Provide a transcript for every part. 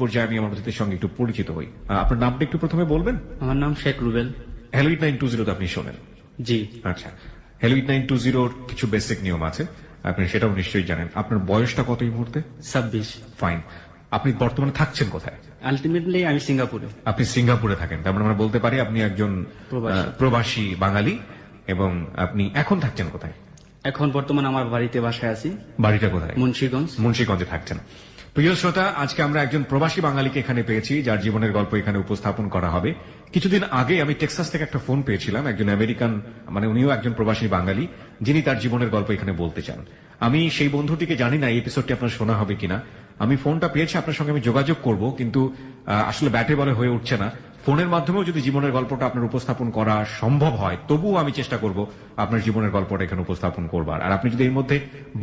পর্যায়ে আমি আমার অতিথির সঙ্গে একটু পরিচিত হই। আপনার নামটা একটু প্রথমে বলবেন? আমার নাম শেখ রুবেল। হ্যালোইট 920 তো আপনি শোনেন? জি। আচ্ছা, হ্যালোইট 920 কিছু বেসিক নিয়ম আছে, আপনি সেটাও নিশ্চয়ই জানেন। আপনার বয়সটা কত এই মুহূর্তে? 26। ফাইন। আপনি বর্তমানে থাকছেন কোথায়? আলটিমেটলি আমি সিঙ্গাপুরে। আপনি সিঙ্গাপুরে থাকেন, তার মানে আমরা বলতে পারি আপনি একজন প্রবাসী বাঙালি। এবং আপনি এখন থাকছেন কোথায়? এখন বর্তমানে আমার বাড়িতে বাসায় আছি। বাড়িটা কোথায়? মুন্সিগঞ্জ। মুন্সিগঞ্জে থাকছেন। প্রিয় শ্রোতা, আজকে আমরা একজন প্রবাসী বাঙালিকে এখানে পেয়েছি, যার জীবনের গল্প এখানে উপস্থাপন করা হবে। কিছুদিন আগে আমি টেক্সাস থেকে একটা ফোন পেয়েছিলাম, একজন আমেরিকান, মানে উনিও একজন প্রবাসী বাঙালি, যিনি তার জীবনের গল্প এখানে বলতে চান। আমি সেই বন্ধুটিকে জানি না এই এপিসোডটি আপনার শোনা হবে কিনা। আমি ফোনটা পেয়েছি, আপনার সঙ্গে আমি যোগাযোগ করব, কিন্তু আসলে ব্যাটে বলে হয়ে উঠছে না। ফোনের মাধ্যমেও যদি জীবনের গল্পটা আপনার উপস্থাপন করা সম্ভব হয়, তবুও আমি চেষ্টা করব আপনার জীবনের গল্পটা এখানে উপস্থাপন করবার। আর আপনি যদি এর মধ্যে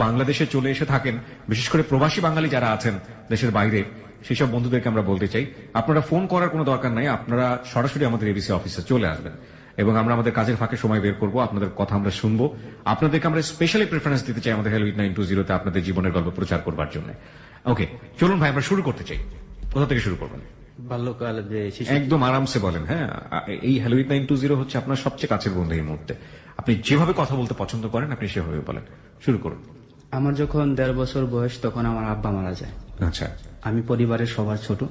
বাংলাদেশে চলে এসে থাকেন, বিশেষ করে প্রবাসী বাঙালি যারা আছেন দেশের বাইরে, সেই সব বন্ধুদেরকে আমরা বলতে চাই, আপনারা ফোন করার কোনো দরকার নাই, আপনারা সরাসরি আমাদের এবিসি অফিসে চলে আসবেন এবং আমরা আমাদের কাজের ফাঁকে সময় বের করব, আপনাদের কথা আমরা শুনবো। আপনাদেরকে আমরা স্পেশালি প্রেফারেন্স দিতে চাই আমাদের হ্যালোইট 920 তে আপনাদের জীবনের গল্প প্রচার করবার জন্য। ওকে, চলুন ভাই, আমরা শুরু করতে চাই। কোথা থেকে শুরু করবেন? বাল্যকাল যে একদম আরামসে বলেন। হ্যাঁ, এই হ্যালোইট 920 হচ্ছে আপনার সবচেয়ে কাছের বন্ধু এই মুহূর্তে। আপনি যেভাবে কথা বলতে পছন্দ করেন আপনি সেভাবে বলেন, শুরু করুন। আমার যখন 1.5 বছর বয়স তখন আমার আব্বা মারা যায়। আচ্ছা। আমি পরিবারের সবার ছোট,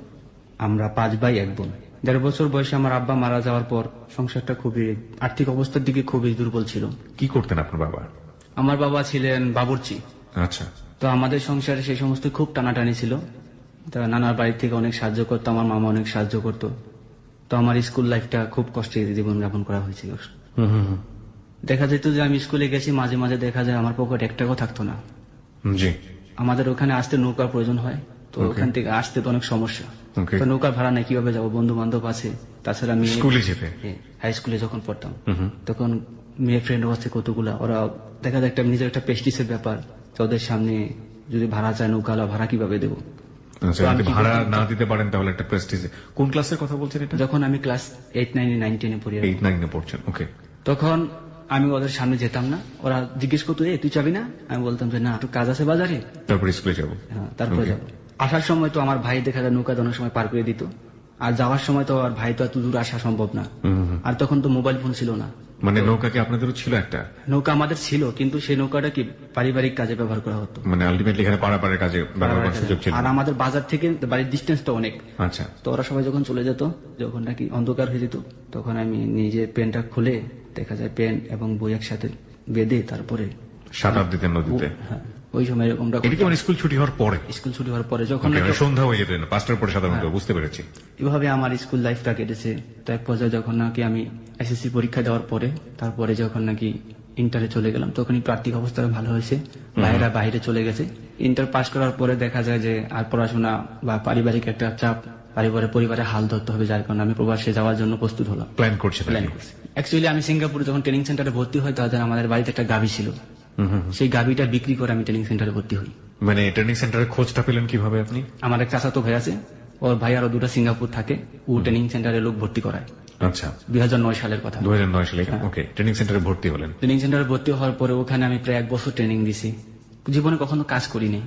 আমরা 5 ভাই 1 বোন। 1.5 বছর বয়সে আমার আব্বা মারা যাওয়ার পর সংসারটা খুবই, আর্থিক অবস্থার দিকে খুবই দুর্বল ছিল। কি করতেন আপনার বাবা? আমার বাবা ছিলেন বাবুর্চি। আচ্ছা। তো আমাদের সংসারে সেই সমস্ত খুব টানাটানি ছিল। তারা নানার বাড়ি থেকে অনেক সাহায্য করতো, আমার মামা অনেক সাহায্য করতো। তো আমার স্কুল লাইফটা খুব কষ্টে জীবনযাপন করা হয়েছিল। দেখা যেত যে আমি স্কুলে গেছি, মাঝে মাঝে দেখা যায় আমার পকেটে 1 টাকাও থাকতো না। জি। আমাদের ওখানে আসতে নৌকার প্রয়োজন হয়, তো ওখান থেকে আসতে তো অনেক সমস্যা। তো নৌকার ভাড়া নেই, কিভাবে যাবো? বন্ধু বান্ধব আছে, তাছাড়া আমি স্কুলে যেতে, হাই স্কুলে যখন পড়তাম তখন মেয়ে ফ্রেন্ড আছে কতগুলা, ওরা দেখা যায় একটা নিজের একটা প্রেস্টিজের ব্যাপার, ওদের সামনে যদি ভাড়া চায় নৌকালা, ভাড়া কিভাবে দেবো? ভাড়া না দিতে পারেন তাহলে একটা প্রেস্টিজ। কোন ক্লাসের কথা বলছেন এটা? যখন আমি ক্লাস 8, 9, 9, 10 পড়ি। 8, 9 পড়ছেন, ওকে। তখন আমি ওদের সামনে যেতাম না, ওরা জিজ্ঞেস করতো তুই যাবি না? আমি বলতাম যে না, একটু কাজ আছে বাজারে, তারপর স্কুলে যাবো। হ্যাঁ, তারপরে যাবো। আসার সময় তো আমার ভাই দেখা যায় নৌকা অনেক সময় পার করে দিত, আর যাওয়ার সময় তো আর ভাই তো এত দূর আসা সম্ভব না। আর তখন তো মোবাইল ফোন ছিল না। মানে নৌকা কি আপনাদেরও ছিল? একটা নৌকা আমাদের ছিল, কিন্তু সেই নৌকাটা কি পারিবারিক কাজে ব্যবহার করা হতো, মানে আলটিমেটলি এখানে পাড়াপাড়ের কাজে ব্যবহার করার সুযোগ ছিল। আর আমাদের বাজার থেকে বাড়ির ডিস্টেন্সটা অনেক। আচ্ছা। তো ওরা সবাই যখন চলে যেত, যখন নাকি অন্ধকার হয়ে যেত, তখন আমি নিজে পেনটা খুলে দেখা যায় পেন এবং বই একসাথে বেঁধে তারপরে সাঁতার দিতেন নদীতে। হ্যাঁ, ওই সময় এরকমটা। স্কুল ছুটি হওয়ার পরে? স্কুল ছুটি হওয়ার পরে, যখন সন্ধ্যা হয়ে যেত, 5টার পরে সাধারণত। বুঝতে পেরেছি। এভাবে আমার স্কুল লাইফটা কেটেছে। তো এক পর্যায়ে যখন নাকি আমি এসএসসি পরীক্ষা দেওয়ার পরে, তারপরে যখন নাকি ইন্টারে চলে গেলাম, তখন একটু আর্থিক অবস্থা ভালো হয়েছে, ভাইয়েরা বাইরে চলে গেছে। ইন্টার পাস করার পরে দেখা যায় যে আর পড়াশোনা বা পারিবারিক একটা চাপ, পরিবারে হাল ধরতে হবে, যার কারণে আমি প্রবাসে যাওয়ার জন্য প্রস্তুত হলাম। প্ল্যান করছি। অ্যাকচুয়ালি আমি সিঙ্গাপুরে যখন ট্রেনিং সেন্টারে ভর্তি হই, তাদের আমাদের বাড়িতে একটা গাভী ছিল, সেই গাভীটা বিক্রি করে আমি ট্রেনিং সেন্টারে ভর্তি হই। মানে ট্রেনিং সেন্টারের খোঁজটা পেলেন কিভাবে আপনি? আমার এক চাচাতো ভাই আছে, ওর ভাই আরো 2টা সিঙ্গাপুর থাকে, ও ট্রেনিং সেন্টারে লোক ভর্তি করায়। আচ্ছা। 2009 সালের কথা। 2009 সালে, ওকে। ট্রেনিং সেন্টারে ভর্তি হলেন। ট্রেনিং সেন্টারে ভর্তি হওয়ার পরে ওখানে আমি প্রায় 1 বছর ট্রেনিং দিছি। জীবনে কখনো কাজ করিনি,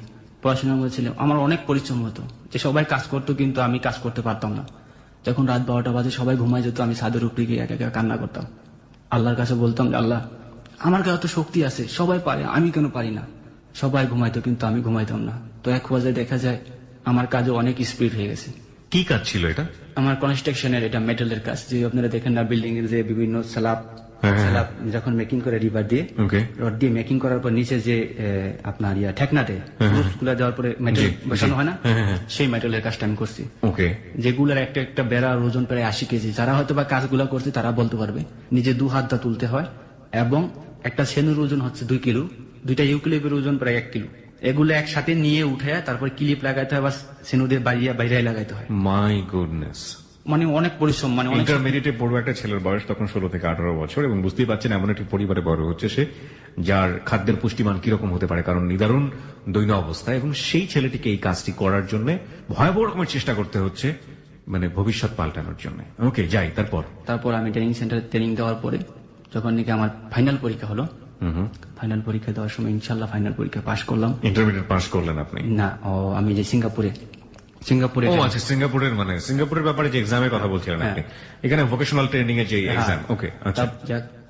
পড়াশোনার মধ্যে ছিল। আমার অনেক পরিশ্রম হতো, যে সবাই কাজ করতো কিন্তু আমি কাজ করতে পারতাম না। যখন রাত 12টা বাজে সবাই ঘুমায় যেত, আমি ছাদের উপরে গিয়ে একা একা কান্না করতাম। আল্লাহর কাছে বলতাম যে আল্লাহ, আমার কাছে তো শক্তি আছে, সবাই পারে, আমি কেন পারি না? সবাই ঘুমাইতো কিন্তু আমি ঘুমাইতাম না। তো এক পর্যায়ে দেখা যায় আমার কাজে অনেক স্পিড হয়ে গেছে। কি কাজ ছিল এটা? আমার কনস্ট্রাকশনের, এটা মেটালের কাজ, যে আপনারা দেখেন না বিল্ডিং এর যে বিভিন্ন স্ল্যাব যখন মেকিং করে রিবার দিয়ে, রড দিয়ে মেকিং করার পর নিচে যে আপনার ঠেকনা দেয়, গুলা দেওয়ার পরে মেটাল বসানো হয় না, সেই মেটালের কাজটা আমি করছি। যেগুলার একটা একটা বেড়ার ওজন প্রায় 80 কেজি। যারা হয়তো বা কাজগুলা করছে তারা বলতে পারবে, নিজে 2 হাত দা তুলতে হয়, এবং একটা সেনুর ওজন হচ্ছে 2 কিলো, 2টা ইউক্লিপের ওজন প্রায় 1 কিলো। এগুলো একসাথে নিয়ে উঠে তারপর ক্লিপ লাগাইতে হয় বা সেনু দিয়ে বাইরে লাগাইতে হয়। My goodness. মানে অনেক পরিশ্রম। মানে ইন্টারমিডিয়েটে পড়বে একটা ছেলের বয়স তখন 16 থেকে 18 বছর, এবং বুঝতেই পারছেন এমন একটি পরিবারে বড় হচ্ছে সে, যার খাদ্যের পুষ্টিমান কিরকম হতে পারে, কারণ নিদারুণ দৈন্য অবস্থা, এবং সেই ছেলেটিকে এই কাজটি করার জন্য ভয়াবহ রকমের চেষ্টা করতে হচ্ছে, মানে ভবিষ্যৎ পাল্টানোর জন্য। ওকে, যাই। তারপর আমি ট্রেনিং সেন্টারে ট্রেনিং দেওয়ার পরে যখন নাকি আমার ফাইনাল পরীক্ষা হলো, ফাইনাল পরীক্ষা দেওয়ার সময় ইনশাল্লাহ ফাইনাল পরীক্ষা পাশ করলাম। ইন্টারমিডিয়েট পাশ করলেন আপনি? না, আমি যে সিঙ্গাপুরে সিঙ্গাপুরে ও আচ্ছা, সিঙ্গাপুরের ব্যাপারে যে এক্সামের কথা বলছিলেন আপনি, এখানে ভোকেশনাল ট্রেনিং এর যে এক্সাম। ওকে, আচ্ছা।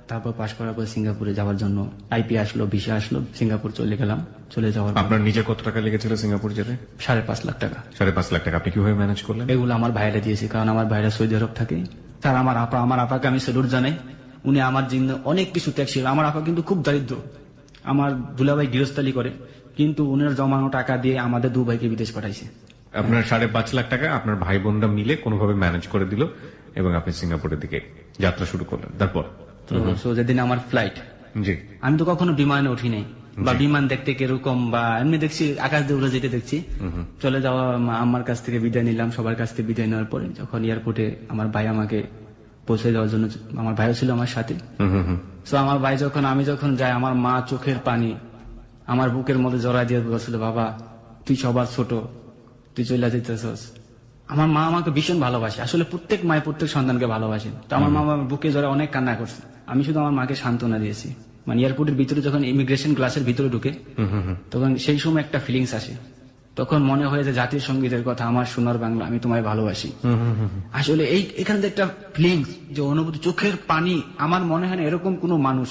তারপর পাশ করার পর সিঙ্গাপুরে যাওয়ার জন্য আইপি আসলো, ভিসা আসলো, সিঙ্গাপুর চলে গেলাম। চলে যাওয়ার পর আপনার নিজে কত টাকা লেগেছিল সিঙ্গাপুর যেতে? 5.5 লাখ টাকা। 5.5 লাখ টাকা আপনি কিভাবে ম্যানেজ করলেন? এগুলো আমার ভাইরা দিয়েছে, কারণ আমার ভাইরা সৌদি আরব থাকে। তার আমার আপাকে আমি স্যালুট জানাই। উনি আমার জন্য অনেক কিছু ত্যাগ ছিল। আমার আপা কিন্তু খুব দারিদ্র, আমার দুলাভাই গৃহস্থালি করে, কিন্তু উনার জমানো টাকা দিয়ে আমাদের 2 ভাইকে বিদেশ পাঠাইছে। আপনার 5.5 লাখ টাকা আপনার ভাই বোনরা মিলে কোনোভাবে ম্যানেজ করে দিল এবং আপনি সিঙ্গাপুরের দিকে যাত্রা শুরু করলেন। তারপর তো যেদিন আমার ফ্লাইট, জি, আমি তো কখনো বিমানে উঠি নাই, বা বিমান দেখতে কিরকম বা এমনি দেখছি, আকাশ দিয়ে উড়ে যেতে দেখছি। চলে যাওয়া আমার কাছ থেকে বিদায় নিলাম, সবার কাছ থেকে বিদায় নেওয়ার পরে যখন এয়ারপোর্টে আমার ভাই আমাকে পৌঁছে দেওয়ার জন্য, আমার ভাইও ছিল আমার সাথে। তো আমার ভাই আমি যখন যাই, আমার মা চোখের পানি আমার বুকের মধ্যে জড়াই দিয়ে বলছিল, বাবা তুই সবার ছোট, তুই চলে যেতেছস। আমার মা আমাকে ভীষণ ভালোবাসে, আসলে প্রত্যেক মায় প্রত্যেক সন্তানকে ভালোবাসে। তো আমার মা আমার বুকে জড়ায় অনেক কান্না করছে। আমি শুধু আমার মাকে সান্ত্বনা দিয়েছি। মানে এয়ারপোর্টের ভিতরে যখন ইমিগ্রেশন ক্লাসের ভিতরে ঢুকে, তখন সেই সময় একটা ফিলিংস আসে। তখন মনে হয় যে জাতীয় সঙ্গীতের কথা, আমার সোনার বাংলা আমি তোমায় ভালোবাসি। আসলে এখানে যে একটা ফিলিংস, যে অনুভূতি, চোখের পানি, আমার মনে হয় না এরকম কোনো মানুষ,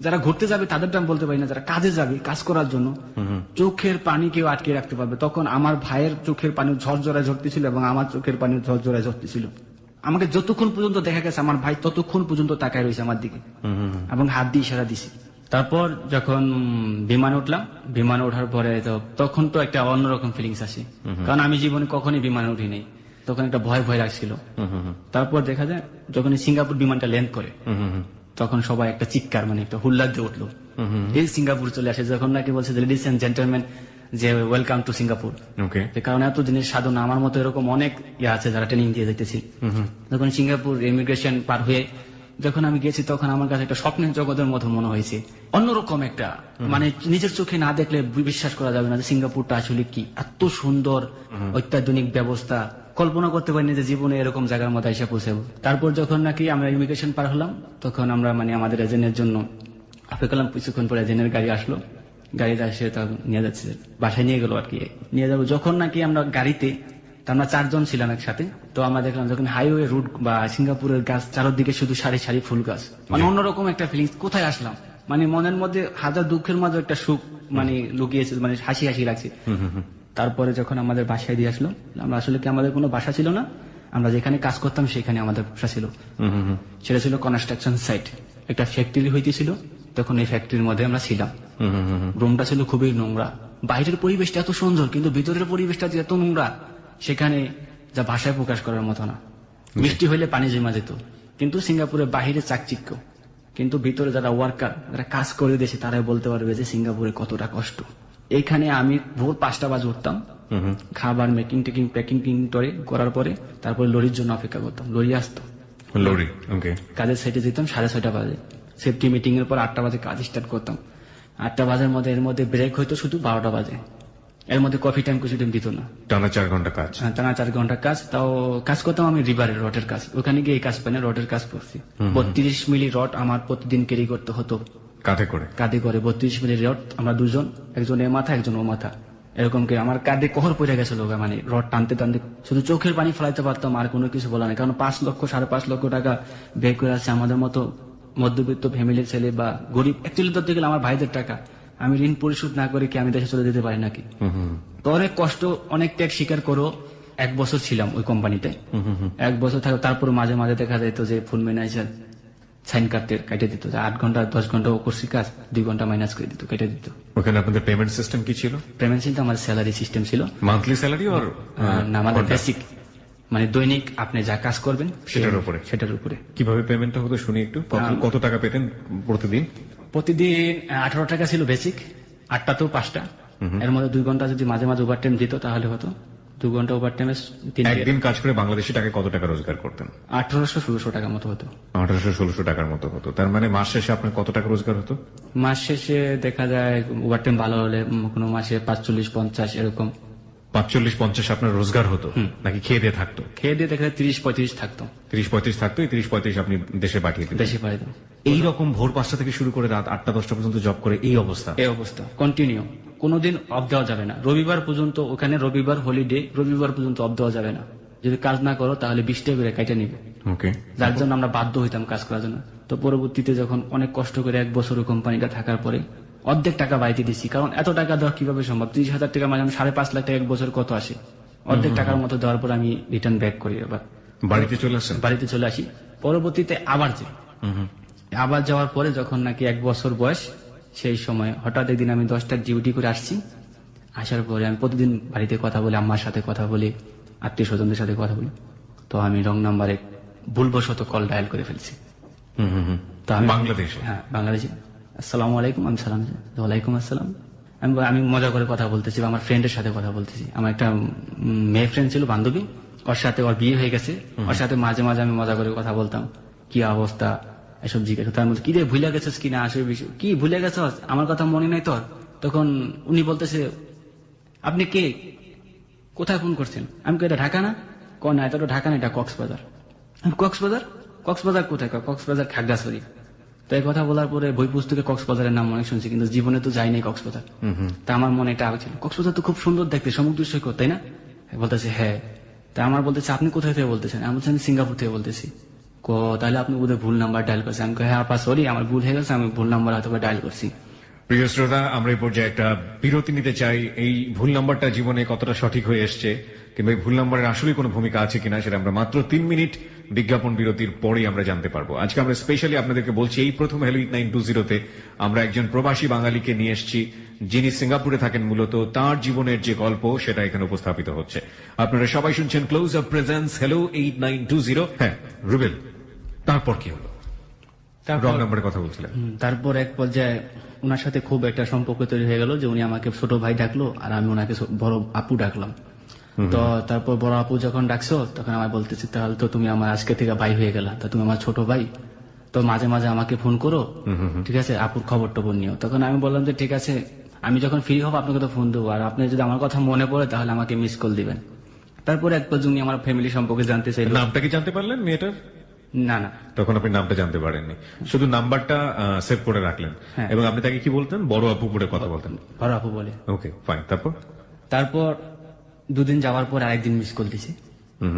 যারা ঘুরতে যাবে তাদেরটা আমি বলতে পারি না, যারা কাজে যাবে কাজ করার জন্য, চোখের পানি কেউ আটকে রাখতে পারবে। তখন আমার ভাইয়ের চোখের পানি ঝরঝরায় ঝরতেছিল এবং আমার চোখের পানি ঝরঝরায় ঝরতেছিল। আমাকে যতক্ষণ পর্যন্ত দেখা গেছে আমার ভাই ততক্ষণ পর্যন্ত তাকায় রয়েছে আমার দিকে এবং হাত দিয়ে ইশারা দিছে। তারপর যখন বিমানে উঠলাম, বিমানে ওঠার পরে তখন তো একটা অন্যরকম ফিলিংস আসে, কারণ আমি জীবনে কখনই বিমানে উঠি নাই। তখন একটা ভয় লাগছিল। তারপর দেখা যায় যখন সিঙ্গাপুর বিমানটা ল্যান্ড করে, তখন সবাই একটা চিৎকার, মানে একটা হুল্লাদ দিয়ে উঠলো। এই সিঙ্গাপুর চলে আসে, যখন নাকি বলছে লেডিস এন্ড জেন্টলম্যান, যে ওয়েলকাম টু সিঙ্গাপুর। কারণ এত দিনের সাধনা, আমার মতো এরকম অনেক আছে যারা ট্রেনিং দিয়ে যেতেছি। যখন সিঙ্গাপুর ইমিগ্রেশন পার হয়ে যখন আমি গেছি, তখন আমার কাছে একটা স্বপ্নের জগতের মতো মনে হয়েছে, অন্যরকম একটা, মানে নিজের চোখে না দেখলে বিশ্বাস করা যাবে না যে সিঙ্গাপুরটা আসলে কি এত সুন্দর, অত্যাধুনিক ব্যবস্থা। কল্পনা করতে পারিনি যে জীবনে এরকম জায়গার মধ্যে এসে পৌঁছাবো। তারপর যখন নাকি আমরা ইমিগ্রেশন পার হলাম, তখন আমরা আমাদের এজেন্টের জন্য অপেক্ষা করলাম। কিছুক্ষণ পরে এজেন্টের গাড়ি আসলো, গাড়িতে এসে নিয়ে যাচ্ছে, বাসায় নিয়ে গেল আর কি, নিয়ে যাবো। যখন নাকি আমরা গাড়িতে, আমরা 4 জন ছিলাম একসাথে, তো আমরা দেখলাম যখন হাইওয়ে রুট বা সিঙ্গাপুরের গাছ চারদিকে শুধু সারি সারি ফুল গাছ, মানে অন্যরকম একটা ফিলিংস। কোথায় আসলাম, মানে মনের মধ্যে হাজার দুঃখের মাঝে একটা সুখ মানে লুকিয়েছে, মানে হাসি হাসি লাগছে। তারপরে যখন আমাদের বাসায় দিয়ে আসলো, আমরা আসলে কি আমাদের কোনো বাসা ছিল না, আমরা যেখানে কাজ করতাম সেখানে আমাদের বাসা ছিল। সেটা ছিল কনস্ট্রাকশন সাইট, একটা ফ্যাক্টরি হইতেছিল। তখন এই ফ্যাক্টরির মধ্যে আমরা ছিলাম। রুমটা ছিল খুবই নোংরা, বাইরের পরিবেশটা এত সুন্দর কিন্তু ভিতরের পরিবেশটা যে এত নোংরা, সেখানে যা ভাষায় প্রকাশ করার মতো না। বৃষ্টি হইলে পানি জমা যেত, কিন্তু সিঙ্গাপুরে বাহিরে চাকচিক্য, কিন্তু ভিতরে যারা ওয়ার্কার, যারা কাজ করে দিয়েছে, তারাই বলতে পারবে যে সিঙ্গাপুরে কতটা কষ্ট। এইখানে আমি ভোর 5টা বাজে উঠতাম, খাবার মেকিং টেকিং প্যাকিং করার পরে তারপরে লরির জন্য অপেক্ষা করতাম। লরি আসতো, লরি কাজের সাইটে যেতাম 6:30 বাজে। সেফটি মিটিং এর পর 8টা বাজে কাজ স্টার্ট করতাম। 8টা বাজের মধ্যে এর মধ্যে ব্রেক হইতো শুধু 12টা বাজে। এর মধ্যে কফি টাইম কিছু টাইম দিত না। টানা 4 ঘন্টা কাজ। টানা 4 ঘন্টা কাজ। তাও কাজ করতাম আমি রিভারের রডের কাজ, ওখানে গিয়ে এই কাজ পাই না, রডের কাজ করছি। 32 মিলি রড আমার প্রতিদিন ক্যারি করতে হতো কাঁধে করে। 32 মিলি রড, আমরা 2 জন, একজন এ মাথা একজন ও মাথা, এরকম করে আমার কাঁধে কহর পড়ে গেছিল। মানে রড টানতে টানতে শুধু চোখের পানি ফেলাইতে পারতাম, আর কোনো কিছু বলা নাই। কারণ 5 লক্ষ 5.5 লক্ষ টাকা ব্যয় করে আছে আমাদের মতো মধ্যবিত্ত ফ্যামিলির ছেলে বা গরিব। অ্যাকচুয়ালি ধরতে গেলে আমার ভাইদের টাকা, আমি ঋণ পরিশোধ না করে কি আমি দেশে চলে যেতে পারি নাকি? তো অনেক কষ্ট, অনেক ত্যাগ স্বীকার করো। 1 বছর ছিলাম ওই কোম্পানিতে। 1 বছর থাকো, তারপর মাঝে মাঝে দেখা যেত যে ফুল ম্যানেজার সাইন কেটে দিত, 8 ঘন্টা 10 ঘন্টা ও করছি কাজ, 2 ঘন্টা মাইনাস করে দিত, কেটে দিত। ওখানে আপনাদের পেমেন্ট সিস্টেম কি ছিল? পেমেন্ট সিস্টেম আমার স্যালারি সিস্টেম ছিল। মান্থলি স্যালারি আর না, আমাদের বেসিক, মানে দৈনিক আপনি যা কাজ করবেন সেটার উপরে। কিভাবে পেমেন্টটা হতো শুনি একটু। কত টাকা পেতেন প্রতিদিন? প্রতিদিন 18 টাকা ছিল বেসিক, 8টা তো 5টা। এর মধ্যে 2 ঘন্টা যদি মাঝে মাঝে ওভার টাইম দিত তাহলে হতো 2 ঘন্টা ওভার টাইমে। একদিন কাজ করে বাংলাদেশি টাকায় কত টাকা রোজগার করতেন? 1800-1600 টাকার মতো হতো। 1800-1600 টাকার মতো হতো। তার মানে মাস শেষে আপনার কত টাকা রোজগার হতো? মাস শেষে দেখা যায় ওভার টাইম ভালো হলে কোনো মাসে 45-50 এরকম। 45-50 আপনার রোজগার হতো নাকি খেয়ে দিয়ে থাকতো? খেয়ে দিয়ে দেখা যায় 30-35 থাকতো। 30-35 থাকতো। 30-35 আপনি দেশে পাঠিয়ে দিতেন? দেশে পাঠাতাম। এইরকম ভোর 5টা থেকে শুরু করে রাত 8টা 10টা পর্যন্ত জব করে এই অবস্থা কন্টিনিউ কোনোদিন অফ দেওয়া যাবে না। রবিবার পর্যন্ত ওখানে, রবিবার হলিডে, রবিবার পর্যন্ত অফ দেওয়া যাবে না। যদি কাজ না করো তাহলে 20 টাকা করে কাইটা নিবে। ওকে। যার জন্য আমরা বাধ্য হইতাম কাজ করার জন্য। তো পরবর্তীতে যখন অনেক কষ্ট করে 1 বছর ওই কোম্পানিটা থাকার পরে অর্ধেক টাকা বাড়িতে দিচ্ছি, কারণ এত টাকা দেওয়া কিভাবে সম্ভব? 30,000 টাকা মানে 5.5 লাখ টাকা 1 বছর কত আসে? অর্ধেক টাকার মতো দেওয়ার পর আমি রিটার্ন ব্যাক করি। আবার বাড়িতে চলে আসেন? বাড়িতে চলে আসি। পরবর্তীতে আবার যাই। আবার যাওয়ার পরে যখন নাকি 1 বছর বয়স, সেই সময় হঠাৎ একদিন আমি 10টার ডিউটি করে আসছি। আসার পরে আমি প্রতিদিন বাড়িতে কথা বলি, আম্মার সাথে কথা বলি, আত্মীয় স্বজনদের সাথে কথা বলি। তো আমি রং নাম্বারে ভুলবশত কল ডায়াল করে ফেলছি। তো আমি বাংলাদেশে? হ্যাঁ, বাংলাদেশে। আসসালামু আলাইকুম, আমি সালাম। ওয়ালাইকুম আসসালাম। আমি মজা করে কথা বলতেছি, বা আমার ফ্রেন্ডের সাথে কথা বলতেছি। আমার একটা মেয়ে ফ্রেন্ড ছিল, বান্ধবী, ওর সাথে ওর বিয়ে হয়ে গেছে। ওর সাথে মাঝে মাঝে আমি মজা করে কথা বলতাম, কি অবস্থা এসব জিজ্ঞাসা। তার মধ্যে কি রে ভুলে গেছিস কিনা, আসলে বিষয় কি ভুলে গেছ, আমার কথা মনে নাই তোর? তখন উনি বলতেছে, আপনি কে, কোথায় ফোন করছেন? আমি এটা ঢাকা না? না, এটা তো ঢাকা না, এটা কক্সবাজার। কক্সবাজার? কক্সবাজার কোথায়? কক্সবাজার খাগড়াছড়ি। তো এই কথা বলার পরে বই পুস্তকে কক্সবাজারের নাম অনেক শুনছি, কিন্তু জীবনে তো যাইনি কক্সবাজার। তা আমার মনে এটা ছিল, কক্সবাজার তো খুব সুন্দর দেখতে, সমুদ্র সৈকত, তাই না? বলতেছে হ্যাঁ। তা আমার বলতেছে, আপনি কোথায় থেকে বলতেছেন? আমি বলছি, আমি সিঙ্গাপুর থেকে বলতেছি। তাহলে আপনি বোধহয় ভুল নাম্বার ডায়াল করছেন। আমি হ্যাঁ আপা সরি, আমার ভুল হয়ে গেছে, আমি ভুল নাম্বার হয়তো ডায়াল করছি। প্রিয় শ্রোতা, আমরা এই পর্যায়ে একটা বিরতি নিতে চাই। এই ভুল নাম্বারটা জীবনে কতটা সঠিক হয়ে এসছে, কিংবা এই ভুল নাম্বারের আসলে কোনো ভূমিকা আছে কিনা, সেটা আমরা মাত্র 3 মিনিট বিজ্ঞাপন বিরতির পরেই আমরা জানতে পারবো। আজকে আমরা স্পেশালি আপনাদেরকে বলছি, এই প্রথম হ্যালো 920-তে আমরা একজন প্রবাসী বাঙালিকে নিয়ে এসেছি, যিনি সিঙ্গাপুরে থাকেন। মূলত তার জীবনের যে গল্প, সেটা এখানে উপস্থাপিত হচ্ছে। আপনারা সবাই শুনছেন ক্লোজ আপ প্রেজেন্স হ্যালো 8920। হ্যাঁ রুবেল, তারপর কি হলো? রং নাম্বারের কথা বলছিলেন। তারপর এক পর্যায়ে ওনার সাথে খুব একটা সম্পর্ক তৈরি হয়ে গেল, যে উনি আমাকে ছোট ভাই ডাকলো, আর আমি ওনাকে বড় আপু ডাকলাম। তো তারপর বড় আপু যখন ডাকছো, তখন আমার বলতেছি, তাহলে তো তুমি আমার আজকে থেকে ভাই হয়ে গেলা, তা তুমি আমার ছোট ভাই, তো মাঝে মাঝে আমাকে ফোন করো, ঠিক আছে, আপুর খবর টবর নিও। তখন আমি বললাম যে ঠিক আছে, আমি যখন ফ্রি হব আপনাকে তো ফোন দেবো, আর আপনি যদি আমার কথা মনে পড়ে তাহলে আমাকে মিস কল দিবেন। তারপরে এক পর্যন্ত উনি আমার ফ্যামিলি সম্পর্কে জানতে চাইল। নামটা কি জানতে পারলেন মেয়েটার? না না, তখন আপনি নামটা জানতে পারেননি, শুধু নাম্বারটা সেভ করে রাখলেন। হ্যাঁ। এবং আপনি তাকে কি বলতেন? বড় আপু বলে কথা বলতেন? বড় আপু বলে। Okay fine. তারপর 2 দিন যাওয়ার পর আরেকদিন মিস কল দিছে।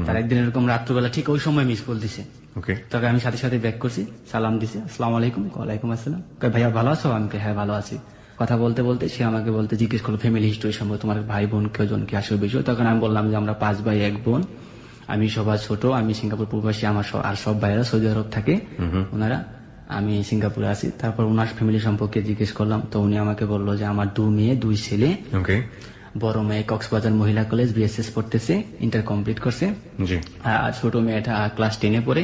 তার একদিন এরকম রাত্রবেলা ঠিক ওই সময় মিস কল দিছে। ওকে। তবে আমি সাথে সাথে ব্যাক করছি, সালাম দিছে, আসসালামু আলাইকুম। ওয়ালাইকুম আসসালাম। ভাইয়া ভালো আছো? আমি হ্যাঁ ভালো আছি। কথা বলতে বলতে সে আমাকে জিজ্ঞেস করলো ফ্যামিলি হিস্টোরি সম্পর্কে, তোমার ভাই বোন কেজন কি আসল বিষয়। তখন আমি বললাম যে আমরা 5 ভাই 1 বোন, আমি সবার ছোট, আমি সিঙ্গাপুর প্রবাসী, আমার আর সব ভাইয়েরা সৌদি আরব থাকে ওনারা, আমি সিঙ্গাপুরে আছি। তারপর ওনার ফ্যামিলি সম্পর্কে জিজ্ঞেস করলাম, তো উনি আমাকে বললো যে আমার 2 মেয়ে 2 ছেলে। ওকে। বড় মেয়ে কক্সবাজার মহিলা কলেজ বিএসএস পড়তেছে, ইন্টার কমপ্লিট করছে। জি। আর ছোট মেয়েটা ক্লাস 10-এ পড়ে,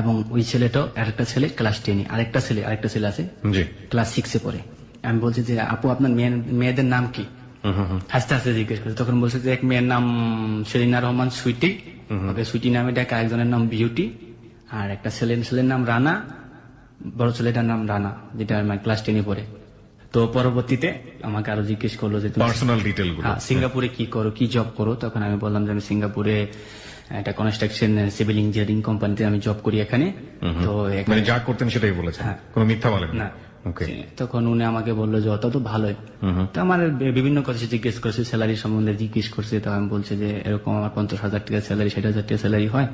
এবং ওই ছেলেটাও, আরেকটা ছেলে ক্লাস 10-এ, আরেকটা ছেলে আছে জি ক্লাস 6-এ পড়ে। আমি বলছি যে আপু আপনার মেয়েদের নাম কি? হাসতে হাসতে জিজ্ঞেস করছে। তখন বলছে যে এক মেয়ের নাম সেলিনা রহমান সুইটি, ওকে সুইটি নামে ডাকে, আরেকজনের নাম বিউটি, আর একটা ছেলের নাম রানা, বড় ছেলেটার নাম রানা, যেটা আমার ক্লাস 10-এ পড়ে। তো পরবর্তীতে আমাকে আরো জিজ্ঞেস করলো যে তুমি পার্সোনাল ডিটেল গুলো। হ্যাঁ, সিঙ্গাপুরে কি করো, কি জব করো? তখন আমি বললাম যে আমি সিঙ্গাপুরে একটা কনস্ট্রাকশন সিভিল ইঞ্জিনিয়ারিং কোম্পানিতে আমি জব করি এখানে। তো মানে যা করতেন সেটাই বলেছেন? হ্যাঁ। কোনো মিথ্যা বলেন না। ওকে। তখন উনি আমাকে বললো যে অত তো ভালোই। তো আমার বিভিন্ন কথা জিজ্ঞেস করছে, স্যালারি সম্বন্ধে জিজ্ঞেস করছে। তো আমি বলছি যে এরকম আমার 50,000 টাকা স্যালারি, 60,000 টাকা স্যালারি হয়।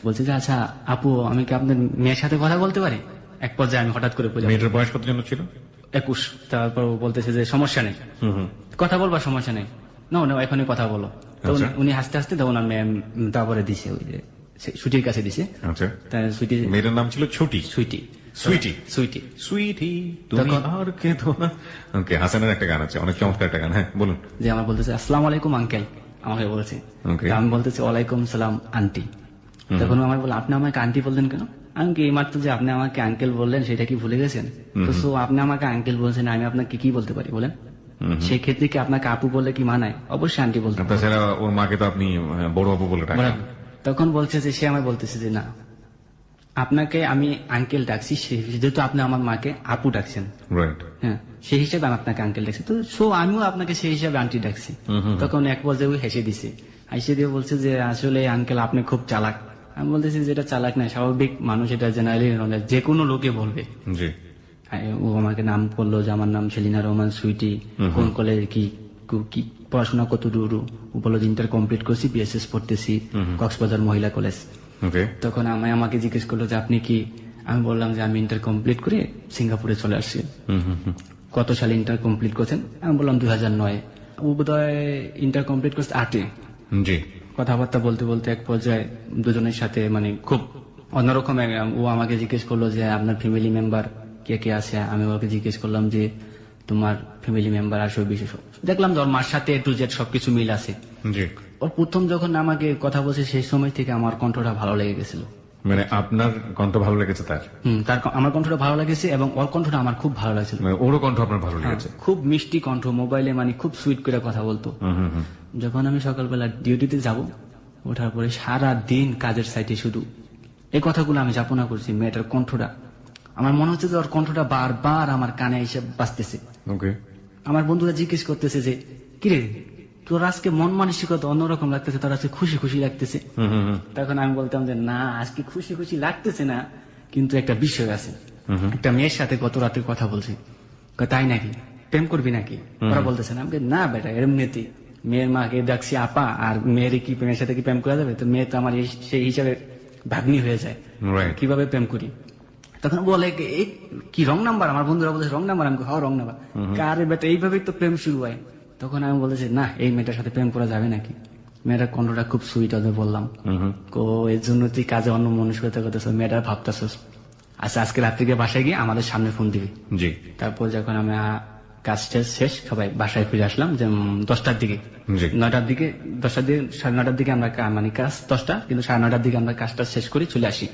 বলছে যে আচ্ছা আপু, আমি কি আপনার মেয়ের সাথে কথা বলতে পারি? এক পর্যায়ে আমি হঠাৎ করে বললাম, মেয়েটার বয়স কত জন ছিল? 21। তারপর বলতেছে যে সমস্যা নেই, কথা বলবার সমস্যা নেই, না এখনই কথা বলো। তো উনি হাসতে হাসতে তখন আমি তারপরে দিছে, ওই যে সুইটির কাছে দিছে। আচ্ছা। সুইটি, মেয়েটার নাম ছিল ছুটি? সুইটি। তুমি আর কেঁদো না। ওকে, হাসানের একটা গান আছে, অনেক চমৎকার একটা গান। হ্যাঁ বলুন। যে আমার বলতেছে আসসালামু আলাইকুম আঙ্কেল, আমাকে বলছে। আমি বলতেছি ওয়ালাইকুম সালাম আন্টি। তখন আমার বলে আপনি আমাকে আন্টি বললেন কেন? আমি কি এইমাত্র যে আপনি আমাকে আঙ্কেল বললেন সেটা কি ভুলে গেছেন? তো আপনি আমাকে আঙ্কেল বলছেন, আমি আপনাকে কি বলতে পারি বলেন? সেই ক্ষেত্রে কি আপনাকে আপু বললে কি মানায়? অবশ্যই আন্টি বলতে। তাছাড়া ওর মাকে তো আপনি বড় আপু বলে ডাকেন। তখন বলছে যে সে আমায় বলতেছে যে না, আপনাকে আমি আঙ্কেল ডাকছি, যেহেতু আপনি আমার মাকে আপু ডাকছেন, রাইট, হ্যাঁ, সেই হিসাবে আমি আপনাকে আঙ্কেল ডাকছি, তো আমিও আপনাকে সেই হিসাবে আন্টি ডাকছি। তখন এক পর্যায়ে ওই হেসে দিছে, হেসে দিয়ে বলছে যে আসলে আঙ্কেল আপনি খুব চালাক। আমি বলতেছি যেটা চালাক না, স্বাভাবিক মানুষ, এটা জেনারেলি যে কোনো লোকে বলবে। জি। ও আমাকে নাম করলো যে আমার নাম সেলিনা রহমান সুইটি, কোন কলেজে কি কি পড়াশোনা কত দূর। ও বললো যে ইন্টার কমপ্লিট করছি, বিএসএস পড়তেছি কক্সবাজার মহিলা কলেজ। তখন আমাকে জিজ্ঞেস করলো যে আপনি কি, আমি বললাম যে আমি ইন্টার কমপ্লিট করে সিঙ্গাপুরে চলে আসছি। কত সালে ইন্টার কমপ্লিট করছেন? আমি বললাম 2009। ও বোধহয় ইন্টার কমপ্লিট করছে 8-এ। জি। কথাবার্তা বলতে বলতে এক পর্যায়ে দুজনের সাথে মানে খুব অন্যরকম ও আমাকে জিজ্ঞেস করলো যে আপনার ফ্যামিলি মেম্বার কে কে আছে। আমি ওকে জিজ্ঞেস করলাম যে তোমার ফ্যামিলি মেম্বার আসো বিশেষ। দেখলাম যে ওর মার সাথে A to Z সবকিছু মিল আছে। জি। ওর প্রথম যখন আমাকে কথা বলছে সেই সময় থেকে আমার কণ্ঠটা ভালো লেগে গেছিল। মানে আপনার কণ্ঠ ভালো লেগেছে তার? তার আমার কণ্ঠটা ভালো লেগেছে এবং ওর কণ্ঠটা আমার খুব ভালো লাগছিল। মানে ওরও কণ্ঠ আপনার ভালো লেগেছে? খুব মিষ্টি কণ্ঠ, মোবাইলে মানে খুব সুইট করে কথা বলতো। যখন আমি সকালবেলা ডিউটিতে যাব, ওঠার পরে সারা দিন কাজের সাইটে শুধু এই কথাগুলো আমি যাপনা করছি। মেয়েটার কণ্ঠটা আমার মনে হচ্ছে যে ওর কণ্ঠটা বারবার আমার কানে এসে বাজতেছে। আমার বন্ধুরা জিজ্ঞেস করতেছে যে কিরে তোর আজকে মন মানসিকতা অন্যরকম লাগতেছে, তোর আজকে খুশি খুশি লাগতেছে। তখন আমি বলতাম যে না, আজকে খুশি খুশি লাগতেছে না, কিন্তু একটা বিষয় আছে। একটা মেয়ের সাথে গত রাতে কথা বলছি। তাই নাকি, প্রেম করবি নাকি? ওরা বলতেছে না। আমি না বেটা, এমনিতেই মেয়ের মাকে ডাকছি আপা, আর মেয়ের কি প্রেমের সাথে কি প্রেম করা যাবে? তো মেয়ে তো আমার সেই হিসাবে ভাগ্নি হয়ে যায়, কিভাবে প্রেম করি? তখন বলে কি রং নাম্বার? আমার বন্ধুরা বলছে রং নাম্বার। আমি রং নাম্বার কারে বেটা, এইভাবেই তো প্রেম শুরু হয়। তখন আমি বলেছি না, এই মেয়েটার সাথে প্রেম করা যাবে নাকি? মেয়েটার কণ্ঠটা খুব সুইট হবে বললাম। এর জন্য তুই কাজে অন্য মনস্কতা করতেছ, মেয়েটার ভাবতেছস। আচ্ছা আজকে রাত্রে গিয়ে বাসায় গিয়ে আমাদের সামনে ফোন দিবি। জি। তারপর যখন আমি কাজ শেষ সবাই বাসায় ফিরে আসলাম যে 10টার দিকে, 9টার দিকে, 10টার দিকে, 9:30 দিকে আমরা মানে কাজ 10টা, কিন্তু 9:30 দিকে আমরা কাজটা শেষ করে চলে আসি।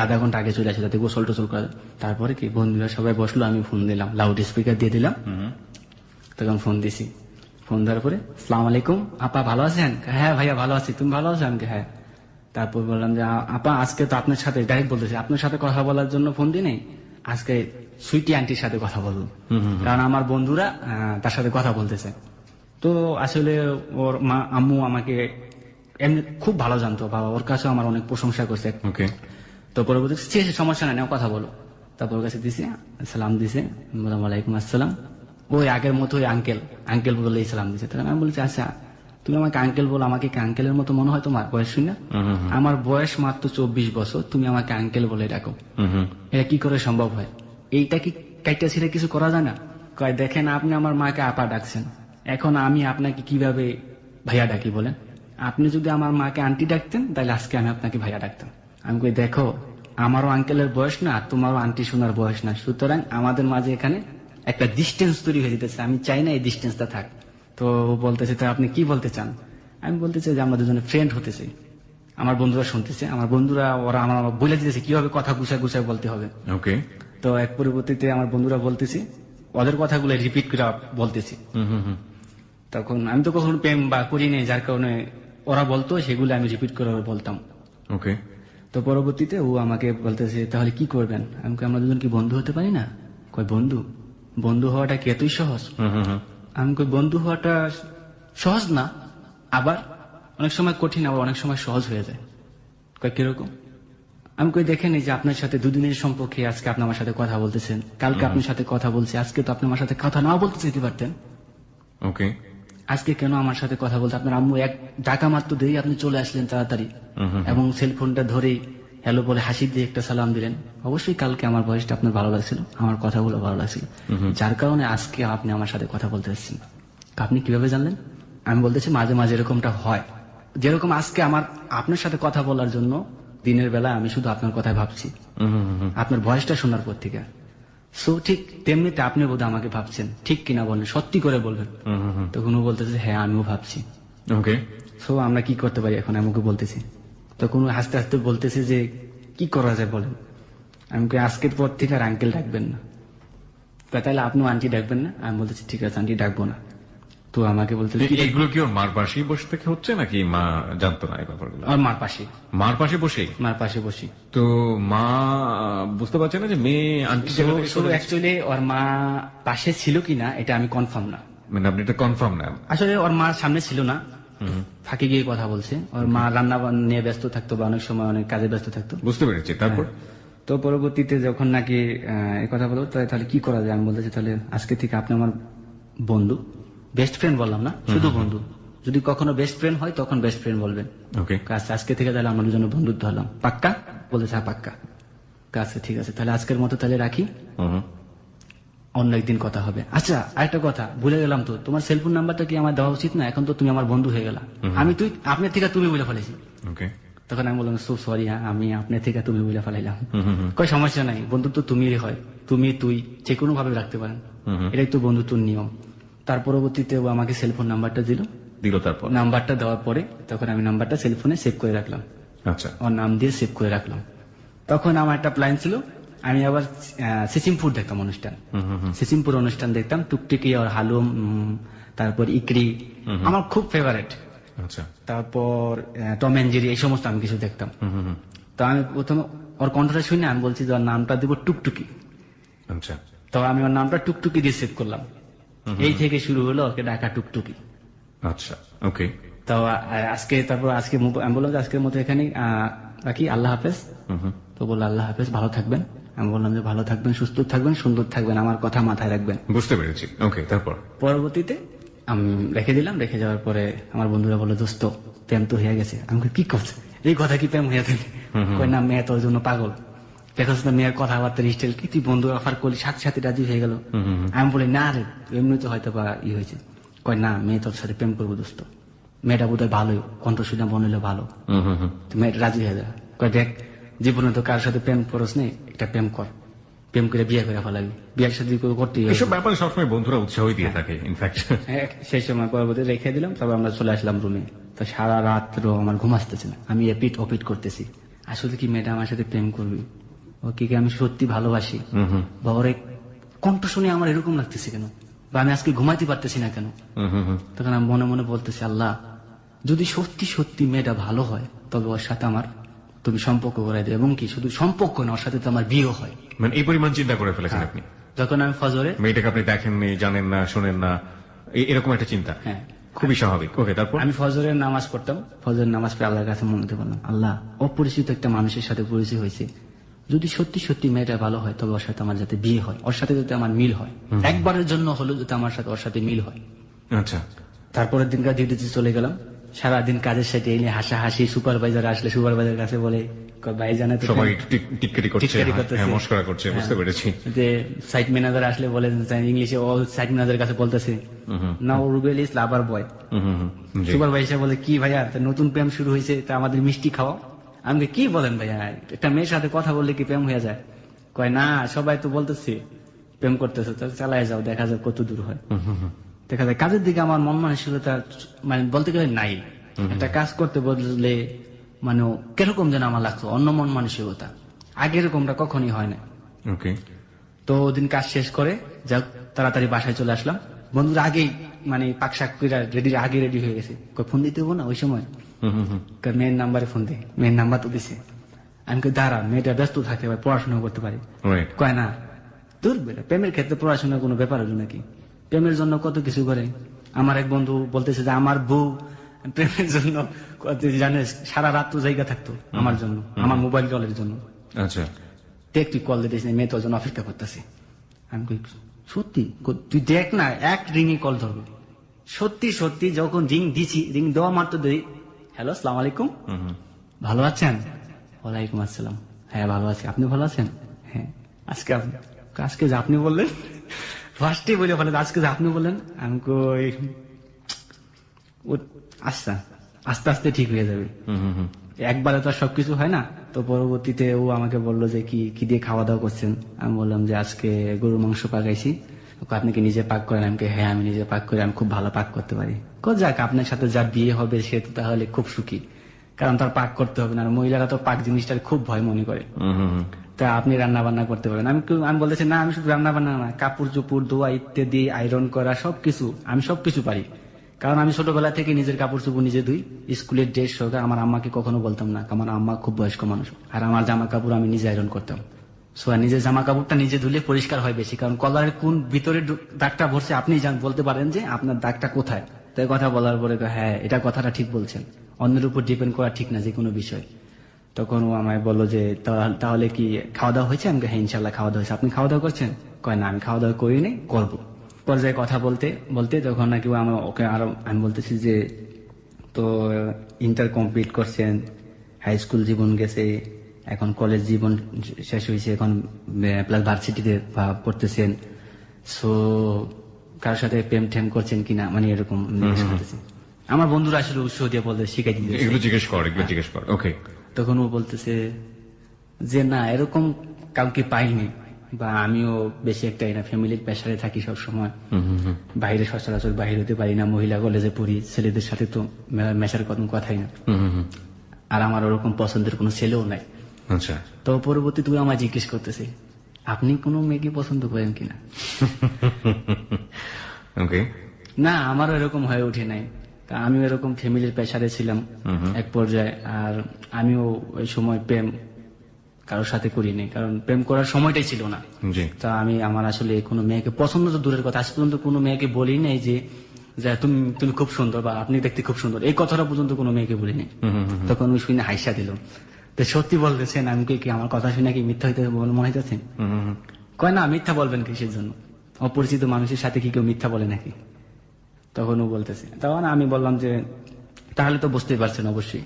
আধা ঘন্টা আগে চলে আসি যাতে গোসল টোসল করা। তারপরে কি বন্ধুরা সবাই বসলো, আমি ফোন দিলাম, লাউড স্পিকার দিয়ে দিলাম। তখন ফোন দিছি। ফোন দেওয়ার পরে আসসালামু আলাইকুম আপা, ভালো আছেন? হ্যাঁ ভাইয়া ভালো আছি, তুমি ভালো আছো? আমাকে হ্যাঁ। তারপর বললাম যে আপা আজকে তো আপনার সাথে ডাইরেক্ট বলতেছি, আপনার সাথে কথা বলার জন্য ফোন দিই নাই, আজকে সুইটি আন্টির সাথে কথা বলবো, কারণ আমার বন্ধুরা তার সাথে কথা বলতেছে। তো আসলে ওর মা আম্মু আমাকে এমনি খুব ভালো জানতো, বাবা ওর কাছেও আমার অনেক প্রশংসা করছে। তো পরবর্তী সমস্যা নাই, কথা বলো। তারপর ওর কাছে দিছে, সালাম দিছে, বললাম ওয়ালাইকুম আসসালাম। ওই আগের মতো ওই আঙ্কেল বলে সালাম দিছে। তখন আমি বলছি আচ্ছা তুমি আমাকে আঙ্কেল বলো, আমাকে কি আঙ্কেলের মতো মনে হয় তোমার? বয়স শুনে আমার বয়স মাত্র 24 বছর, তুমি আমাকে আঙ্কেল বলে ডাকো, এটা কি করে সম্ভব হয়? এইটা কি কাইটা ছিঁড়ে কিছু করা যায় না? কয় দেখেন আপনি আমার মাকে আপা ডাকছেন, এখন আমি আপনাকে কিভাবে ভাইয়া ডাকি বলেন? আপনি যদি আমার মাকে আন্টি ডাকতেন তাহলে আজকে আমি আপনাকে ভাইয়া ডাকতাম। আমি কই দেখো আমারও আঙ্কেলের বয়স না, তোমারও আন্টি শোনার বয়স না, সুতরাং আমাদের মাঝে এখানে একটা ডিস্টেন্স তৈরি হয়ে যেতেছে, আমি চাই না এই ডিস্টেন্সটা থাক। তো বলতেছে তো আপনি কি বলতে চান? আমি বলতে চাই যে আমরা দুজনে ফ্রেন্ড হতে চাই। আমার বন্ধুরা শুনতেছে, আমার বন্ধুরা ওরা আমার বলে দিতেছে কিভাবে কথা গুছায় বলতে হবে। তো এক পরিবর্তিতে আমার বন্ধুরা বলতেছি, ওদের কথাগুলো রিপিট করে বলতেছি। তখন আমি তো কখনো প্রেম বা করি নাই, যার কারণে ওরা বলতো সেগুলো আমি রিপিট করে বলতাম। তো পরবর্তীতে ও আমাকে বলতেছে তাহলে কি করবেন? আমরা দুজন কি বন্ধু হতে পারি না? কই বন্ধু হওয়াটা কি এতই সহজ? আমি কই বন্ধু হওয়াটা সহজ না, আবার অনেক সময় কঠিন, আবার অনেক সময় সহজ হয়ে যায়। কই কিরকম? আমি কই দেখেন এই যে আপনার সাথে দুদিনের সম্পর্কে আজকে আপনি আমার সাথে কথা বলতেছেন, কালকে আপনার সাথে কথা বলছি, আজকে তো আপনি আমার সাথে কথা নাও বলতে চাইতে পারতেন। আজকে কেন আমার সাথে কথা বলতে? আপনার আম্মু এক ডাকা মাত্র দিয়ে আপনি চলে আসলেন তাড়াতাড়ি, এবং সেলফোনটা ধরেই হ্যালো বলে হাসি দিয়ে একটা সালাম দিলেন। অবশ্যই কালকে আমার ভয়েসটা আপনার ভালো লাগছিল, আমার কথাগুলো ভালো লাগছিল, যার কারণে আজকে আপনি আমার সাথে কথা বলতে এসেছেন। আপনি কিভাবে জানলেন? আমি বলতেছি মাঝে মাঝে এরকমটা হয়, যেরকম আজকে আমার আপনার সাথে কথা বলার জন্য দিনের বেলা আমি শুধু আপনার কথাই ভাবছি, আপনার ভয়েসটা শোনার পর থেকে। সো ঠিক তেমনিতে আপনি বোধহয় আমাকে ভাবছেন, ঠিক কিনা বলেন, সত্যি করে বলবেন। তখন ও বলতেছে হ্যাঁ আমিও ভাবছি। সো আমরা কি করতে পারি এখন? আমি ওকে বলতেছি। তখন হাসতে হাসতে বলতেছে যে কি করা যায় বলেন? আমি আজকের পর থেকে আর আঙ্কেল ডাকবেন না। তাহলে আপনিও আন্টি ডাকবেন না? আমি বলতেছি ঠিক আছে আন্টি ডাকবো না। তো আমাকে বলতে এগুলো কি ওর মার পাশেই বসে থেকে হচ্ছে নাকি মা জানতো না এই ব্যাপারগুলো? আর মার পাশে বসে। তো মা বুঝতে পারছে না যে মেয়ে আন্টি? অ্যাকচুয়ালি ওর মা পাশে ছিল কিনা এটা আমি কনফার্ম না। মানে আপনি এটা কনফার্ম না? আসলে ওর মা সামনে ছিল না, ফাঁকে গিয়ে কথা বলছে। ওর মা রান্না নিয়ে ব্যস্ত থাকতো বা অনেক সময় অনেক কাজে ব্যস্ত থাকতো। বুঝতে পেরেছি। তারপর? তো তো পরবর্তীতে যখন নাকি এই কথা বলবো তাহলে কি করা যায়, আমি বলতেছি তাহলে আজকে থেকে আপনি আমার বন্ধু, বেস্ট ফ্রেন্ড বললাম না, শুধু বন্ধু। যদি কখনো বেস্ট ফ্রেন্ড হয় তখন বেস্ট ফ্রেন্ড বলবেন। ওকে, আজকে থেকে তাহলে আমরা দুজনে বন্ধুত্ব হলাম, পাক্কা? বলেছে হ্যাঁ পাক্কা। আচ্ছা ঠিক আছে, তাহলে আজকের মতো তাহলে রাখি, অন্য একদিন কথা হবে। আচ্ছা আরেকটা কথা ভুলে গেলাম, তো তোমার সেলফোন নাম্বারটা কি আমার দেওয়া উচিত না? এখন তো তুমি আমার বন্ধু হয়ে গেলা, আমি তুই আপনার থেকে তুমি বলে ফেলেছি। ওকে, তখন আমি বললাম সো সরি, হ্যাঁ আমি আপনার থেকে তুমি বলে ফেলাইলাম। কই সমস্যা নাই, বন্ধুত্ব তুমি হয়, তুমি তুই যে কোনো ভাবে রাখতে পারেন, এটাই তো বন্ধুত্বর নিয়ম। তার পরবর্তীতে ও আমাকে সেলফোন নাম্বারটা দিল। তারপর নাম্বারটা দেওয়ার পরে তখন আমি নাম্বারটা সেলফোনে সেভ করে রাখলাম, আচ্ছা, ওর নাম দিয়ে সেভ করে রাখলাম। তখন আমার একটা প্ল্যান ছিল, আমি আবার সিসিমপুর দেখতাম অনুষ্ঠান, সিসিমপুর অনুষ্ঠান দেখতাম, টুকটুকি আর হালুম, তারপর ইকরি আমার খুব ফেভারিট। আচ্ছা, তারপর টম এন্ড জেরি, এই সমস্ত আমি কিছু দেখতাম। তো আমি প্রথমে ওর কণ্ঠটা শুনে আমি বলছি যে ওর নামটা দিব টুকটুকি। আচ্ছা, তো আমি ওর নামটা টুকটুকি দিয়ে সেভ করলাম। এই থেকে শুরু হলো ওকে ডাকা টুকটুকি। আচ্ছা, ওকে। তো তারপর আমি বললাম যে আজকের মতো এখানে রাখি, আল্লাহ হাফেজ। তো বললো আল্লাহ হাফেজ, ভালো থাকবেন। আমি বললাম যে ভালো থাকবেন, সুস্থ থাকবেন, সুন্দর থাকবেন, আমার কথা মাথায় রাখবেন। বুঝতে পেরেছি। ওকে, তারপর পরবর্তীতে আমি রেখে দিলাম। রেখে যাওয়ার পরে আমার বন্ধুরা বললো দোস্ত প্রেম তো হয়ে গেছে। আমি কি করছে, এই কথা কি প্রেম হয়ে থাকে? কই না, মেয়ে তোর জন্য পাগল, দেখো না মেয়ের কথাবার্তার স্টাইল কি, তুই বন্ধু অফার করলি, সাথে সাথে রাজি হয়ে গেল। আমি বলি না রে, এমনি তো হয়তো বা হয়েছে। কয় না, মেয়ে তোর সাথে প্রেম করবো দোস্ত, মেয়েটা বোধ হয় ভালোই, কণ্ঠ শুনে মনে হলো ভালো, মেয়েটা রাজি হয়ে যায়। কয় দেখ, জীবনে তো কারোর সাথে প্রেম করস নেই, একটা প্রেম কর, প্রেম করে বিয়ে করে ফেলাবি, বিয়ের সাথে করতেই হবে। এসব ব্যাপারে সবসময় বন্ধুরা উৎসাহই দিয়ে থাকে ইনফ্যাক্ট। সেই সময় পরবর্তী রেখে দিলাম। তবে আমরা চলে আসলাম রুমে। তো সারা রাত্র আমার ঘুম আসতেছে না, আমি এপিট ওপিট করতেছি, আসলে কি মেয়েটা আমার সাথে প্রেম করবি, ওকে কি আমি সত্যি ভালোবাসি, বা ওর কণ্ঠ শুনে আমার এরকম লাগতেছে কেন, বা আমি আজকে ঘুমাইতে পারতেছি না কেন। তখন আমি মনে মনে বলতেছি, আল্লাহ যদি সত্যি সত্যি মেয়েটা ভালো হয় তবে ওর সাথে আমার তুমি সম্পর্ক করাই দেবে, এবং কি শুধু সম্পর্ক না, ওর সাথে তো আমার বিয়ে হয়। মানে এই পরিমাণ চিন্তা করে ফেলেছেন আপনি? যখন আমি ফজরে, মেয়েটাকে আপনি দেখেননি, জানেন না, শোনেন না, এরকম একটা চিন্তা। হ্যাঁ, খুবই স্বাভাবিক। ওকে, তারপর? আমি ফজরের নামাজ পড়তাম। ফজরের নামাজ পড়ে আল্লাহর কাছে মনে বললাম, আল্লাহ অপরিচিত একটা মানুষের সাথে পরিচয় হয়েছে, যদি সত্যি সত্যি মেয়েটা ভালো হয় তবে ওর সাথে আমার যাতে বিয়ে হয়, ওর সাথে যাতে আমার মিল হয়, একবারের জন্য হলো যাতে আমার সাথে ওর সাথে মিল হয়। আচ্ছা, তারপরের দিনকার ডিউটিতে চলে গেলাম। সারাদিন কাজের সাথে এনে হাসাহাসি, সুপারভাইজার আসলে সুপারভাইজার কাছে বলে ভাই জানে তো সবাই টিটকারি করছে, টিটকারি করতেছে, হ্যাঁ, মস্করা করছে, বুঝতে পেরেছি। যে সাইট ম্যানেজার আসলে বলে ইংলিশে, ও সাইট ম্যানেজারের কাছে বলতেছে now Rubel is lover boy. Supervisor বলে কি ভাইয়া, নতুন প্রেম শুরু হয়েছে, তা আমাদের মিষ্টি খাওয়া। আমি কি বলেন ভাইয়া, একটা মেয়ের সাথে কথা বললে কি প্রেম হয়ে যায়? কয় না, সবাই তো বলতেছে প্রেম করতেছে, তো চালায় যাও, দেখা যাক কত দূর হয়। দেখা যায় কাজের দিকে আমার মন মানসিকতা মানে বলতে গেলে নাই। একটা কাজ করতে বললে মানে কিরকম যেন আমার লাগতো, অন্য মন মানসিকতা, আগে এরকমটা কখনই হয় না। ওকে, তো ওদিন কাজ শেষ করে যাক তাড়াতাড়ি বাসায় চলে আসলাম। বন্ধুরা আগেই মানে পাকশাক আগে রেডি হয়ে গেছে। ফোন দিতে হবো না ওই সময়, মেয়ের নাম্বারে ফোন দে, মেয়ের নাম্বার তো দিছে। আমি দাঁড়া, মেয়েটা ব্যস্ত থাকে, পড়াশোনা করতে পারে। কয় না, তোর প্রেমের ক্ষেত্রে পড়াশোনার কোনো ব্যাপার হলো নাকি, প্রেমের জন্য কত কিছু করে। আমার এক বন্ধু বলতেছে যে আমার বউ প্রেমের জন্য জানিস সারা রাত তো জায়গা থাকতো আমার জন্য, আমার মোবাইল কলের জন্য। আচ্ছা, দেখ তুই কল দিতেছিস না, মেয়ে তোর জন্য অপেক্ষা করতেছে। আমি কই সত্যি? তুই দেখ না, এক রিংয়ে কল ধরবে। সত্যি সত্যি যখন রিং দিছি, রিং দেওয়া মাত্র দেই, হ্যালো আসসালামু আলাইকুম, ভালো আছেন? ওয়ালাইকুম আসসালাম, হ্যাঁ ভালো আছি, আপনি ভালো আছেন? হ্যাঁ। আজকে যে আপনি বললেন, ফার্স্টে বলে ফেলে আজকে যে আপনি বললেন, আমি কই আচ্ছা আস্তে আস্তে ঠিক হয়ে যাবে, একবারে তো আর সবকিছু হয় না। তো পরবর্তীতে ও আমাকে বললো যে কি দিয়ে খাওয়া দাওয়া করছেন। আমি বললাম যে আজকে গরুর মাংস পাকাইছি। আপনি কি নিজে পাক করেন? আমি হ্যাঁ আমি নিজে পাক করি, আমি খুব ভালো পাক করতে পারি। যাক আপনার সাথে যার বিয়ে হবে সে তো তাহলে খুব সুখী, কারণ তার পাক করতে হবে না। মহিলারা তো পাক জিনিসটার খুব ভয় মনে করে। তা আপনি রান্না বান্না করতে পারেন? আমি বলতেছি না, আমি শুধু রান্না বান্না না, কাপড় চোপড় ধোয়া ইত্যাদি, আয়রন করা, সবকিছু আমি সবকিছু পারি। কারণ আমি ছোটবেলা থেকে নিজের কাপড় চোপড় নিজে ধুই, স্কুলের ড্রেস সহকারে। আমার আম্মাকে কখনো বলতাম না, আমার আম্মা খুব বয়স্ক মানুষ, আর আমার জামা কাপড় আমি নিজে আয়রন করতাম। নিজের জামা কাপড়টা নিজে ধুলে পরিষ্কার হয় বেশি, কারণ কলারের কোন ভিতরে দাগটা ভরছে আপনি বলতে পারেন যে আপনার দাগটা কোথায়। তাই কথা বলার পরে হ্যাঁ এটা কথাটা ঠিক বলছেন, অন্যের উপর ডিপেন্ড করা ঠিক না যে কোনো বিষয়। তখন ও আমায় বললো যে তাহলে কি খাওয়া দাওয়া হয়েছে? আমি বলি, হ্যাঁ ইনশাল্লাহ খাওয়া দাওয়া হয়েছে। আপনি খাওয়া দাওয়া করছেন? কয় না, আমি খাওয়া দাওয়া করিনি, করবো। পর্যায়ে কথা বলতে বলতে তখন নাকি ও ওকে আরো আমি বলতেছি যে তো ইন্টার কমপ্লিট করছেন, হাই স্কুল জীবন গেছে, এখন কলেজ জীবন শেষ হয়েছে, এখন প্লাস ভার্সিটিতে পড়তেছেন, সো কারোর সাথে প্রেম টেম করছেন কিনা, মানে এরকম জিজ্ঞেস করতেছে। আমার বন্ধুরা আসলে উৎসাহ দিয়ে বলতে শিখাই দিতে, এগুলো জিজ্ঞেস কর। ওকে। তখন ও বলতেছে যে না, এরকম কাউকে পাইনি, বা আমিও বেশি একটা না, ফ্যামিলির প্রেসারে থাকি সব সময়, বাইরে সচরাচর বাইরে হতে পারি না, মহিলা কলেজে পড়ি, ছেলেদের সাথে তো মেশার কোনো কথাই না, আর আমার ওরকম পছন্দের কোনো ছেলেও নাই। আচ্ছা। তো পরবর্তী তুই আমায় জিজ্ঞেস করতেছে আপনি কোনো মেয়েকে পছন্দ করেন কিনা? ওকে। না, আমারও এরকম হয়ে ওঠে নাই, আমিও এরকম ফ্যামিলির প্রেসারে ছিলাম এক পর্যায়ে, আর আমিও ওই সময় প্রেম কারোর সাথে করিনি, কারণ প্রেম করার সময়টাই ছিল না। তা আমার আসলে কোনো মেয়েকে পছন্দ তো দূরের কথা, আজ পর্যন্ত কোনো মেয়েকে বলি নাই যে তুমি খুব সুন্দর বা আপনি দেখতে খুব সুন্দর, এই কথাটা পর্যন্ত কোনো মেয়েকে বলিনি। তখন ওই শুনে হাইসা দিল। তো সত্যি বলতেছেন, আমি কি আমার কথা শুনে কি মিথ্যা হইতে মনে হইতেছে? কয় না, মিথ্যা বলবেন কিসের জন্য, অপরিচিত মানুষের সাথে কি কেউ মিথ্যা বলে নাকি? তখন ও বলতেছে, তখন আমি বললাম যে তাহলে তো বুঝতেই পারছেন অবশ্যই।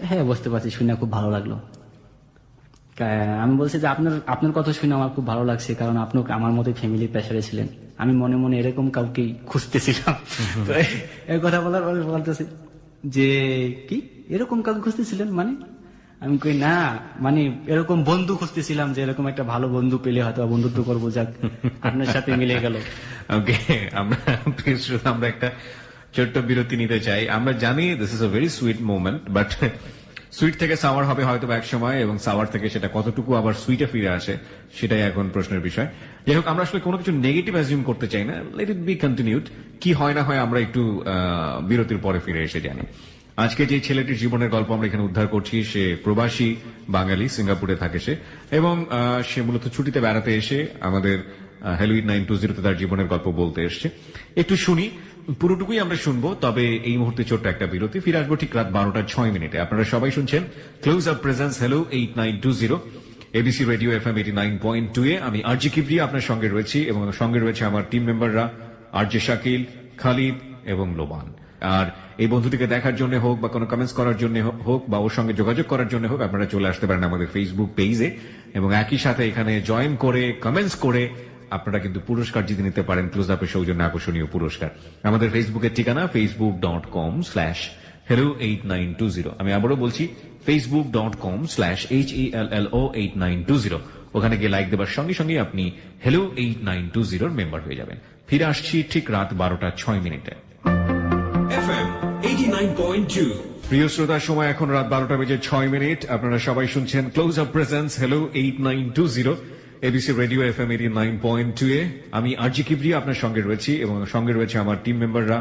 হ্যাঁ বুঝতে পারছি, শুনে খুব ভালো লাগলো। আমি বলছি যে আপনার কথা শুনে আমার খুব ভালো লাগছে, কারণ আপনি আমার মতো ফ্যামিলি প্রেসারে ছিলেন, আমি মনে মনে এরকম কাউকে খুঁজতেছিলাম। তো এই কথা বলার পরে বলতেছে যে কি এরকম কাউকে খুঁজতেছিলেন মানে? আমি কই না, মানে এরকম বন্ধু খুঁজতেছিলাম, যে এরকম একটা ভালো বন্ধু পেলে হয়তো বন্ধুত্ব করবো, যাক আপনার সাথে মিলে গেল। ওকে, আমরা একটা ছোট্ট বিরতি নিতে চাই। আমরা জানি this is a very sweet moment, but sweet থেকে সাওয়ার হবে হয়তো এক সময়, এবং সাওয়ার থেকে সেটা কতটুকু আবার সুইটে ফিরে আসে সেটাই এখন প্রশ্নের বিষয়। যাই হোক, আমরা আসলে কোনো কিছু নেগেটিভ অ্যাজিউম করতে চাই না, লেট ইট বি কন্টিনিউড। কি হয় না হয় আমরা একটু বিরতির পরে ফিরে এসে জানি। আজকে যে ছেলেটির জীবনের গল্প আমরা এখানে উদ্ধার করছি, সে প্রবাসী বাঙালি, সিঙ্গাপুরে থাকে সে, এবং সে মূলত ছুটিতে বেড়াতে এসে আমাদের হ্যালো 920 তার জীবনের গল্প বলতে এসছে। একটু শুনি, পুরোটুকুই আমরা শুনবো, তবে এই মুহূর্তে ছোট্ট একটা বিরতি। ফিরে আসবো ঠিক রাত 12:06। আপনারা সবাই শুনছেন close up presence hello 8920 ABC radio FM 89.2 এ। আমি আরজি কিবরিয়া আপনার সঙ্গে রয়েছি, এবং সঙ্গে রয়েছে আমার টিম মেম্বাররা আরজে শাকিল, খালিদ এবং লোবান। আর এই বন্ধুটিকে দেখার জন্য হোক, বা কোনো কমেন্টস করার জন্য হোক, বা ওর সঙ্গে যোগাযোগ করার জন্য হোক, আপনারা চলে আসতে পারেন আমাদের ফেসবুক পেজে, এবং একই সাথে এখানে জয়েন করে কমেন্টস করে আপনারা কিন্তু পুরস্কার জিতে নিতে পারেন, ক্লোজ আপের সৌজন্য আকর্ষণীয় পুরস্কার। আমাদের ফেসবুকের ঠিকানা facebook.com/hello8920। আমি আবারও বলছি facebook.com/hello8920। ওখানে গিয়ে লাইক দেবার সঙ্গে সঙ্গে আপনি হ্যালো 8920 মেম্বার হয়ে যাবেন। ফিরে আসছি ঠিক রাত 12:06। FM 89.2। প্রিয় শ্রোতার সময় এখন রাত 12:06। আপনারা সবাই শুনছেন close up presence hello 8920 ABC radio FM 89.2 এ। আমি আরজি কিবরিয়া আপনার সঙ্গে রয়েছি, এবং সঙ্গে রয়েছে আমার টিম মেম্বাররা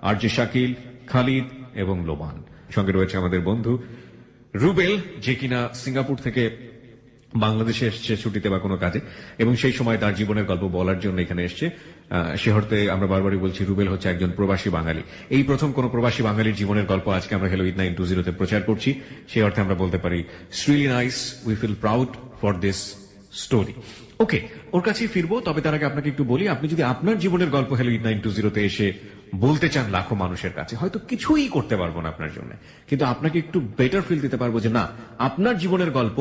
আরজে শাকিল, খালিদ এবং লোবান। সঙ্গে রয়েছে আমাদের বন্ধু রুবেল, যে কিনা সিঙ্গাপুর থেকে বাংলাদেশে এসছে ছুটিতে বা কোনো কাজে, এবং সেই সময় তার জীবনের গল্প বলার জন্য এখানে এসছে। সে অর্থে আমরা বারবারই বলছি, রুবেল হচ্ছে একজন প্রবাসী বাঙালি। এই প্রথম কোন প্রবাসী বাঙালির জীবনের গল্প আজকে আমরা হ্যালো 8920 প্রচার করছি। সেই অর্থে আমরা বলতে পারি it's really nice, we feel proud for this story. Okay, ওর কাছেই ফিরবো, তবে তার আগে আপনাকে একটু বলি, আপনি যদি আপনার জীবনের গল্প হ্যালো 8920 এসে বলতে চান লাখো মানুষের কাছে, হয়তো কিছুই করতে পারবো না আপনার জন্য, কিন্তু আপনাকে একটু বেটার ফিল দিতে পারবো যে না, আপনার জীবনের গল্প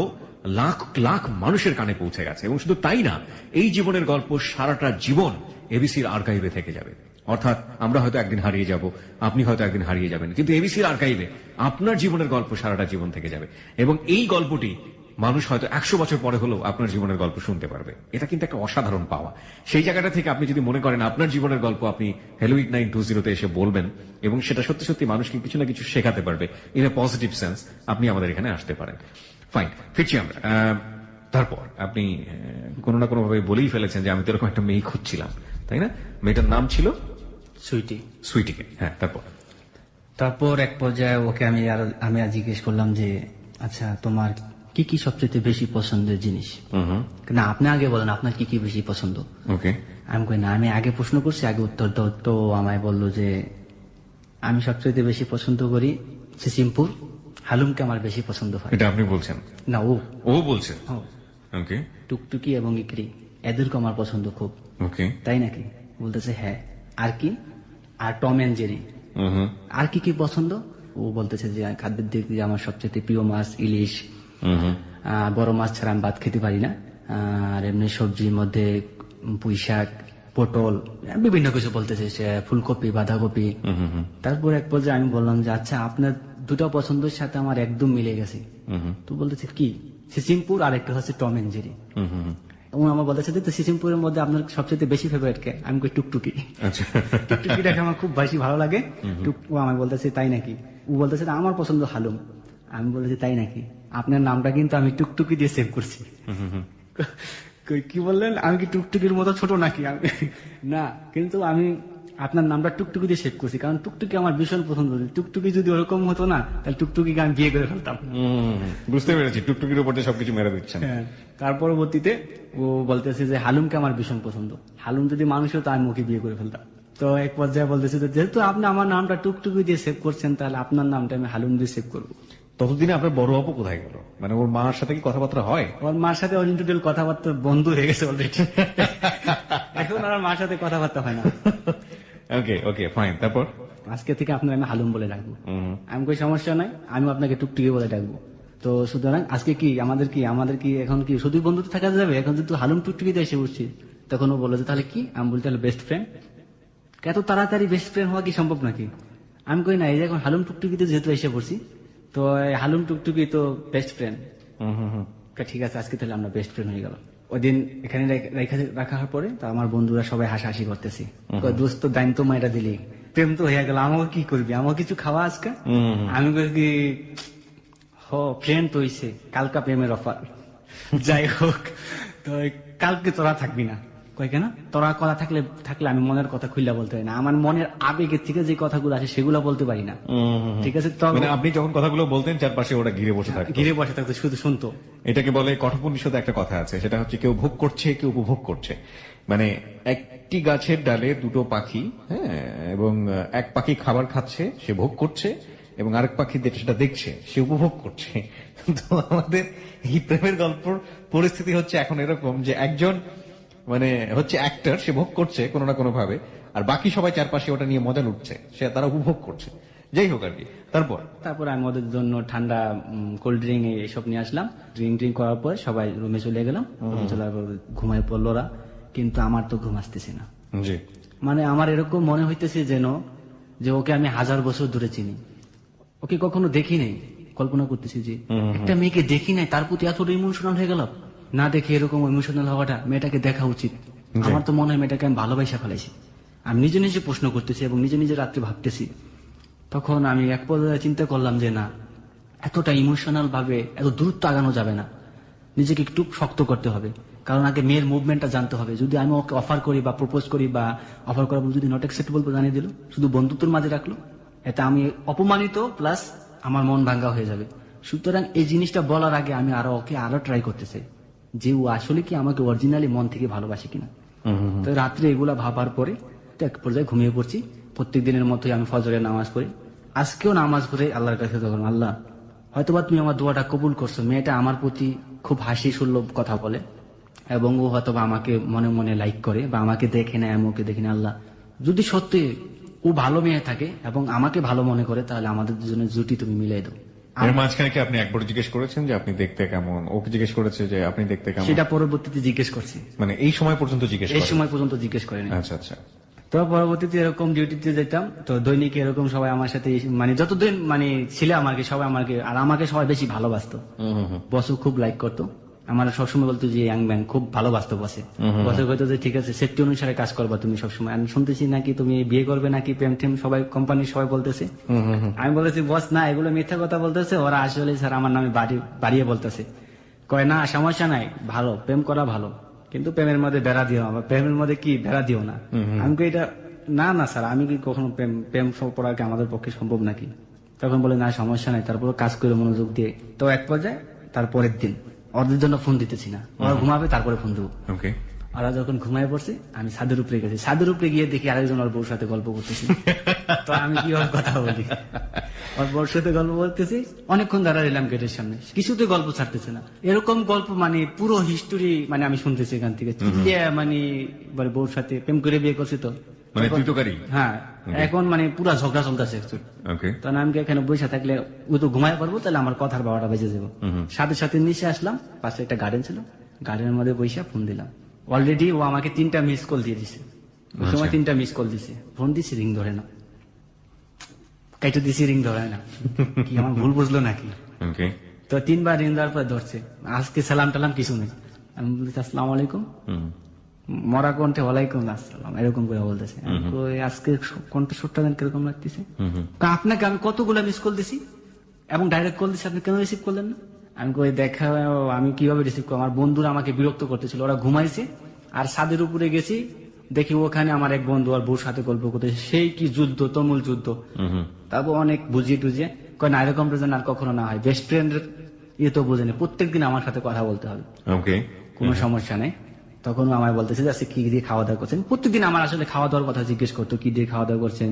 লাখ লাখ মানুষের কানে পৌঁছে গেছে। এবং শুধু তাই না, এই জীবনের গল্প সারাটা জীবন এবিসির আর্কাইভে থেকে যাবে। অর্থাৎ আমরা হয়তো একদিন হারিয়ে যাব, আপনি হয়তো একদিন হারিয়ে যাবেন, কিন্তু এবিসির আর্কাইভে আপনার জীবনের গল্প সারাটা জীবন থেকে যাবে। এবং এই গল্পটি মানুষ হয়তো 100 বছর পরে হলেও আপনার জীবনের গল্প শুনতে পারবে। এটা কিন্তু একটা অসাধারণ পাওয়া। সেই জায়গাটা থেকে আপনি যদি মনে করেন আপনার জীবনের গল্প আপনি হ্যালো 8920 এসে বলবেন, এবং সেটা সত্যি সত্যি মানুষকে কিছু না কিছু শেখাতে পারবে ইন এ পজিটিভ সেন্স, আপনি আমাদের এখানে আসতে পারেন। ফাইন, ফিরছি আমরা। তারপর আপনি কোনো না কোনো ভাবে বলেই ফেলেছেন যে আমি তো এরকম একটা মেয়ে খুঁজছিলাম, তাই না? মেয়েটার নাম ছিল সুইটিকে। হ্যাঁ, তারপর এক পর্যায়ে ওকে আমি আর জিজ্ঞেস করলাম যে আচ্ছা, তোমার কি কি সবচেয়ে বেশি পছন্দের জিনিস? না, আপনি আগে বলেন আপনার কি কি বেশি পছন্দ। ওকে, আমি কই না, আমি আগে প্রশ্ন করছি, আগে উত্তর দাও। তো আমায় বললো যে আমি সবচেয়ে বেশি পছন্দ করি সিম্পল, হালুমকে আমার বেশি পছন্দ হয়। এটা আপনি বলছেন? না, ও বলছেন। ও ওকে টুকটুকি এবং ইকরি এদেরকে আমার পছন্দ খুব। ওকে। তাই নাকি? বলতেছে হ্যাঁ। আর কি? আর টম এন্ড জেরি। আর কি কি পছন্দ? ও বলতেছে যে খাদ্যের দিক দিয়ে আমার সবচেয়ে প্রিয় মাছ ইলিশ। বড় মাছ ছাড়া আমি ভাত খেতে পারি না। আর এমনি সবজির মধ্যে পুঁই শাক, পটল, বিভিন্ন কিছু বলতেছে, সে ফুলকপি, বাঁধাকপি। তারপর এক পর্যায়ে আমি বললাম যে আচ্ছা আপনার দুটো পছন্দের সাথে আমার একদম মিলে গেছে। তো বলতেছে কি? সিসিমপুর আর একটা হচ্ছে টম এন্ড জেরি। এবং আমার বলতেছে যে সিসিমপুরের মধ্যে আপনার সবচেয়ে বেশি ফেভারিট কে? আমি কই টুকটুকি। আচ্ছা। টুকটুকিটাকে আমার খুব বেশি ভালো লাগে। ও আমার বলতেছে তাই নাকি? ও বলতেছে আমার পছন্দ হালুম। আমি বলতেছি তাই নাকি? আপনার নামটা কিন্তু আমি টুকটুকি দিয়ে সেভ করছি। কি বললেন? আমি কি টুকটুকির মতো ছোট নাকি? না, কিন্তু আমি আপনার নামটা টুকটুকি দিয়ে সেভ করছি, কারণ টুকটুকি আমার ভীষণ পছন্দ। টুকটুকি যদি ওরকম হতো না, তাহলে টুকটুকিকে আমি বিয়ে করে ফেলতাম। বুঝতে পেরেছি, টুকটুকির উপর দিয়ে সবকিছু মেরে দিচ্ছেন। হ্যাঁ। তার পরবর্তীতে ও বলতেছে যে হালুমকে আমার ভীষণ পছন্দ, হালুম যদি মানুষ হতো আমি ওকে বিয়ে করে ফেলতাম। তো এক পর্যায়ে বলতেছে যে যেহেতু আপনি আমার নামটা টুকটুকি দিয়ে সেভ করছেন, তাহলে আপনার নামটা আমি হালুম দিয়ে সেভ করবো। ততদিনে আপনার বড় আপু কোথায় গেল? মানে ওর মার সাথে কি কথাবার্তা হয়? ওর মার সাথে অরিজিনাল কথাবার্তা বন্ধ হয়ে গেছে অলরেডি। এখন আর মার সাথে কথাবার্তা হয় না। ওকে ওকে ফাইন। তারপর আজকে থেকে আপনার আমি হালুম বলে ডাকবো। আমি કોઈ সমস্যা নাই, আমি আপনাকে টুকটুকি বলে ডাকবো। তো সুতরাং আজকে কি আমাদের কি এখন কি শুধু বন্ধুত্ব থাকা যাবে? এখন যদি হালুম টুকটুকিতে এসে বসছি, তখন ও বললো যে তাহলে কি? আমি বলি তাহলে বেস্ট ফ্রেন্ড। এত তাড়াতাড়ি বেস্ট ফ্রেন্ড হওয়া কি সম্ভব নাকি? আমি কই না, এই যে এখন হালুম টুকটুকিতে যেহেতু এসে পড়ছি, তো এই হালুম টুকটুকি তো বেস্ট ফ্রেন্ড। ঠিক আছে, আজকে তাহলে আমরা বেস্ট ফ্রেন্ড হয়ে গেল। ওই দিন এখানে রাখার পরে তো আমার বন্ধুরা সবাই হাসাহাসি করতেছি, দোস্ত দাইন তো মাইরা দিলি, প্রেম তো হয়ে গেল, আমাকে কি করবি, আমাকে কিছু খাওয়া আজকে? আমি কই কি ফ্রেন্ড তো হইছে, কালকা প্রেমের অফার। যাই হোক, তো কালকে তোরা থাকবি না। কই কেন? তোরা কথা থাকলে আমি মনের কথা খুললা বলতে পারি না, আমার মনের আবেগের থেকে যে কথাগুলো আছে সেগুলো বলতে পারি না। ঠিক আছে, মানে আপনি যখন কথাগুলো বলতেন চারপাশে ওরা ঘিরে বসে থাকতো? ঘিরে বসে থাকতো, শুধু শুনতো। এটাকে বলে কঠোপনিষদে একটা কথা আছে, সেটা হচ্ছে কেউ ভোগ করছে কেউ উপভোগ করছে। মানে একটি গাছের ডালে দুটো পাখি, হ্যাঁ, এবং এক পাখি খাবার খাচ্ছে, সে ভোগ করছে, এবং আরেক পাখি সেটা দেখছে, সে উপভোগ করছে। তো আমাদের এই প্রেমের গল্পর পরিস্থিতি হচ্ছে এখন এরকম যে একজন মানে হচ্ছে অ্যাক্টর, সে ভোগ করছে কোনো না কোনো ভাবে, আর বাকি সবাই চারপাশে ওটা নিয়ে মজা লুটছে, সে তারা উপভোগ করছে। যাই হোক আর কি। তারপর আমি ওদের জন্য ঠান্ডা কোল্ড ড্রিঙ্ক এসব নিয়ে আসলাম। ড্রিঙ্ক করার পর সবাই রুমে চলে গেলাম। রুমে চলে ঘুমায় পড়লো ওরা, কিন্তু আমার তো ঘুম আসতেছে না। জি। মানে আমার এরকম মনে হইতেছে যেন যে ওকে আমি 1000 বছর ধরে চিনি, ওকে কখনো দেখি নাই। কল্পনা করতেছি যে একটা মেয়েকে দেখি নাই, তার প্রতি এতটা ইমোশনাল হয়ে গেল। না দেখে এরকম ইমোশনাল হওয়াটা, মেয়েটাকে দেখা উচিত। আমার তো মনে হয় মেয়েটাকে আমি ভালোবাসা ফেলাইছি। আমি নিজে নিজে প্রশ্ন করতেছি এবং নিজে নিজে রাত্রে ভাবতেছি। তখন আমি এক পর্যায়ে চিন্তা করলাম যে না, এতটা ইমোশনাল ভাবে এত দূরত্ব আগানো যাবে না, নিজেকে একটু শক্ত করতে হবে। কারণ আগে মেয়ের মুভমেন্টটা জানতে হবে। যদি আমি ওকে অফার করি বা প্রপোজ করি বা অফার করার যদি নট অ্যাকসেপ্টেবল জানিয়ে দিল, শুধু বন্ধুত্বের মাঝে রাখলো, এটা আমি অপমানিত প্লাস আমার মন ভাঙ্গা হয়ে যাবে। সুতরাং এই জিনিসটা বলার আগে আমি ওকে আরো ট্রাই করতে চাই যে ও আসলে কি আমাকে অরিজিনালি মন থেকে ভালোবাসে কিনা। তো রাত্রে এগুলা ভাবার পরে তো এক পর্যায়ে ঘুমিয়ে পড়ছি। প্রত্যেক দিনের মতোই আমি ফজরের নামাজ পড়ি। আজকেও নামাজ পড়ে আল্লাহর কাছে তখন, আল্লাহ হয়তোবা তুমি আমার দোয়াটা কবুল করছো, মেয়েটা আমার প্রতি খুব হাসি সুলভ কথা বলে এবং ও হয়তোবা আমাকে মনে মনে লাইক করে বা আমাকে দেখে না, আমি ওকে দেখি না। আল্লাহ যদি সত্যি ও ভালো মেয়ে থাকে এবং আমাকে ভালো মনে করে, তাহলে আমাদের দুজনের জুটি তুমি মিলাই দাও। এর মাঝখানে কি আপনি একবার জিজ্ঞেস করেছেন যে আপনি দেখতে কেমন? ওকে জিজ্ঞেস করেছে যে আপনি দেখতে কেমন? সেটা পরবর্তীতে জিজ্ঞেস করছি। মানে এই সময় পর্যন্ত জিজ্ঞেস এই সময় পর্যন্ত জিজ্ঞেস করেনি। আচ্ছা আচ্ছা। তো পরবর্তীতে এরকম ডিউটিতে যেতাম, তো দৈনিক এরকম সবাই আমার সাথে মানে যতদিন মানে ছিল আমাকে সবাই আমাকে সবাই বেশি ভালোবাসতো। বসও খুব লাইক করতো, আমার সবসময় বলতো যে ইয়াং ম্যান, খুব ভালোবাসতো বসে। বসে হয়তো যে ঠিক আছে সেফটি অনুসারে কাজ করবা তুমি সবসময়। আমি শুনতেছি নাকি তুমি বিয়ে করবে নাকি প্রেম টেম, সবাই কোম্পানির সবাই বলতেছে। আমি বলেছি বস না, এগুলো মিথ্যা কথা বলতেছে ওরা, আসলে স্যার আমার নামে বাড়িয়ে বলতেছে। কয় না সমস্যা নাই, ভালো প্রেম করা ভালো, কিন্তু প্রেমের মধ্যে বেড়া দিও না, প্রেমের মধ্যে কি বেড়া দিও না। আমি এটা না স্যার, আমি কি কখনো প্রেম পড়া কি আমাদের পক্ষে সম্ভব নাকি? তখন বলে না সমস্যা নাই, তারপর কাজ করে মনোযোগ দিয়ে। তো এক পর্যায়ে তারপরের দিন ওদের জন্য ফোন দিতেছি না, ওরা ঘুমাবে তারপরে ফোন দেবো। ওরা যখন ঘুমায় পড়ছে আমি ছাদের উপরে গেছি, ছাদের উপরে গিয়ে দেখি আরেকজন ওর বউর সাথে গল্প করতেছি। তো আমি কিভাবে কথা বলি, ওর বউর সাথে গল্প বলতেছি, অনেকক্ষণ দাঁড়া রইলাম গেটের সামনে, কিছুতে গল্প ছাড়তেছে না। এরকম গল্প মানে পুরো হিস্টোরি মানে আমি শুনতেছি এখান থেকে, মানে বউর সাথে প্রেম করে বিয়ে করছি তো, মানে তুই তো করি। হ্যাঁ এখন মানে পুরা ঝগড়া চলতেছে। ওকে, তখন আমি এখানে বসে থাকলে ও তো ঘুমায় পারবো, তাহলে আমার কথার বাবাটা বেজে যাবো। সাথে সাথে নিচে আসলাম, পাশে একটা গার্ডেন ছিল, গার্ডেনের মধ্যে বসে ফোন দিলাম। অলরেডি ও আমাকে 3টা মিস কল দিয়ে দিছে, ওই সময় 3টা মিস কল দিছে। ফোন দিছি, রিং ধরে না, কাইটা দিছি, রিং ধরে না। কি আমার ভুল বুঝলো নাকি? ওকে, তো 3বার রিং দেওয়ার পর ধরছে। আজকে সালাম টালাম কিছু নেই, আমি বলছি আসসালামু আলাইকুম, মরা কণ্ঠে ওয়ালাইকুম আসসালাম এরকম করে বলতেছে। আমি কই, আজকে কণ্ঠ সুরটা দেন কিরকম লাগতেছে? আপনাকে আমি কতগুলো মিস কল দিছি এবং ডাইরেক্ট কল দিছি, আপনি কেন রিসিভ করলেন না? আমি কই, দেখা আমি কিভাবে রিসিভ করবো, আমার বন্ধুরা আমাকে বিরক্ত করতেছিল, ওরা ঘুমাইছে। আর ছাদের উপরে গেছি, দেখি ওখানে আমার এক বন্ধু আর বউর সাথে গল্প করতেছে, সেই কি যুদ্ধ, তুমুল যুদ্ধ। তারপর অনেক বুঝিয়ে টুজিয়ে কয়, না এরকম যেন আর কখনো না হয়, বেস্ট ফ্রেন্ডের ইয়ে তো বোঝেনি, প্রত্যেকদিন আমার সাথে কথা বলতে হবে, ওকে, কোনো সমস্যা নেই। তখন ও আমায় বলতেছে যে আজকে কি দিয়ে খাওয়া দাওয়া করছেন। প্রত্যেকদিন আমার আসলে খাওয়া দাওয়ার কথা জিজ্ঞেস করতো, কি দিয়ে খাওয়া দাওয়া করছেন,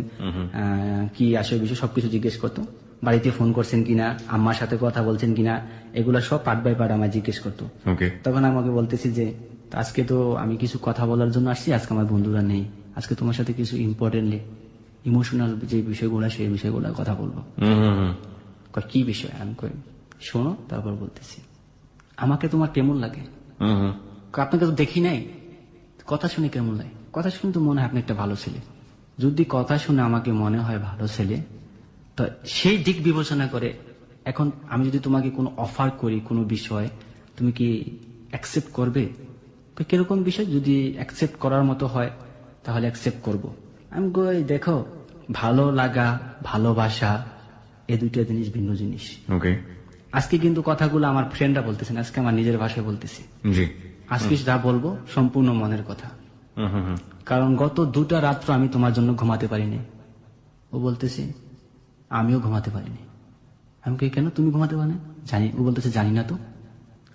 কি আসলে বিষয় সবকিছু জিজ্ঞেস করতো, বাড়িতে ফোন করছেন কিনা, আম্মার সাথে কথা বলছেন কিনা, এগুলা সব পার্ট বাই পার্ট আমায় জিজ্ঞেস করতো। ওকে, তখন আমাকে বলতেছি যে আজকে তো আমি কিছু কথা বলার জন্য আসছি, আজকে আমার বন্ধুরা নেই, আজকে তোমার সাথে কিছু ইম্পর্টেন্টলি ইমোশনাল যে বিষয়গুলো সেই বিষয়গুলো কথা বলবো। কয়, কি বিষয়? আমি কই, শোনো, তারপর বলতেছি, আমাকে তোমার কেমন লাগে? আপনাকে তো দেখি নাই, কথা শুনে কেমন লাগে? কথা শুনে তো মনে হয় আপনি একটা ভালো ছেলে। যদি কথা শুনে আমাকে মনে হয় ভালো ছেলে, তো সেই দিক বিবেচনা করে এখন আমি যদি তোমাকে কোনো অফার করি কোনো বিষয়, তুমি কি অ্যাকসেপ্ট করবে? তো কিরকম বিষয়? যদি অ্যাকসেপ্ট করার মতো হয় তাহলে অ্যাকসেপ্ট করব। আমি কই, দেখো, ভালো লাগা ভালোবাসা এই দুইটা জিনিস ভিন্ন জিনিস। ওকে, আজকে কিন্তু কথাগুলো আমার ফ্রেন্ডরা বলতেছেন, আজকে আমার নিজের ভাষায় বলতেছি। জি, আজকে যা বলবো সম্পূর্ণ মনের কথা, কারণ গত 2টা রাত্র আমি তোমার জন্য ঘুমাতে পারিনি। ও বলতেছে আমিও ঘুমাতে পারিনি। আমি কই, কেন তুমি ঘুমাতে পারনি? জানি। ও বলতেছে জানি না তো।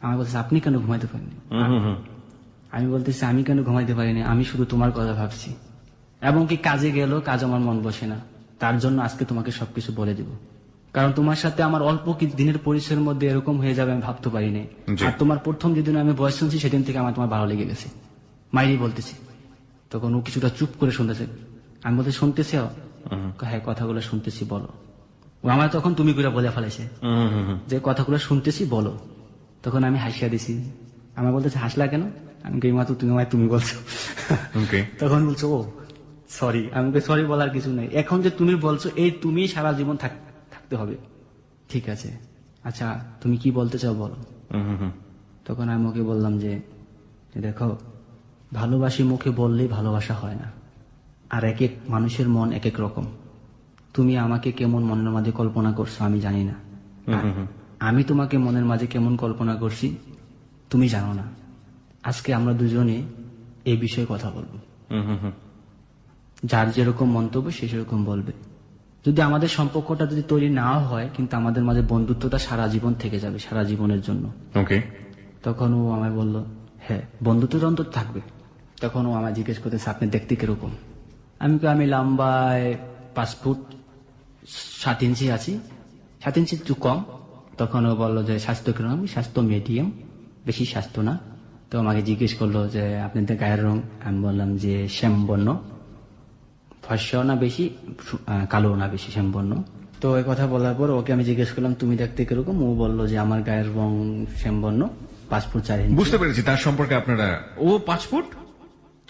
আমি বলতেছে আপনি কেন ঘুমাতে পারেননি? আমি বলতেছি আমি কেন ঘুমাইতে পারিনি, আমি শুধু তোমার কথা ভাবছি, এবং কি কাজে গেল, কাজ আমার মন বসে না, তার জন্য আজকে তোমাকে সবকিছু বলে দিব। কারণ তোমার সাথে আমার অল্প কিছু দিনের পরিচয়ের মধ্যে এরকম হয়ে যাবে আমি ভাবতে পারিনি। আর তোমার প্রথম যেদিন আমি বয়স শুনছি সেদিন থেকে আমার তোমার ভালো লেগে গেছে। মাইরি বলতেছি। তখন ও কিছুটা চুপ করে শুনতেছে। আমি বলতে, শুনতেছি? হ্যাঁ, কথাগুলো শুনতেছি, বলো। ও আমার তখন তুমি করে বলে ফেলেছে যে কথাগুলো শুনতেছি, বলো। তখন আমি হাসিয়া দিছি। আমার বলতেছে হাসলা কেন? আমি কই, মাত্র তুমি আমায় তুমি বলছো। তখন বলছো ও সরি। আমি কই, সরি বলার কিছু নেই, এখন যে তুমি বলছো এই তুমি সারা জীবন থাকতে হবে। ঠিক আছে, আচ্ছা তুমি কি বলতে চাও বলো। তখন আমি ওকে বললাম যে দেখো, ভালোবাসি মুখে বললেই ভালোবাসা হয় না, আর এক এক মানুষের মন এক এক রকম। তুমি আমাকে কেমন মনের মাঝে কল্পনা করছো আমি জানি না, আমি তোমাকে মনের মাঝে কেমন কল্পনা করছি তুমি জানো না। আজকে আমরা দুজনে এই বিষয়ে কথা বলবো, যার যেরকম মন্তব্য সে সেরকম বলবে। যদি আমাদের সম্পর্কটা যদি তৈরি না হয়, কিন্তু আমাদের মাঝে বন্ধুত্বটা সারা জীবন থেকে যাবে, সারা জীবনের জন্য। ওকে, তখন ও আমায় বলল হ্যাঁ, বন্ধুত্বের অন্তর থাকবে। তখন ও আমায় জিজ্ঞেস করতেছে আপনি দেখতে কিরকম? আমি লম্বায় 5 ফুট 7 ইঞ্চি আছি, 7 ইঞ্চি একটু কম। তখন ও বললো যে স্বাস্থ্য কিরকম? আমি স্বাস্থ্য মিডিয়াম, বেশি স্বাস্থ্য না। তো আমাকে জিজ্ঞেস করলো যে আপনাদের গায়ের রং? আমি বললাম যে শ্যামবর্ণ, ফর্সাও না বেশি, কালো না বেশি, শ্যামবর্ণ। তো এই কথা বলার পর ওকে আমি জিজ্ঞেস করলাম তুমি দেখতে কিরকম? ও বললো যে আমার গায়ের রং শ্যামবর্ণ, 5 ফুট 4 ইঞ্চি। বুঝতে পেরেছি তার সম্পর্কে আপনারা। ও 5 ফুট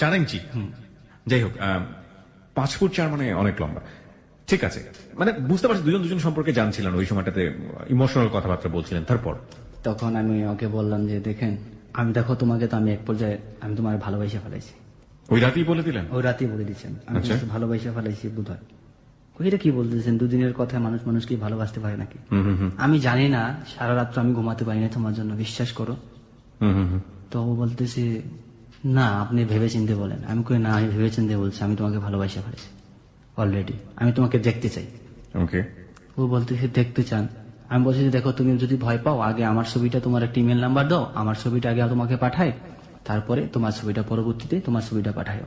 4 ইঞ্চি, যাই হোক 5 ফুট 4 মানে অনেক লম্বা। ঠিক আছে, মানে বুঝতে পারছি দুজন সম্পর্কে জানছিলেন, ওই সময়টাতে ইমোশনাল কথাবার্তা বলছিলেন। তারপর তখন আমি ওকে বললাম যে দেখেন, আমি দেখো তোমাকে তো আমি এক পর্যায়ে আমি তোমার ভালোবাসা ফেলাইছি। ওই রাতেই বলে দিলেন? ওই রাতেই বলে দিচ্ছেন আমি তোমাকে ভালোবাসা ফেলাইছি বোধ হয়। এটা কি বলতেছেন, দুদিনের কথা মানুষ কি ভালোবাসতে পারে নাকি? আমি জানি না, সারা রাত্র আমি ঘুমাতে পারি না তোমার জন্য, বিশ্বাস করো। তো ও বলতেছে না আপনি ভেবে চিন্তে বলেন। আমি কই না, আমি ভেবে চিন্তে বলছি, আমি তোমাকে ভালোবাসা ফেলেছি অলরেডি, আমি তোমাকে দেখতে চাই। ওকে, ও বলতেছে দেখতে চান? আমি বলছি যে দেখো, তুমি যদি ভয় পাও আগে আমার ছবিটা, তোমার একটা ইমেল নাম্বার দাও, আমার ছবিটা আগে তোমাকে পাঠাই, তারপরে তোমার ছবিটা পরবর্তীতে তোমার ছবিটা পাঠাও।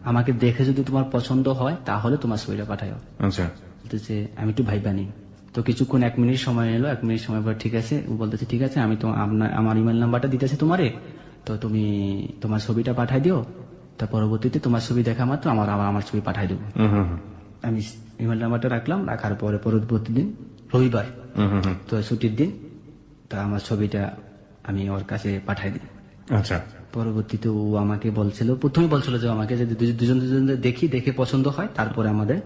আমাকে দেখে যদি তোমার পছন্দ হয় তাহলে তোমার ছবিটা পাঠাও। আচ্ছা, বলতেছে আমি একটু ভাইবা নিই। তো কিছুক্ষণ 1 মিনিট সময় এলো, 1 মিনিট সময় পর ঠিক আছে, ও বলতেছে ঠিক আছে আমি তো আমার ইমেল নাম্বারটা দিতেছি তোমারে, তো তুমি তোমার ছবিটা পাঠাই দিও, তা পরবর্তীতে তোমার ছবি দেখা মাত্র আমার ছবি পাঠাই দেবো। আমি ইমেল নাম্বারটা রাখলাম, রাখার পরে পরবর্তী দিন রবিবার, তো ছুটির দিন, তা আমার ছবিটা আমি ওর কাছে পাঠাই দিই। আচ্ছা, পরবর্তীতে ও আমাকে প্রথমে বলছিল যে আমাকে যদি দুজন দেখে পছন্দ হয় তারপরে আমাদের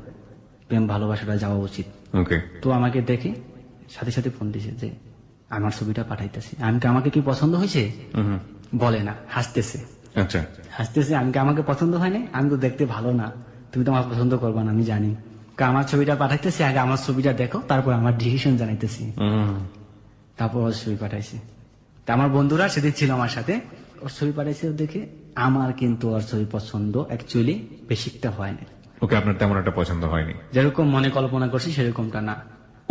প্রেম ভালোবাসাটা যাওয়া উচিত। ওকে, তো আমাকে দেখে সাথে সাথে ফোন দিছে যে আমার ছবিটা পাঠাইতেছি। আমাকে কি পছন্দ হয়েছে বলে না, হাসতেছে। আচ্ছা, আমাকে পছন্দ হয় না, আমি তো দেখতে ভালো না, তুমি তো আমার পছন্দ করবা না আমি জানি, আমার ছবিটা পাঠাইতেছি, আগে আমার ছবিটা দেখো তারপর আমার ডিসিশন জানাইতেছি। তারপর ওর ছবি পাঠাইছে। তা আমার বন্ধুরা সেদিন ছিল আমার সাথে, ওর ছবি পাঠাইছে দেখে আমার কিন্তু ওর ছবি পছন্দ অ্যাকচুয়ালি বেশিটা হয় না। ওকে, আপনার তেমন একটা পছন্দ হয়নি? যেরকম মনে কল্পনা করছি সেরকমটা না।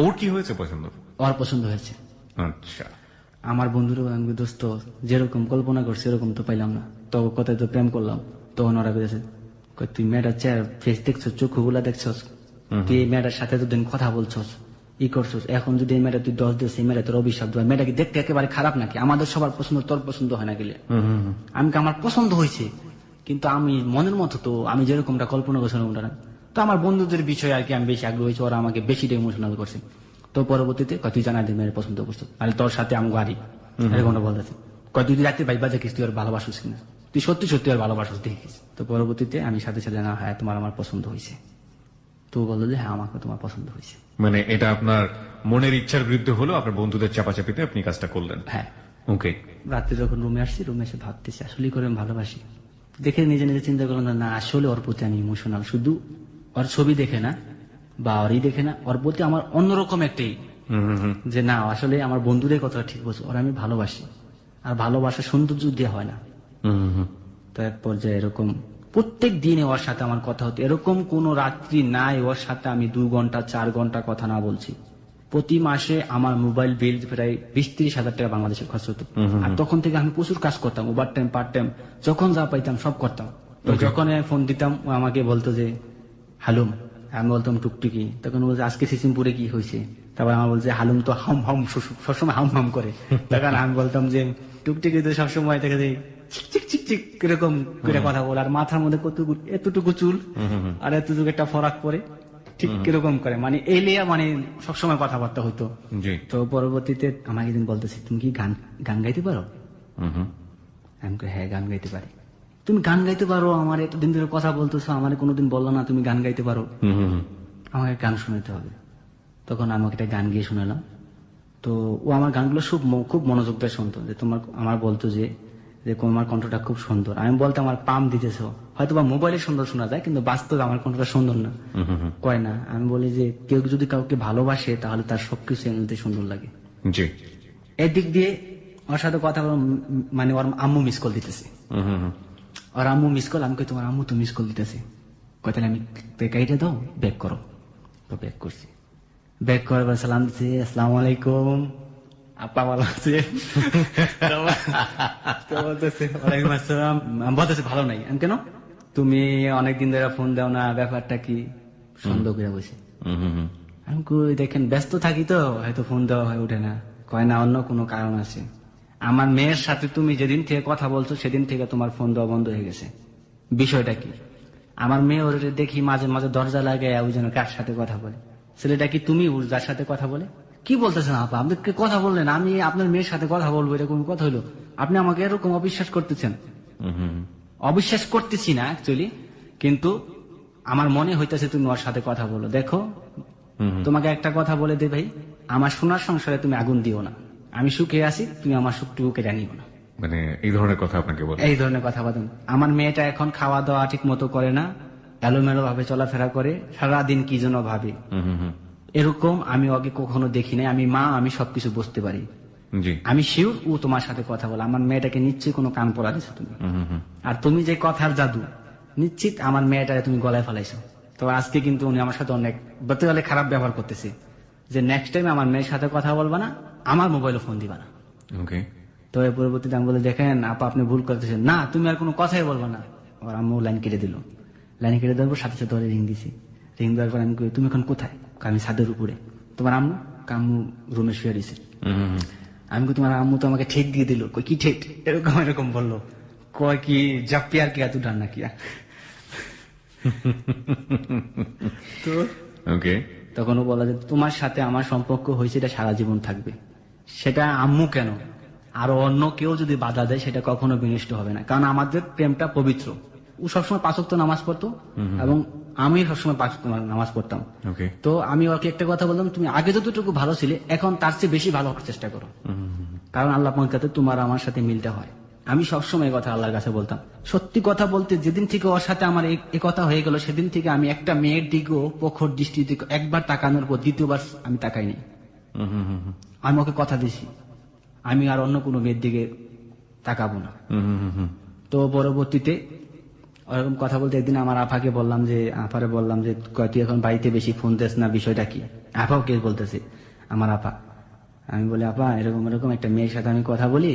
ওর কি হয়েছে পছন্দ? ওর পছন্দ হয়েছে। আচ্ছা, আমার বন্ধুরা আমি দোস্ত যেরকম কল্পনা করছি এরকম তো পাইলাম না, তো কোথায় তো প্রেম করলাম, তখন ওরা বেঁধেছে তুই মেয়েটার চেহারা ফেস দেখছো, চোখগুলা দেখছস, তুই এই মেয়েটার সাথে তো দিন কথা বলছস, ই করছস, এখন যদি এই মেয়েটা তুই 10 দিস, এই মেয়েটা তোর অভিশাপ দেওয়া, মেয়েটা কি দেখতে একেবারে খারাপ নাকি? আমাদের সবার পছন্দ, তোর পছন্দ হয় না গেলে আমার পছন্দ হয়েছে, কিন্তু আমি মনের মতো তো আমি যেরকমটা কল্পনা করছিলাম ওটা না। তো আমার বন্ধুদের বিষয়ে আর কি আমি বেশি আগ্রহ হয়েছি, ওরা আমাকে বেশি ইমোশনাল করছে। তো পরবর্তীতে তুই জানাই দে মেয়ের পছন্দ করছো, আরে তোর সাথে আমি গাড়ি এরকম বলতেছে, তুই রাত্রে ভাইবা দেখিস তুই আর ভালোবাসিস কিনা, তুই সত্যি সত্যি আর ভালোবাসিস দেখিস। তো পরবর্তীতে আমি সাথে সাথে জানা, হ্যাঁ তোমার আমার পছন্দ হয়েছে। তো বললো যে হ্যাঁ আমাকে তোমার পছন্দ হয়েছে। মানে এটা আপনার মনের ইচ্ছার বিরুদ্ধে হলো, আপনার বন্ধুদের চাপাচাপিতে আপনি কাজটা করলেন? হ্যাঁ। ওকে, রাত্রে যখন রুমে আসছি, রুমে এসে ভাবতেছি আসলে করে আমি ভালোবাসি, দেখে নিজে নিজে চিন্তা করলাম না আসলে ওর প্রতি আমি ইমোশনাল, শুধু ওর ছবি দেখে না বা ওরই দেখে না, ওর প্রতি আমার অন্যরকম একটাই যে না আসলে আমার বন্ধুদের কথা ঠিক বলছো, ওর আমি ভালোবাসি, আর ভালোবাসা সৌন্দর্য দিয়ে হয় না। তো এক পর্যায়ে এরকম প্রত্যেক দিনে ওর সাথে আমার কথা হতো, এরকম কোন রাত্রি নাই ওর সাথে আমি 2 ঘন্টা 4 ঘন্টা কথা না বলছি। প্রতি মাসে আমার মোবাইল বিল প্রায় 20-30 হাজার টাকা বাংলাদেশের খরচ হতো। আর তখন থেকে আমি প্রচুর কাজ করতাম, ওভার টাইম পার্ট টাইম যখন যা পাইতাম সব করতাম। তো যখন ফোন দিতাম ও আমাকে বলতো যে হালুম, আমি বলতাম টুকটুকি, তখন বলছে আজকে সিসিমপুরে কি হয়েছে, তারপর আমার বলছে হালুম তো হাম হাম সবসময় হাম হাম করে, তখন আমি বলতাম যে টুকটুকি তো সবসময় দেখা যায় চিক চিক চিক কিরকম করে কথা বলে, আর মাথার মধ্যে এতটুকু চুল আর এতটুকু একটা ফরাক পরে ঠিক কিরকম করে, মানে এলিয়া মানে সবসময় কথাবার্তা হইতো। তো পরবর্তীতে আমাকে একদিন বলতেছে তুমি কি গান গাইতে পারো? আমি হ্যাঁ গান গাইতে পারি। তুমি গান গাইতে পারো, আমার এতদিন ধরে কথা বলতেছো, আমার কোনোদিন বললো না তুমি গান গাইতে পারো, আমাকে গান শুনাতে হবে। তখন আমি একটা গান গিয়ে শুনালাম। তো ও আমার গানগুলো খুব মনোযোগ দিয়ে শুনতো, যে আমার বলতো যে তোমার কণ্ঠটা খুব সুন্দর। আমি বলতে আমার পাম দিতেছো, হয়তো বা মোবাইলে সুন্দর শোনা যায় কিন্তু বাস্তবে আমার কণ্ঠটা সুন্দর না। কয় না, আমি বলি যে কেউ যদি কাউকে ভালোবাসে তাহলে তার সবকিছু এমনিতে সুন্দর লাগে। এদিক দিয়ে ওর সাথে কথা বল, মানে ওর আম্মু মিস কল দিতেছে, ওর আম্মু মিস কল, আমি তোমার আম্মু তো মিস কল দিতেছে, তাহলে আমি কাইটা দাও, ব্যাক করো। তো ব্যাক করছি, ব্যাক করার সালাম দিচ্ছে, আসসালামু আলাইকুম আপা ভালো আছে? বলতেছে ভালো নাই। আমি কেন, তুমি অনেকদিন ধরে ফোন দাও না, ব্যাপারটা কি? সন্দেহ করে বসে আমি দেখেন ব্যস্ত থাকি তো হয়তো ফোন দেওয়া হয়ে ওঠে না। কয় না অন্য কোনো কারণ আছে, আমার মেয়ের সাথে তুমি যেদিন থেকে কথা বলছো সেদিন থেকে তোমার ফোন দেওয়া বন্ধ হয়ে গেছে। বিষয়টা কি? আমার মেয়ে ওর দেখি মাঝে মাঝে দরজা লাগে ওই জন্য কার সাথে কথা বলে। ছেলেটা কি তুমি যার সাথে কথা বলে? কি বলতেছেন আপা, আপনি কথা বললেন আমি আপনার মেয়ের সাথে কথা বলবো, এটা কোনো কথা হইলো? আপনি আমাকে এরকম অবিশ্বাস করতেছেন। অবিশ্বাস করতেছি না অ্যাকচুয়ালি, কিন্তু আমার মনে হইতেছে তুমি ওর সাথে কথা বলো। দেখো তোমাকে একটা কথা বলে দে ভাই, আমার সোনার সংসারে তুমি আগুন দিও না, আমি সুখে আছি, তুমি আমার সুখটুকু কেড়ে নিও না। মানে এই ধরনের কথা আপনাকে বলে? এই ধরনের কথা বলেন। আমার মেয়েটা এখন খাওয়া দাওয়া ঠিক মতো করে না, এলোমেলো ভাবে চলাফেরা করে, সারাদিন কি যেন ভাবে, এরকম আমি ওকে কখনো দেখি নাই। আমি মা, আমি সবকিছু বুঝতে পারি, আমি শিওর ও তোমার সাথে কথা বলে। আমার মেয়েটাকে নিশ্চয়ই কোনো কান পড়া দিছো তুমি, আর তুমি যে কথার জাদু নিশ্চিত আমার মেয়েটাকে তুমি গলায় ফেলাইছো। তো আজকে কিন্তু উনি আমার সাথে অনেক বলতে গেলে খারাপ ব্যবহার করতেছে, যে নেক্সট টাইম আমার মেয়ের সাথে কথা বলবা না, আমার মোবাইলে ফোন দিবা না। তো এর পরবর্তীতে আমি বলে, দেখেন আপা আপনি ভুল করতেছেন, না তুমি আর কোনো কথাই বলবো না। আমার আম্মু লাইন কেটে দিল। লাইন কেটে দেওয়ার পর সাথে সাথে ওরে রিং দিছি। রিং দেওয়ার পর আমি কই, তুমি এখন কোথায়? কয়, আমি ছাদের উপরে। তোমার আম্মু? কয়, আম্মু রুমে শুয়ে দিছে। আমি কই, তোমার আম্মু তো আমাকে ঠেক দিয়ে দিল। কই, কি ঠেক? এরকম বললো। কয় কি যা প্যার কিয়া তু ডান্না কিয়া। তো ওকে, তখন ও বলা যে তোমার সাথে আমার সম্পর্ক হয়েছে এটা সারা জীবন থাকবে। সেটা আম্মু কেন, আরো অন্য কেউ যদি বাধা দেয় সেটা কখনো বিনষ্ট হবে না, কারণ আমাদের প্রেমটা পবিত্র। ও সবসময় 5 ওয়াক্ত নামাজ পড়তো এবং আমি সবসময় 5 ওয়াক্ত নামাজ পড়তাম। ওকে, তো আমি ওকে একটা কথা বললাম, তুমি আগে যতটুকু ভালো ছিলে এখন তার চেয়ে বেশি ভালো হওয়ার চেষ্টা করো, কারণ আল্লাহ পঞ্চায়েতে তোমার আমার সাথে মিলতে হয়। আমি সবসময় এই কথা আল্লাহর কাছে বলতাম। সত্যি কথা বলতে যেদিন থেকে ওর সাথে আমার এই কথা হয়ে গেল, সেদিন থেকে আমি একটা মেয়ের দিকেও প্রখর দৃষ্টিতে একবার তাকানোর পর দ্বিতীয়বার আমি তাকাইনি। আমি ওকে কথা দিছি আমি আর অন্য কোনো মেয়ের দিকে তাকাবো না। তো পরবর্তীতে ওরকম কথা বলতে একদিন আমার আফাকে বললাম যে, আফারে বললাম যে তুই এখন বাড়িতে বেশি ফোন দিস না, বিষয়টা কি? আফাও কে বলতেছে, আমার আপা। আমি বলি, আপা এরকম এরকম একটা মেয়ের সাথে আমি কথা বলি,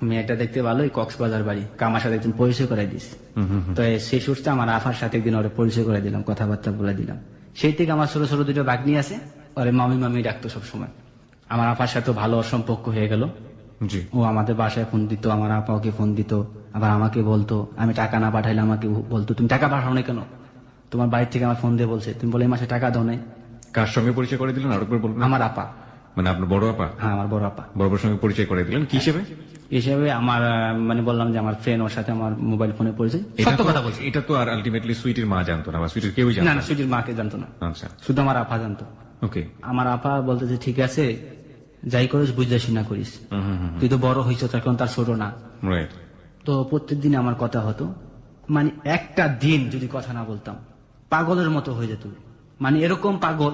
মেয়েটা দেখতে ভালোই, কক্সবাজার বাড়ি, আমার সাথে একদিন পরিচয় করে দিস। তো সেই সূত্রে আমার আফার সাথে একদিন ওরে পরিচয় করে দিলাম, কথাবার্তা বলে দিলাম। সেই থেকে আমার ছোট ছোট 2 ভাগ্নি আছে, ওরে মামি মামি ডাকতো সবসময়। আমার আপার সাথে ভালো সম্পর্ক হয়ে গেল। জি, ও আমাদের বাসায় ফোন দিত, আমার আপা ওকে ফোন দিত, আবার আমাকে বলতো, আমি টাকা না পাঠাইলে আমাকে বলতো, তুমি টাকা পাঠাও না কেন? তোমার বাড়ি থেকে আমার ফোন দিয়ে বলছে, তুমি বলে এই মাসে টাকা দাও নাই। কার সঙ্গে পরিচয় করে দিলেন আরেকবার বলবেন? আমার আপা। মানে আপনার বড় আপা? হ্যাঁ, আমার বড় আপা। বড় আপার সঙ্গে পরিচয় করে দিলেন কি হিসেবে? হিসেবে আমার মানে বললাম যে আমার ফ্রেন্ড, ওর সাথে আমার মোবাইল ফোনে পরিচয়। এটা সত্য তো- কথা বলছি। এটা তো আর আলটিমেটলি সুইটির মা জানতো না বা সুইটির কেউই না জানতো না, না। সুজির মাকে জানতো না, আচ্ছা, শুধু আমার আপা জানতো। ওকে, আমার আপা বলতেছে, ঠিক আছে যাই করিস বুঝতে না করিস, তুই তো বড় হয়েছ, তখন তার ছোট না। রাইট। তো প্রত্যেক দিন আমার কথা হতো, মানে একটা দিন যদি কথা না বলতাম পাগলের মতো হয়ে যেত। মানে এরকম পাগল,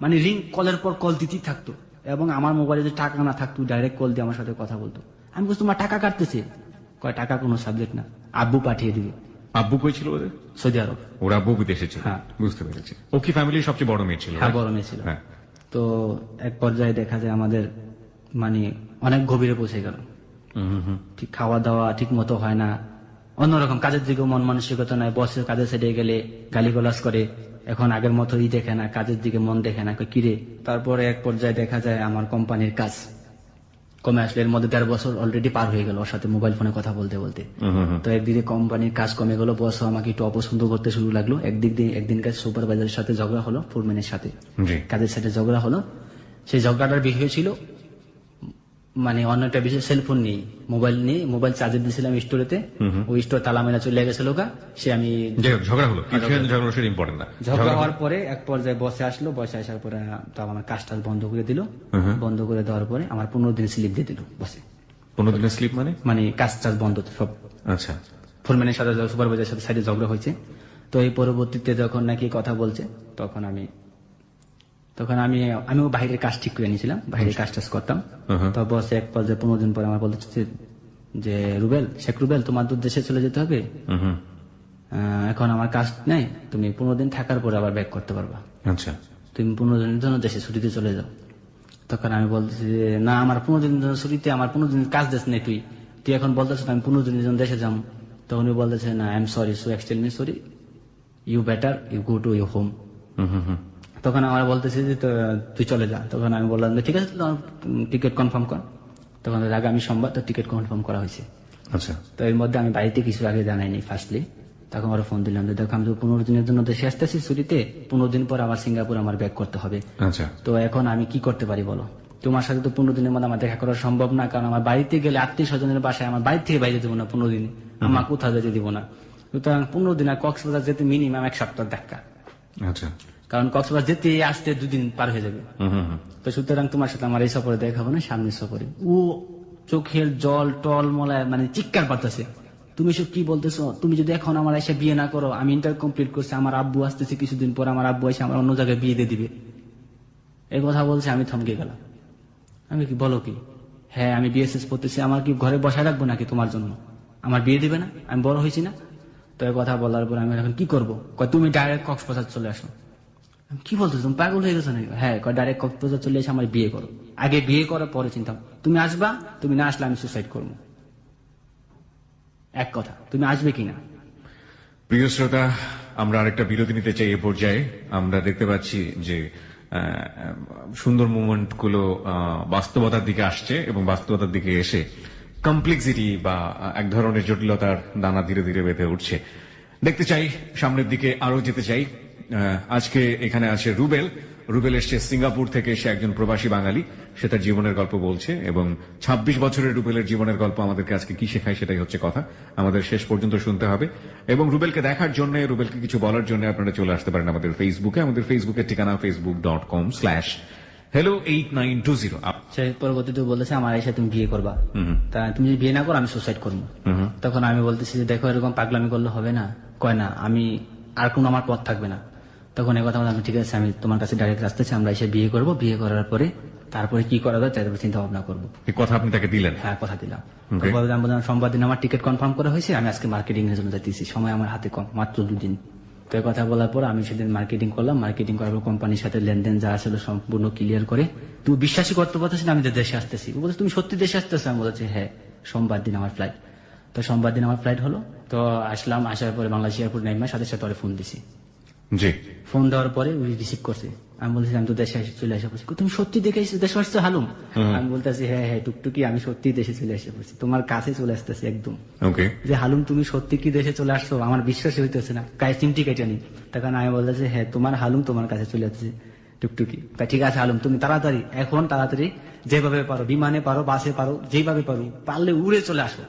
মানে রিং কলের পর কল দিতেই থাকতো, এবং আমার মোবাইলে যদি টাকা না থাকতো ডাইরেক্ট কল দিয়ে আমার সাথে কথা বলতো। আমি বলছি, তোমার টাকা কাটতেছে? কয়, টাকা কোনো সাবজেক্ট না, আব্বু পাঠিয়ে দিবে। আব্বু কই ছিল ওদের? সৌদি আরব। ওরা আব্বু বিদেশে ছিল। হ্যাঁ। বুঝতে পেরেছি। ও কি ফ্যামিলির সবচেয়ে বড় মেয়ে ছিল? হ্যাঁ, বড় মেয়ে ছিল। হ্যাঁ। তো এক পর্যায়ে দেখা যায় আমাদের মানে অনেক গভীরে পৌঁছে গেল। ঠিক খাওয়া দাওয়া ঠিক মতো হয় না, অন্যরকম কাজের দিকে মন মানসিকতা নাই, বসের কাজে সেটে গেলে গালিগালাজ করে, এখন আগের মতো দেখে না, কাজের দিকে মন দেখে না, কই কিরে। তারপরে এক পর্যায়ে দেখা যায় আমার কোম্পানির কাজ কমে আসলে, এর মধ্যে 1.5 বছর অলরেডি পার হয়ে গেল ওর সাথে মোবাইল ফোনে কথা বলতে বলতে। তো একদিকে কোম্পানির কাজ কমে গেল, বসও আমাকে একটু অপছন্দ করতে শুরু লাগলো। একদিন কাজ সুপারভাইজারের সাথে ঝগড়া হলো, ফোরম্যানের সাথে জি, কাজের সাথে ঝগড়া হলো। সেই ঝগড়াটার বিষয় ছিল মানে অন্য একটা বিষয়, সেলফোন নিয়ে, মোবাইল নিয়ে, মোবাইল চার্জে দিয়েছিলাম স্টোরেতে, ওই স্টোর তালা মেলা চলে গেছিল গা। সে আমি যাই হোক, ঝগড়া হলো, কি ঝগড়া সেটা ইম্পর্টেন্ট না। ঝগড়া হওয়ার পরে এক পর্যায়ে বসে আসলো, বসে আসার পরে তো আমার কাজটা বন্ধ করে দিল। বন্ধ করে দেওয়ার পরে আমার 15 দিন স্লিপ দিয়ে দিল বসে। 15 দিনের স্লিপ মানে? মানে কাজ টাজ বন্ধ সব। আচ্ছা, ফোরম্যানের সাথে সুপারভাইজারের সাথে সাইডে ঝগড়া হয়েছে। তো এই পরবর্তীতে যখন নাকি কথা বলছে, তখন আমিও বাইরের কাজ ঠিক করে নিয়েছিলাম, বাইরের কাজ টাজ করতাম। তো বস এক পর্যায়ে 15 দিন পরে আমার বলতেছে যে, শেখ রুবেল তোমার তো দেশে চলে যেতে হবে, এখন আমার কাজ নেই, তুমি 15 দিন থাকার পরে আবার ব্যাক করতে পারবা, আচ্ছা, তুমি 15 দিনের জন্য দেশে ছুটিতে চলে যাও। তখন আমি বলতেছি যে, না আমার 15 দিনের জন্য ছুটিতে, আমার 15 দিন কাজ দেশ নেই, তুই এখন বলতেছো আমি 15 দিনের জন্য দেশে যাবো। তখন উনি বলতেছে, না I am sorry, so extremely sorry, you better you go to your home. তখন আমার বলতেছে যে তুই চলে যা। তখন আমি বললাম যে ঠিক আছে, টিকিট কনফার্ম কর। তখন আগামী সোমবার তো টিকিট কনফার্ম করা হয়েছে। আচ্ছা, তো এর মধ্যে আমি বাড়িতে কিছু আগে জানাইনি ফার্স্টলি। তখন ওরা ফোন দিলাম যে, দেখো আমি তো 15 দিনের জন্য দেশে আসতেছি ছুটিতে, 15 দিন পর আবার সিঙ্গাপুর আমার ব্যাক করতে হবে। আচ্ছা, তো এখন আমি কি করতে পারি বলো? তোমার সাথে তো 15 দিনের মধ্যে আমার দেখা করা সম্ভব না, কারণ আমার বাড়িতে গেলে আত্মীয় স্বজনের বাসায় আমার বাড়ি থেকে বাইরে দেবো না 15 দিন, আমার কোথাও যেতে দিব না। সুতরাং 15 দিন আর কক্সবাজার যেতে মিনিমাম 1 সপ্তাহ দেখা, আচ্ছা, কারণ কক্সবাজার যেতে আসতে 2 দিন পার হয়ে যাবে। তো সুতরাং তোমার সাথে আমার এই সফরে দেখাবো না, সামনের সফরে। ও চোখের জল টল মলায় মানে চিৎকার পারতেছে, তুমি সব কি বলতেছো? তুমি যদি এখন আমার এসে বিয়ে না করো, আমি ইন্টার কমপ্লিট করছি, আমার আব্বু আসতেছে কিছুদিন পর, আমার আব্বু এসে আমার অন্য জায়গায় বিয়ে দিয়ে দিবে। এই কথা বলছে, আমি থমকে গেলাম। আমি কি বলো কি? হ্যাঁ আমি বিএসএস পড়তেছি, আমার কি ঘরে বসায় রাখবো নাকি তোমার জন্য? আমার বিয়ে দিবে না? আমি বড় হয়েছি না? তো এই কথা বলার পর আমি এখন কি করবো? তুমি ডাইরেক্ট কক্সবাজার চলে আসো। কি বলতো তুমি পাগল হয়ে গেছো নাকি? হ্যাঁ, ডাইরেক্ট কক্সবাজার চলে এসে আমার বিয়ে করো। আগে বিয়ে করার পরে চিন্তা, তুমি আসবা, তুমি না আসলে আমি সুসাইড করবো। এক কথা, তুমি আসবে কিনা? প্রিয় শ্রোতা, আমরা আরেকটা বিরতি নিতে চাই। এ পর্যায়ে আমরা দেখতে পাচ্ছি যে সুন্দর মুভমেন্ট গুলো বাস্তবতার দিকে আসছে এবং বাস্তবতার দিকে এসে কমপ্লেক্সিটি বা এক ধরনের জটিলতার দানা ধীরে ধীরে বেঁধে উঠছে। দেখতে চাই সামনের দিকে, আরো যেতে চাই। আজকে এখানে আছে রুবেল। রুবেল এসছে সিঙ্গাপুর থেকে, সে একজন প্রবাসী বাঙালি। সে তার জীবনের গল্প বলছে এবং 26 বছরের রুবেলের জীবনের গল্প আমাদেরকে আজকে কি শেখায় সেটাই হচ্ছে কথা। আমাদের শেষ পর্যন্ত শুনতে হবে এবং রুবেলকে দেখার জন্য, রুবেলকে কিছু বলার জন্য আপনারা চলে আসতে পারেন আমাদের ফেসবুকে। আমাদের ফেসবুকের ঠিকানা facebook.com/hello8920। সে পরবর্তীতে বলেছে আমার এসে তুমি বিয়ে করবা, তা তুমি যদি বিয়ে না করো আমি সুসাইড করবো। তখন আমি বলতেছি যে দেখো এরকম পাগলামি করলে হবে না। কয় না, আমি আর কোনো আমার পথ থাকবে না। তখন এই কথা বলে, আমি ঠিক আছে, আমি তোমার কাছে ডাইরেক্ট আসতেছি, আমরা এসে বিয়ে করবো। বিয়ে করার পরে তারপরে কি করা যায় তারপরে চিন্তা ভাবনা করবো। এই কথা আপনি তাকে দিলেন? হ্যাঁ, কথা দিলাম। তারপরে আমি বললাম সোমবার দিন আমার টিকিট কনফার্ম করা হয়েছে, আমি আজকে মার্কেটিং এর জন্য যাইতেছি, সময় আমার হাতে কম, মাত্র 2 দিন। তো এই কথা বলার পর আমি সেদিন মার্কেটিং করলাম। মার্কেটিং করার পর কোম্পানির সাথে লেনদেন যা ছিল সম্পূর্ণ ক্লিয়ার করে, তুই বিশ্বাসই করতে পারতেছি না আমি দেশে আসতেছি। ও বলছে তুমি সত্যি দেশে আসতেছো? আমি বলেছি হ্যাঁ, সোমবার দিন আমার ফ্লাইট। তো সোমবার দিন আমার ফ্লাইট হলো, তো আসলাম। আসার পরে বাংলাদেশ এয়ারপোর্ট নেমে সাথে সাথে ওরে ফোন দিছি। জি। ফোন দেওয়ার পরে উনি রিসিভ করছে। আমি বলছি আমি তো দেশে চলে এসে পড়ছি। তুমি সত্যি দেখে দেশে আসছো হালুম? আমি বলতেছি হ্যাঁ হ্যাঁ টুকটুকি, আমি সত্যি দেশে চলে এসে পড়ছি, তোমার কাছে চলে আসতেছি একদম। ওকে। যে হালুম তুমি সত্যি কি দেশে চলে আসছো? আমার বিশ্বাসই হইতেছে না, কাজ চিমটি কেটে নি। তখন আমি বলতেছি হ্যাঁ তোমার হালুম তোমার কাছে চলে আসছে টুকটুকি। ঠিক আছে হালুম, তুমি তাড়াতাড়ি এখন তাড়াতাড়ি যেভাবে পারো, বিমানে পারো, বাসে পারো, যেভাবে পারো, পারলে উড়ে চলে আসো,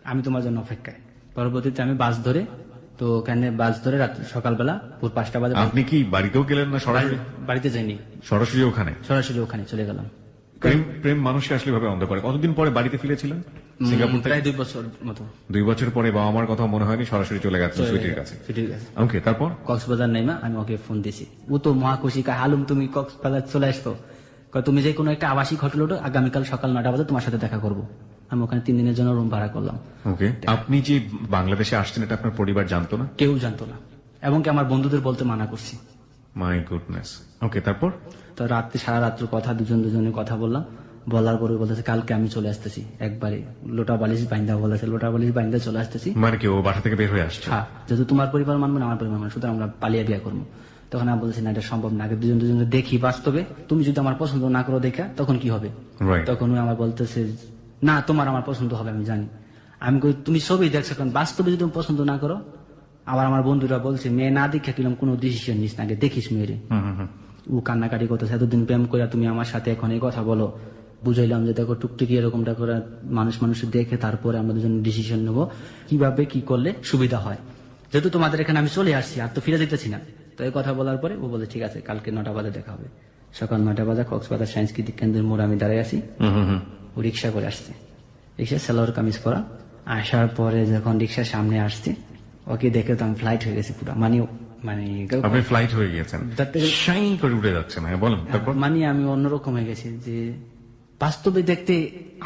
আমি তোমার জন্য অপেক্ষায়। পরবর্তীতে আমি বাস ধরে, তো ওখানে বাস ধরে রাত সকালবেলা 5টা বাজে। আপনি কি বাড়িতেও গেলেন না? সরাসরি বাড়িতে যাইনি, সরাসরি ওখানে? সরাসরি ওখানে চলে গেলাম। প্রেম মানুষকে আসলে ভাবে অন্ধ করে। কতদিন পরে বাড়িতে ফিরেছিলেন সিঙ্গাপুর থেকে? প্রায় 2 বছর মতো। 2 বছর পরে বাবা মার কথা মনে হয়নি, সরাসরি চলে গেছেন সুইটির কাছে? সুইটির কাছে। ওকে, তারপর? কক্সবাজার নেমে আমি ওকে ফোন দিছি। ও তো মহাখুশি, হালুম তুমি কক্সবাজার চলে আসতো, তুমি যে কোনো একটা আবাসিক হোটেল ওঠো, আগামীকাল সকাল 9টা বাজে তোমার সাথে দেখা করবো। আমি ওখানে 3 দিনের জন্য রুম ভাড়া করলাম। ওকে। আপনি যে বাংলাদেশে আসছেন এটা আপনার পরিবার জানতো না? কেউ জানতো না, এবং কি আমার বন্ধুদের বলতে মানা করছি। My goodness. ওকে, তারপর? তো রাত্রে সারা রাত্র কথা, দুজনের কথা বললাম। বলার পরে বলতেছে কালকে আমি চলে আসতেছি, একবারে লোটা বালিশ বাইন্দা বলেছে, লোটা বালিশ বাইন্দা চলে আসতেছি। মানে কি ও বাসা থেকে বের হয়ে আসছে? হ্যাঁ, যেহেতু তোমার পরিবার মানবে না আমার পরিবার মানবে, সুতরাং আমরা পালিয়ে বিয়ে করবো। তখন আমি বলছি না, এটা সম্ভব না, আগে দুজনে দেখি বাস্তবে, তুমি যদি আমার পছন্দ না করো দেখা তখন কি হবে? তখন ওই আমার বলতেছে না তোমার আমার পছন্দ হবে আমি জানি। আমি কই তুমি সবই দেখছো, কারণ বাস্তবে যদি তুমি পছন্দ না করো। আবার আমার বন্ধুরা বলছে মেয়ে না দেখে কিরকম কোনো ডিসিশন নিস না, আগে দেখিস মেয়েরে। ও কান্নাকাটি করতেছে, এতদিন প্রেম করে তুমি আমার সাথে এখন এই কথা বলো। বুঝাইলাম যে দেখো টুকটুকি এরকমটা করে মানুষ দেখে তারপরে আমরা দুজন ডিসিশন নেবো কিভাবে কি করলে সুবিধা হয়, যেহেতু তোমাদের এখানে আমি চলে আসছি, আর তো ফিরে যেতেছি না। তো এই কথা বলার পরে ও বলে ঠিক আছে কালকে 9টা বাজে দেখা হবে। সকাল 9টা বাজে কক্সবাজার সাংস্কৃতিক কেন্দ্রের মোড়ে আমি দাঁড়িয়ে আছি। ও রিক্সা করে আসছে, রিক্সা সালোয়ার কামিজ পরা। আসার পরে যখন রিক্সার সামনে আসছে, ওকে দেখে তো আমি ফ্লাইট হয়ে গেছি পুরো, মানে আপনি ফ্লাইট হয়ে গেছেন, শাইন করে উড়ে যাচ্ছেন। হ্যাঁ বলেন, তারপর? মানে আমি অন্যরকম হয়ে গেছি, যে বাস্তবে দেখতে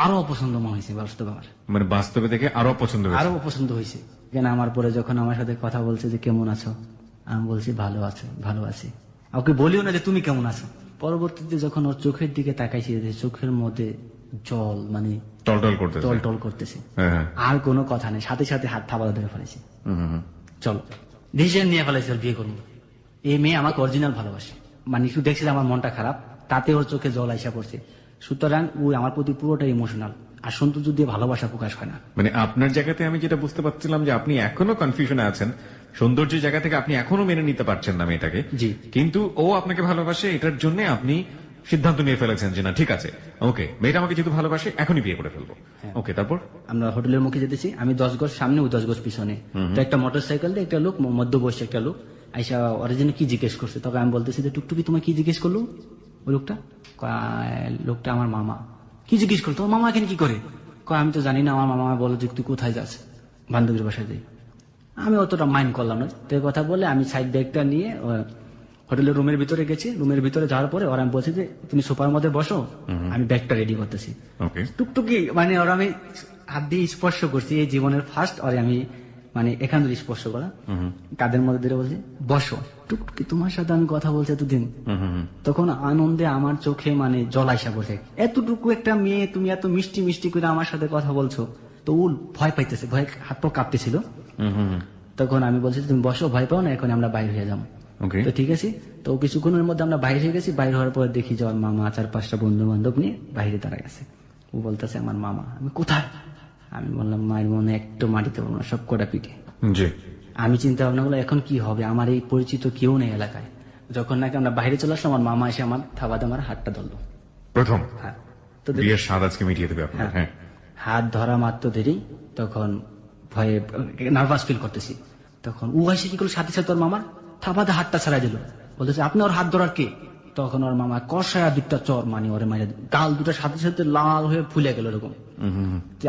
আরো অপছন্দ মনে হয়েছে। বাস্তবে আমার মানে বাস্তবে দেখে আরো পছন্দ হয়েছে? আরো পছন্দ হয়েছে। কেন আমার পরে যখন আমার সাথে কথা বলছে যে কেমন আছো, আমি বলছি ভালো আছো, ভালো আছি। ওকে বলিও না যে তুমি কেমন আছো। পরবর্তীতে যখন ওর চোখের দিকে তাকাইছি, যে চোখের মধ্যে জল মানে টল করতেছে, আর কোনো কথা নেই, সাথে সাথে হাত থাবা ধরে ফেলেছি। চলো ডিসিশন নিয়ে ফেলেছি, ওর বিয়ে করবো। এই মেয়ে আমাকে অরিজিনাল ভালোবাসে, মানে একটু দেখছিল আমার মনটা খারাপ, তাতে ওর চোখে জল আইসা পড়ছে। সুতরাং ওই আমার প্রতি পুরোটা ইমোশনাল, আর সৌন্দর্য দিয়ে ভালোবাসা প্রকাশ হয় না। মানে আপনার জায়গাতে আমি যেটা বুঝতে পারছিলাম যে আপনি এখনো কনফিউশনে আছেন, সৌন্দর্যের জায়গা থেকে আপনি এখনো মেনে নিতে পারছেন না মেয়েটাকে। জি। কিন্তু ও আপনাকে ভালোবাসে, এটার জন্য আপনি সিদ্ধান্ত নিয়ে ফেলেছেন যে না ঠিক আছে, ওকে মেয়েটা আমাকে যেহেতু ভালোবাসে এখনই বিয়ে করে ফেলবো। ওকে, তারপর? আমরা হোটেলের মুখে যেতেছি, আমি 10 গজ সামনে, ও 10 গজ পিছনে। তো একটা মোটরসাইকেল দিয়ে একটা লোক, মধ্যবয়সী একটা লোক আইসা অরিজিনাল কি জিজ্ঞেস করছে। তখন আমি বলতেছি যে টুকটুকি তোমায় কি জিজ্ঞেস করলো ওই লোকটা আমার মামা। কি জিজ্ঞেস করলো? তোমার মামা এখানে কি করে? আমি তো জানি না, আমার মামা বলো যে তুই কোথায় যাস, বান্ধবীর বাসায় যাই। আমি অতটা মাইন্ড করলাম না, তো কথা বলে আমি সাইড ব্যাগটা নিয়ে হোটেলের রুমের ভিতরে গেছি। রুমের ভিতরে যাওয়ার পরে ওরা আমি বলছি যে তুমি সোফার মধ্যে বসো, আমি ব্যাগটা রেডি করতেছি। টুকটুকি মানে ওরা আমি হাত দিয়ে স্পর্শ করছি, এই জীবনের ফার্স্ট। আর আমি মানে এখান থেকে স্পর্শ করা কাদের মধ্যে ধরে বলছি বসো। টুকটুকি তোমার সাথে আমি কথা বলছি এতদিন। তখন আনন্দে আমার চোখে মানে জল আইসা বসে, এতটুকু একটা মেয়ে তুমি এত মিষ্টি মিষ্টি করে আমার সাথে কথা বলছো। তো ও ভয় পাইতেছে, ভয় হাত পা কাঁপতেছিল। তখন আমি বলছি তুমি বসো, ভয় পাও না, এখন আমরা বাইরে হয়ে যাবো। তো ঠিক আছে, তো কিছুক্ষণের মধ্যে আমরা বাইরে হয়ে গেছি। বাইরে হওয়ার পর দেখি যে আমার মামা 4-5টা বন্ধু বান্ধব নিয়ে বাইরে দাঁড়ায় গেছে। ও বলতেছে আমার মামা। আমি কোথায়? আমি বললাম মায়ের মনে একটু মাটিতে বলবো না, সব কটা পিঠে। জি। আমি চিন্তা ভাবনা করলাম এখন কি হবে, আমার এই পরিচিত কেউ নেই এলাকায়। যখন নাকি আমরা বাইরে চলে আসলাম, আমার মামা এসে আমার থাবাতে আমার হাতটা ধরলো প্রথম হ্যাঁ। তো বিয়ের স্বাদ আজকে মিটিয়ে দেবে আপনার। হ্যাঁ, হাত ধরা মাত্র দেরি, তখন ভয়ে নার্ভাস ফিল করতেছি। তখন ও এসে কি করলো, সাথে সাথে ওর মামার থাবাতে হাতটা ছাড়াই দিল। বলতেছে আপনি ওর হাত ধরার কে? তখন ওর মামা কষায়া 2টা চর মানে ওরে মাইরে, গাল দুটার সাথে সাথে লাল হয়ে ফুলে গেল এরকম।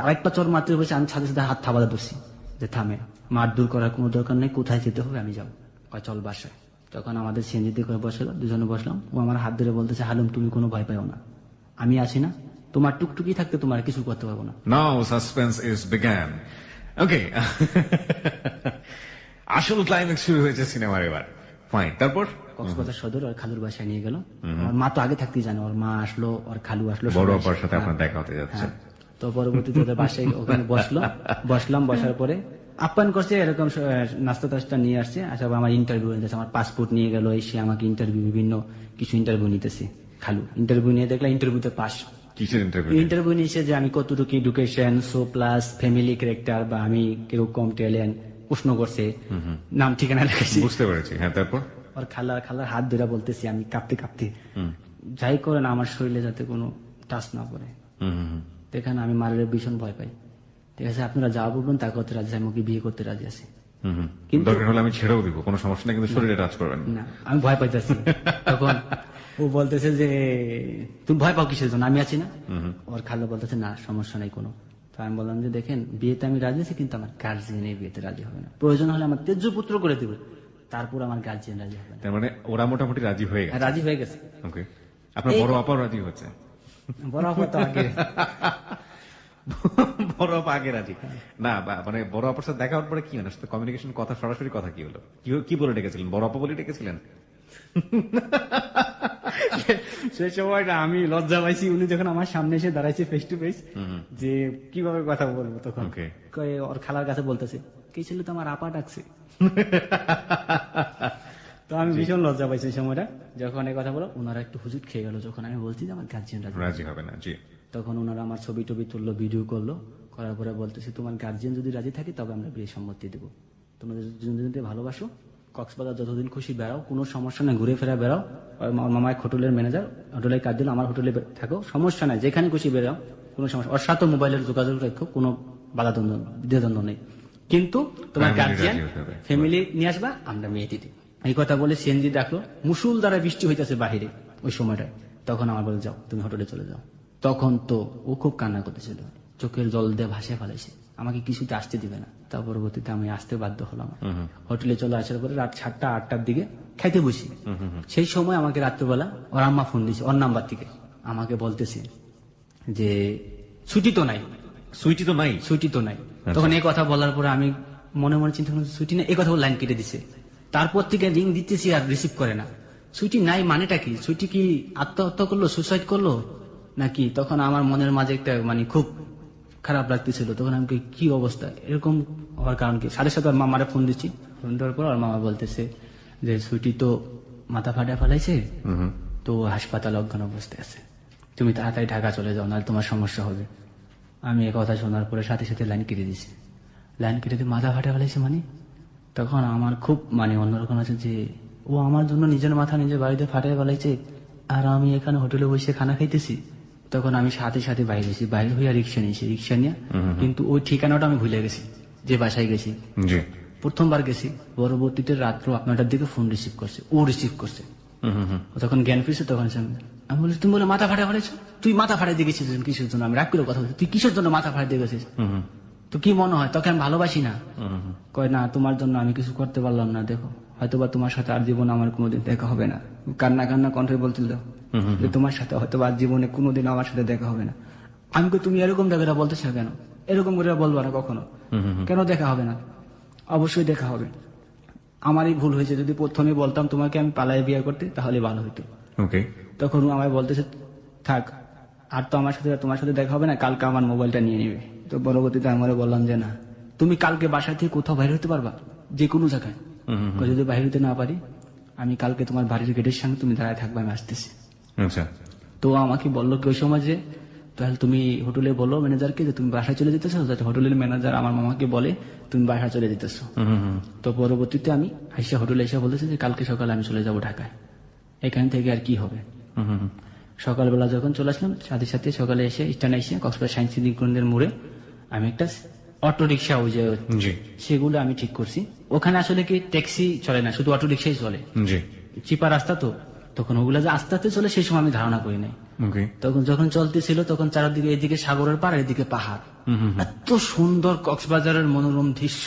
আরেকটা চর মারতে বসে আমি সাথে সাথে হাত থাবাতে ধরছি যে থামে, মার দূর করার কোনো দরকার নেই, কোথায় যেতে হবে আমি যাও, চল বাসায়। তখন আমাদের সিএনজিতে করে বসলো, দুজনে বসলাম। ও আমার হাত ধরে বলতেছে হালুম তুমি কোনো ভয় পাও না, আমি আছি না, তোমার টুকটুকি থাকতে তোমার কিছু করতে পারবো না। নাও সাসপেন্স ইজ বিগান। ওকে, আসল ক্লাইম্যাক্স শুরু হয়েছে সিনেমার এবার। ফাইন, তারপর কক্সবাজার সদর আর খালুর বাসায় নিয়ে গেল। আমার মা তো আগে থাকতেই জানে, ওর মা আসলো, ওর খালু আসলো, বড় সবাই অপার আসলো। সাথে আপনার দেখা হতে যাচ্ছে। হ্যাঁ। তো পরবর্তীতে ওদের বাসায় ওখানে বসলাম। বসার পরে আপ্যায়ন করছে, এরকম নাস্তা টাস্তা নিয়ে আসছে। আসার পর আমার ইন্টারভিউ নিতেছে, আমার পাসপোর্ট নিয়ে গেল, এসে আমাকে ইন্টারভিউ, বিভিন্ন কিছু ইন্টারভিউ নিতেছে। খালু ইন্টারভিউ নিয়ে দেখলাম ইন্টারভিউতে পাস। কিসের ইন্টারভিউ? ইন্টারভিউ নিয়েছে যে আমি কতটুকু education, so plus family character, বা আমি কিরকম ট্যালেন্ট প্রশ্ন করছে, নাম ঠিকানা লিখেছি। বুঝতে পেরেছি। হ্যাঁ, তারপর আর খালার হাত ধরে বলতেছি আমি কাঁপতে কাঁপতে, যাই করে না আমার শরীরে যাতে কোনো টাচ না পড়ে। এখানে আমি মারের ভীষণ ভয় পাই। ঠিক আছে, আপনারা যা বলবেন তা করতে রাজি, আমি ওকে বিয়ে করতে রাজি আছি। কিন্তু দরকার হলে আমি ছেড়েও দিব, কোনো সমস্যা নেই, কিন্তু শরীরে টাচ করবেন না। না, আমি ভয় পাইতেছি। তখন ও বলতেছে যে তুমি ভয় পাও কিসের জন্য, আমি আছি না। ওর খালা বলতেছে না সমস্যা নেই কোনো। তো আমি বললাম যে দেখেন বিয়েতে আমি রাজি আছি, কিন্তু আমার গার্জিয়ান এই বিয়েতে রাজি হবে না, প্রয়োজন হলে আমার তেজ্য পুত্র করে দেবে, তারপর আমার গার্জিয়ান রাজি হবে না। তার মানে ওরা মোটামুটি রাজি হয়ে গেছে। রাজি হয়ে গেছে। ওকে, আপনার বড় আপাও রাজি হচ্ছে? বড় আপা তো আগে বড় আপা আগে রাজি না, মানে বড় আপার সাথে দেখা হওয়ার পরে কি হলো, কমিউনিকেশন, কথা, সরাসরি কথা কি হলো, কি বলে ডেকেছিলেন? বড় আপা বলে ডেকেছিলেন? সে সময়টা আমি লজ্জা পাইছি, উনি যখন আমার সামনে এসে দাঁড়াইছে ফেস টু ফেস, যে কিভাবে কথা বলবো। তখন কয়ে ওর খালার কাছে বলতেছে কি ছিল তো আমার আপা ডাকছে। তো আমি ভীষণ লজ্জা পাইছি এই সময়টা, যখন এই কথা বলো ওনারা একটু হুজুট খেয়ে গেল, যখন আমি বলছি যে আমার গার্জিয়ান রাজি হবে না। জি। তখন ওনারা আমার ছবি টবি তুললো, ভিডিও করলো, করার পরে বলতেছে তোমার গার্জিয়ান যদি রাজি থাকে তবে আমরা বিয়ে সম্মতি দেবো, তোমরা যদি ভালোবাসো কক্সবাজার যতদিন খুশি বেড়াও, কোনো সমস্যা নাই, ঘুরে ফেরা বেড়াও। আমার মামায় হোটেলের ম্যানেজার, হোটেলের কাজ দিল, আমার হোটেলে থাকো, সমস্যা নাই, যেখানে খুশি বেড়াও, কোনো সমস্যা। ওর সাথে মোবাইলের যোগাযোগ রাখো, কোনো বাধা দ্বন্দ্ব নেই, কিন্তু তোমার গার্জিয়ান ফ্যামিলি নিয়ে আসবা, আমরা মেয়ে দিদি। এই কথা বলে সিএনজি ডাকলো, মুসুল দ্বারা বৃষ্টি হইতেছে বাহিরে ওই সময়টায়। তখন আমার বলে যাও তুমি হোটেলে চলে যাও। তখন তো ও খুব কান্না করতেছিল, চোখের জল দিয়ে ভাসে ফেলাইছে, আমাকে কিছুতে আসতে দিবে না। তার পরবর্তীতে আমি আসতে বাধ্য হলাম। হোটেলে চলে আসার পরে রাত 7টা-8টার দিকে খাইতে বসি। সেই সময় আমাকে রাত্রেবেলা ওর আম্মা ফোন দিয়েছে ওর নাম্বার থেকে, আমাকে বলতেছে যে ছুটি তো নাই, সুইটি তো নাই, ছুটি তো নাই। তখন এই কথা বলার পরে আমি মনে মনে চিন্তা করলাম ছুটি নাই, এই কথা লাইন কেটে দিছে। তারপর থেকে রিং দিতেছি আর রিসিভ করে না। ছুটি নাই মানেটা কি? ছুটি কি আত্মহত্যা করলো, সুসাইড করলো নাকি? তখন আমার মনের মাঝে একটা মানে খুব খারাপ লাগতেছিল। তখন আমি কি অবস্থা এরকম হওয়ার কারণ কি? সাথে সাথে ওর মামারে ফোন দিচ্ছি, ফোন দেওয়ার পর ওর মামা বলতেছে যে ছুটি তো মাথা ফাটা ফেলাইছে, তো হাসপাতালে অজ্ঞান অবস্থায় আছে, তুমি তাড়াতাড়ি ঢাকা চলে যাও, নাহলে তোমার সমস্যা হবে। আমি এই কথা শোনার পরে সাথে সাথে লাইন কেটে দিছি। লাইন কেটে দিয়ে মাথা ফাটা ফেলাইছে মানে তখন আমার খুব মানে অন্যরকম আছে যে ও আমার জন্য নিজের মাথা নিজের বাড়িতে ফাটিয়ে ফেলাইছে, আর আমি এখানে হোটেলে বসে খানা খাইতেছি। তখন আমি সাথে সাথে বাইরে গেছি, বাইরে হইয়া রিক্সা নিয়েছি, রিক্সা নিয়ে, কিন্তু ওই ঠিকানাটা আমি ভুলে গেছি যে বাসায় গেছি। প্রথমবার গেছি, পরবর্তীতে রাত্র 9টার দিকে ফোন রিসিভ করছে, ও রিসিভ করছে। তখন জ্ঞান ফিরছে, তখন আমি বলছি তুমি বলে মাথা ফাটা ফেলেছো, তুই মাথা ফাটাই দিয়ে গেছিস কিসের জন্য? আমি রাগ করে কথা বলছি, তুই কিসের জন্য মাথা ফাটাই দিয়ে গেছিস? তো কি মনে হয় তোকে আমি ভালোবাসি না? কয় না, তোমার জন্য আমি কিছু করতে পারলাম না, দেখো হয়তোবা তোমার সাথে আর জীবনে আমার কোনোদিন দেখা হবে না। কান্না কান্না কণ্ঠে বলছিল যে তোমার সাথে হয়তো আর জীবনে কোনোদিন আমার সাথে দেখা হবে না। আমি তুমি এরকম জায়গাটা বলতেছ কেন? এরকম করে বলবো না কখনো, কেন দেখা হবে না? অবশ্যই দেখা হবে। আমারই ভুল হয়েছে, যদি প্রথমে বলতাম তোমাকে আমি পালায় বিয়ে করতে তাহলে ভালো হতো। ওকে। তখন ও আমায় বলতেছে থাক, আর তো আমার সাথে তোমার সাথে দেখা হবে না, কালকে আমার মোবাইলটা নিয়ে নেবে। তো পরবর্তীতে আমরা বললাম যে না, তুমি কালকে বাসা থেকে কোথাও বাইরে হতে পারবা, যে কোনো জায়গায়। যদি বাইরে হতে না পারি, আমি কালকে তোমার বাড়ির গেটের সামনে তুমি দাঁড়ায় থাকবে, আমি আসতেছি। আচ্ছা। তো আমাকে বললো কি ওই সময় যে তাহলে তুমি হোটেলে বলো ম্যানেজারকে যে তুমি বাসায় চলে যেতেছো, যাতে হোটেলের ম্যানেজার আমার মামাকে বলে তুমি বাসায় চলে যেতেছো। তো পরবর্তীতে আমি আইসা হোটেলে এসে বলেছি যে কালকে সকালে আমি চলে যাব ঢাকায়, এখান থেকে আর কি হবে। সকালবেলা যখন চলে আসলাম, সাথে সাথে সকালে এসে স্ট্যান্ড এসে কক্সবাজার সায়েন্স সিটি কেন্দ্রের মোড়ে আমি একটা অটো রিক্সা, ওই যে সেগুলো আমি ঠিক করছি। ওখানে আসলে কি ট্যাক্সি চলে না, শুধু অটো রিক্সাই চলে, চিপা রাস্তা। তো তখন ওগুলা যে আস্তে আস্তে চলে সেই সময় আমি ধারণা করি নাই। তখন যখন চলতেছিল তখন চারদিকে, এদিকে সাগরের পার, এদিকে পাহাড়, এত সুন্দর কক্সবাজারের মনোরম দৃশ্য।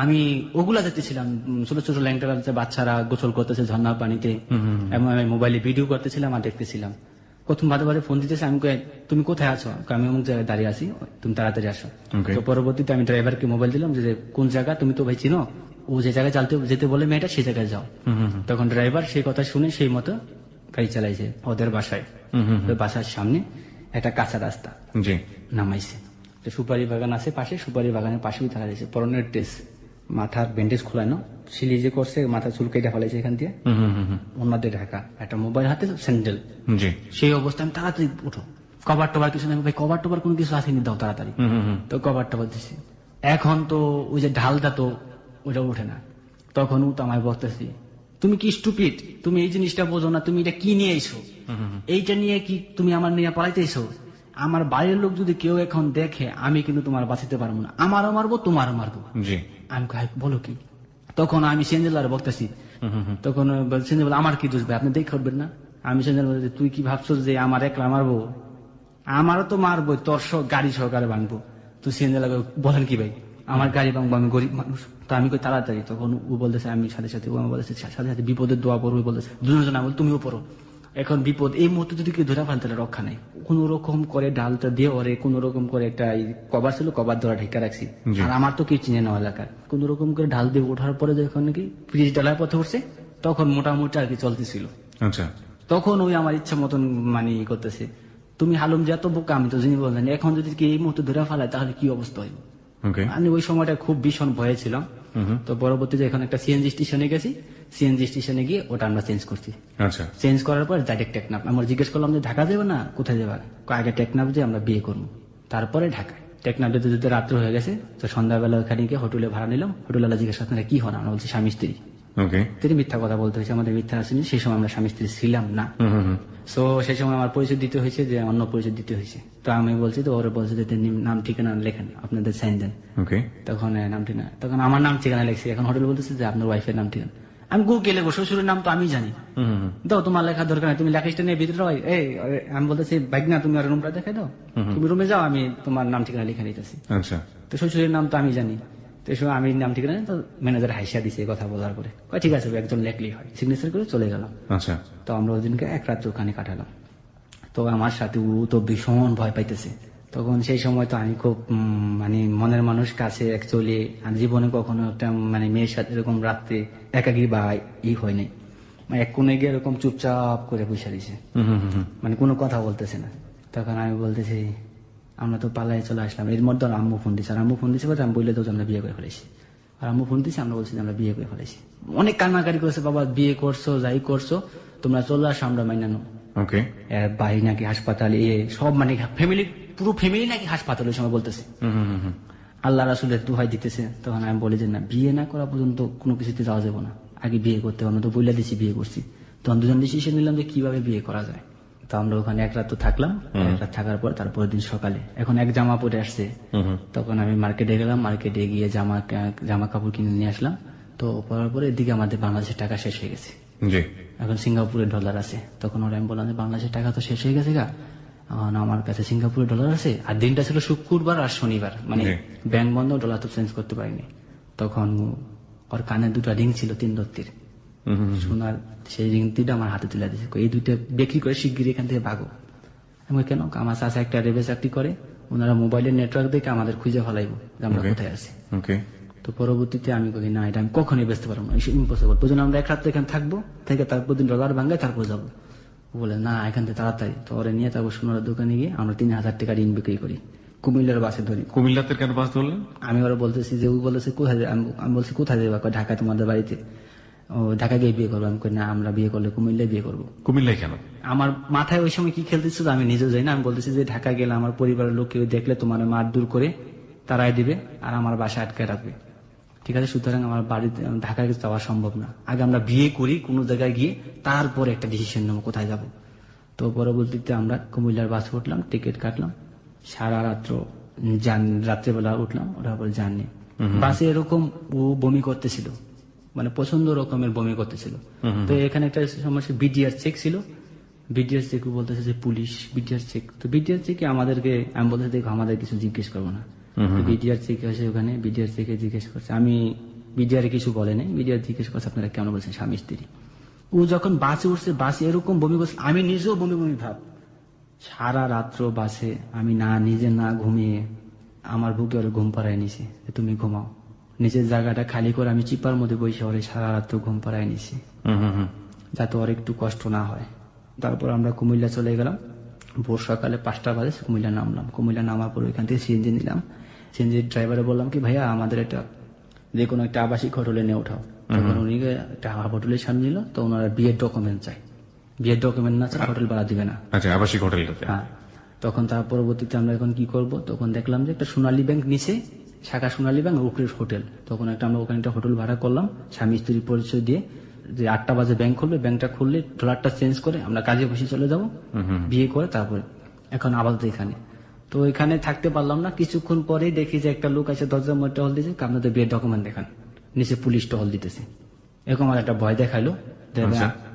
আমি ওগুলা দেখতেছিলাম, ছোট ছোট ল্যাংটা বাচ্চারা গোসল করতেছে ঝর্ণার পানিতে, এবং আমি মোবাইলে ভিডিও করতেছিলাম আর দেখতেছিলাম। প্রথম বারে ফোন দিতেছে, আমি তুমি কোথায় আছো, আমি অমুক জায়গায় দাঁড়িয়ে আছি, তুমি তাড়াতাড়ি আসো। তো পরবর্তীতে আমি ড্রাইভারকে মোবাইল দিলাম যে কোন জায়গা, তুমি তো ভাই চিনো, ও যে জায়গায় যেতে বলে মেয়েটা সেই জায়গায় যাও। তখন ড্রাইভার সেই কথা শুনে সেই মতো গাড়ি চালাইছে ওদের বাসায়। বাসার সামনে একটা কাঁচা রাস্তা নামাইছে, সুপারি বাগান আছে পাশে, সুপারি বাগানের পাশেই থাকা যাচ্ছে। পরনের ড্রেস, মাথার ব্যান্ডেজ খোলানো, সিলি যে করছে, মাথা চুল কেটে ফেলাইছে এখান দিয়ে, ওনাদের ঢাকা, একটা মোবাইল হাতে, স্যান্ডেল। সেই অবস্থায় আমি তাড়াতাড়ি উঠো, কভার টভার কিছু নেই ভাই, কভার টভার কোনো কিছু আসেনি, দাও তাড়াতাড়ি। তো কভার টভার দিছি। এখন তো ওই যে ঢালটা তো ওটা ওঠে না। তখন ও তো আমায় বলতেছি তুমি কি স্টুপিড, তুমি এই জিনিসটা বোঝো না, তুমি এটা কি নিয়ে এসো, এইটা নিয়ে কি তুমি আমার নিয়ে পালাইতে এসো? আমার বাইরের লোক যদি কেউ এখন দেখে, আমি কিন্তু তোমার বাঁচাতে পারবো না, আমারও মারবো তোমারও মারবো। আমি বলো কি? তখন আমি সেঞ্জেলার বলতেছি, তখন সেঞ্জেল বলে আমার কি দোষ ভাই, আপনি দেখে উঠবেন না? আমি সেঞ্জেল বলতে তুই কি ভাবছো যে আমার একলা মারবো? আমারও তো মারবো, তোর গাড়ি সহকারে ভাঙবো। তুই সেঞ্জেল বলেন কি ভাই, আমার গাড়ি ভাঙবো, আমি গরিব মানুষ। তো আমি কই তাড়াতাড়ি। তখন ও বলতেছে আমি সাথে সাথে, ও আমি বলেছে সাথে সাথে বিপদের দোয়া পড়বো বলেছে, দুজন বল তুমিও পড়ো। এখন বিপদ এই মুহূর্তে যদি কেউ ধরে ফেলতে রক্ষা নেই, কোন রকম করে ডালটা দিয়ে ওরে কোন রকম করে একটা কভার ছিল, কভার ধরা ঢেকে রাখছি। আর আমার তো কি চিনে নেওয়া এলাকার, কোন রকম করে ঢাল দিয়ে ওঠার পরে যখন নাকি ব্রিজ ডালার পথে উঠছে, তখন মোটামুটি আর কি চলতেছিল। তখন ওই আমার ইচ্ছা মতন মানে করতেছে, তুমি হালুম যে এত বোকা, আমি তো জিনি বললেন, এখন যদি কি এই মুহূর্তে ধরে ফেলায় তাহলে কি অবস্থা হয়? আমি ওই সময়টা খুব ভীষণ ভয়ে ছিলাম। তো পরবর্তীতে এখন একটা সিএনজি স্টেশনে গেছি, সিএনজি স্টেশনে গিয়ে ওটা আমরা চেঞ্জ করছি। চেঞ্জ করার পর ডাইরেক্ট টেকনাফ। আমরা জিজ্ঞেস করলাম যে ঢাকা যাবে না, কোথায় যাবে? আগে টেকনাফ যে আমরা বিয়ে করবো, তারপরে ঢাকায়। টেকনাফ যেতে যেতে রাত্র হয়ে গেছে, তো সন্ধ্যাবেলা ওখানে গিয়ে হোটেলে ভাড়া নিলাম। হোটেলে জিজ্ঞেস আপনারা কি হন? আমরা বলছি স্বামী স্ত্রী। তিনি মিথ্যা কথা বলতে হয়েছে, আমাদের মিথ্যা আসেনি, সেই সময় আমরা স্বামী স্ত্রী ছিলাম না। তো সেই সময় আমার পরিচয় দিতে হয়েছে, যে অন্য পরিচয় দিতে হয়েছে। তো আমি বলছি, তো ওরা বলছে যে নাম ঠিকানা লেখেন, আপনাদের সাইন দেন। তখন নাম ঠিকানা, তখন আমার নাম ঠিকানা লেখছি। এখন হোটেল বলতেছে যে আপনার ওয়াইফের নাম ঠিকানা। আমি কে লেখো, শ্বশুরের নাম তো আমি জানি, দাও তোমার লেখার দরকার নেই, তুমি লেখাইটা নিয়ে ভিতরে। আমি বলতেছি বাইক না, তুমি আর রুমটা দেখে দাও, তুমি রুমে যাও, আমি তোমার নাম ঠিকানা লিখে নিতেছি। তো শ্বশুরের নাম তো আমি জানি, তো এই সময় আমি নাম ঠিকানা, তো ম্যানেজার হাইসা দিছে কথা বলার পরে, ঠিক আছে একজন লেখলেই হয়, সিগনেচার করে চলে গেলাম। তো আমরা ওই দিনকে এক রাত ওখানে কাটালাম। তো আমার সাথে ও তো ভীষণ ভয় পাইতেছে। তখন সেই সময় তো আমি খুব মানে মনের মানুষ কাছে অ্যাকচুয়ালি জীবনে কখনো একটা মানে মেয়ের সাথে এরকম রাত্রে একাকি বা হয় নাই। মানে এক কোণে গিয়ে এরকম চুপচাপ করে বসে দিছে, মানে কোনো কথা বলতেছে না। তখন আমি বলতেছি আমরা তো পালাই চলে আসলাম। এর মধ্যে আম্মু ফোন দিচ্ছে, আর আম্মু ফোন দিচ্ছে আমি বললে তো আমরা বিয়ে করে ফেলেছি। আর আম্মু ফোন দিচ্ছে, আমরা বলছি আমরা বিয়ে করে ফেলেছি। অনেক কান্নাকারি করেছে, বাবা বিয়ে করছো যাই করছো তোমরা চলে আসো, আমরা মাইনানো। ভাই নাকি হাসপাতাল, সব মানে ফ্যামিলি, পুরো ফ্যামিলি নাকি হাসপাতাল ওই সময় বলতেছে। আল্লাহ রাসূলের দোহাই দিতেছে। তখন আমি বলি যে না, বিয়ে না করা পর্যন্ত কোনো কিছুতে যাওয়া যাবে না, আগে বিয়ে করতে হবে। তো বইলা দিচ্ছি বিয়ে করছি। তখন দুজন ডিসিশন নিলাম যে কিভাবে বিয়ে করা যায়। তো আমরা ওখানে এক রাত তো থাকলাম। এক রাত থাকার পর তারপরের দিন সকালে এখন এক জামা পরে আসছে। তখন আমি মার্কেটে গেলাম, মার্কেটে গিয়ে জামা কাপড় কিনে নিয়ে আসলাম। তো পরার পরে এদিকে আমাদের বাংলাদেশের টাকা শেষ হয়ে গেছে, এখন সিঙ্গাপুরের ডলার আছে। তখন ওরা আমি বললাম যে বাংলাদেশের টাকা তো শেষ হয়ে গেছে গা, এখন আমার কাছে সিঙ্গাপুরের ডলার আছে। আর দিনটা ছিল শুক্রবার আর শনিবার, মানে ব্যাংক বন্ধ, ডলার তো চেঞ্জ করতে পারিনি। তখন ওর কানে দুটো রিং ছিল 3 রত্তির সোনার, সেই রিং দুটো আমার হাতে তুলে দিয়েছে, এই দুইটা বিক্রি করে শিগগিরই এখান থেকে ভাগো। আমি কেন? আমার চাচা একটা রেবে চাকরি করে, ওনারা মোবাইলের নেটওয়ার্ক দেখে আমাদের খুঁজে ফেলাইবো যে আমরা কোথায় আছি। তো তো পরবর্তীতে আমি বলি না, এটা আমি কখনোই বেচতে পারবো না, ইম্পসিবল। প্রয়োজন আমরা এক রাত এখানে থাকবো, থেকে তারপর দিন ডলার ভাঙ্গায় তারপর যাবো। ও বলে না, এখান থেকে তাড়াতাড়ি। তো ওরা নিয়ে তারপর সোনার দোকানে গিয়ে আমরা 3,000 টাকা ঋণ বিক্রি করি, কুমিল্লার বাসে ধরি। কুমিল্লাতে কেন বাস ধরলেন? আমি ওরা বলতেছি যে, ও বলেছে কোথায় আমি বলছি কোথায় যাবো, ঢাকায় তোমাদের বাড়িতে। ও ঢাকা গিয়ে বিয়ে করবো। আমি কই না, আমরা বিয়ে করলে কুমিল্লায় বিয়ে করবো। কুমিল্লায় কেন? আমার মাথায় ওই সময় কি খেলতেছিল আমি নিজেও যাই না। আমি বলতেছি যে ঢাকা গেলে আমার পরিবারের লোক কেউ দেখলে তোমার মারধর করে তারাই দিবে আর আমার বাসায় আটকে রাখবে, ঠিক আছে? সুতরাং আমার বাড়িতে ঢাকায় যাওয়া সম্ভব না। আগে আমরা বিয়ে করি, কোনো জায়গায় গিয়ে তারপরে একটা ডিসিশন নেবো কোথায় যাব। তো পরবর্তীতে আমরা কুমিল্লার বাস উঠলাম, টিকিট কাটলাম, সারা রাত্র রাত্রেবেলা উঠলাম, ওঠার পরে জার্নি। বাসে এরকম ও বমি করতেছিল, মানে প্রচন্ড রকমের বমি করতেছিল। তো এখানে একটা সমস্যা, বিডিআর চেক ছিল। বিডিআর চেক বলতেছে যে পুলিশ বিডিআর চেক। তো বিডিআর চেকে আমাদেরকে, আমি বলতেছি দেখো আমাদের কিছু জিজ্ঞেস করবো না। বিডিআর চেক আছে ওখানে, বিডিআর চেকে জিজ্ঞেস করছে। আমি বিডিআর কিছু বলে নাই, বিডিআর জিজ্ঞেস করছে আপনারা কেন বলছেন স্বামী স্ত্রী। ও যখন বাসে উঠছে, বাসে এরকম বমি করছে, আমি নিজেও বমি বমি ভাব। সারা রাত্র বাসে আমি না নিজে না ঘুমিয়ে আমার বুকে ওর ঘুম পাড়ায় নিছি, তুমি ঘুমাও। নিজের জায়গাটা খালি করে আমি চিপার মধ্যে বসে ওরে সারা রাত্র ঘুম পাড়ায় নিছি, যাতে ওর একটু কষ্ট না হয়। তারপর আমরা কুমিল্লা চলে গেলাম। ভোর সকালে 5টা বাজে কুমিল্লা নামলাম। কুমিল্লা নামার পর ওইখান থেকে সিএনজি নিলাম। সিএনজি ড্রাইভারে বললাম কি ভাইয়া আমাদের একটা যে কোনো একটা আবাসিক হোটেলে নিয়ে ওঠাও। তখন উনি একটা হোটেলের সামনে নিল। তো ওনারা বিয়ের ডকুমেন্ট চাই, বিয়ের ডকুমেন্ট না চাই হোটেল ভাড়া দিবে না। আচ্ছা, আবাসিক হোটেলটাতে। হ্যাঁ। তখন তার পরবর্তীতে আমরা এখন কি করব, তখন দেখলাম যে একটা সোনালী ব্যাংক নিচে, শাখা সোনালী ব্যাংক, উপরে হোটেল। তখন আমরা ওখানে একটা হোটেল ভাড়া করলাম, স্বামী স্ত্রীর পরিচয় দিয়ে, যে 8টা বাজে ব্যাংক খুলবে, ব্যাংকটা খুললে ডলারটা চেঞ্জ করে আমরা কাজে বসে চলে যাব, বিয়ে করে তারপরে এখন আপাতত এখানে। তো এখানে থাকতে পারলাম না। কিছুক্ষণ পরেই দেখি যে একটা লোক আছে দরজার মধ্যে টহল দিয়েছে, আপনাদের বিয়ের ডকুমেন্ট দেখান। নিচে পুলিশ টহল দিতেছে। এরকম আমার একটা ভয় দেখাইলো,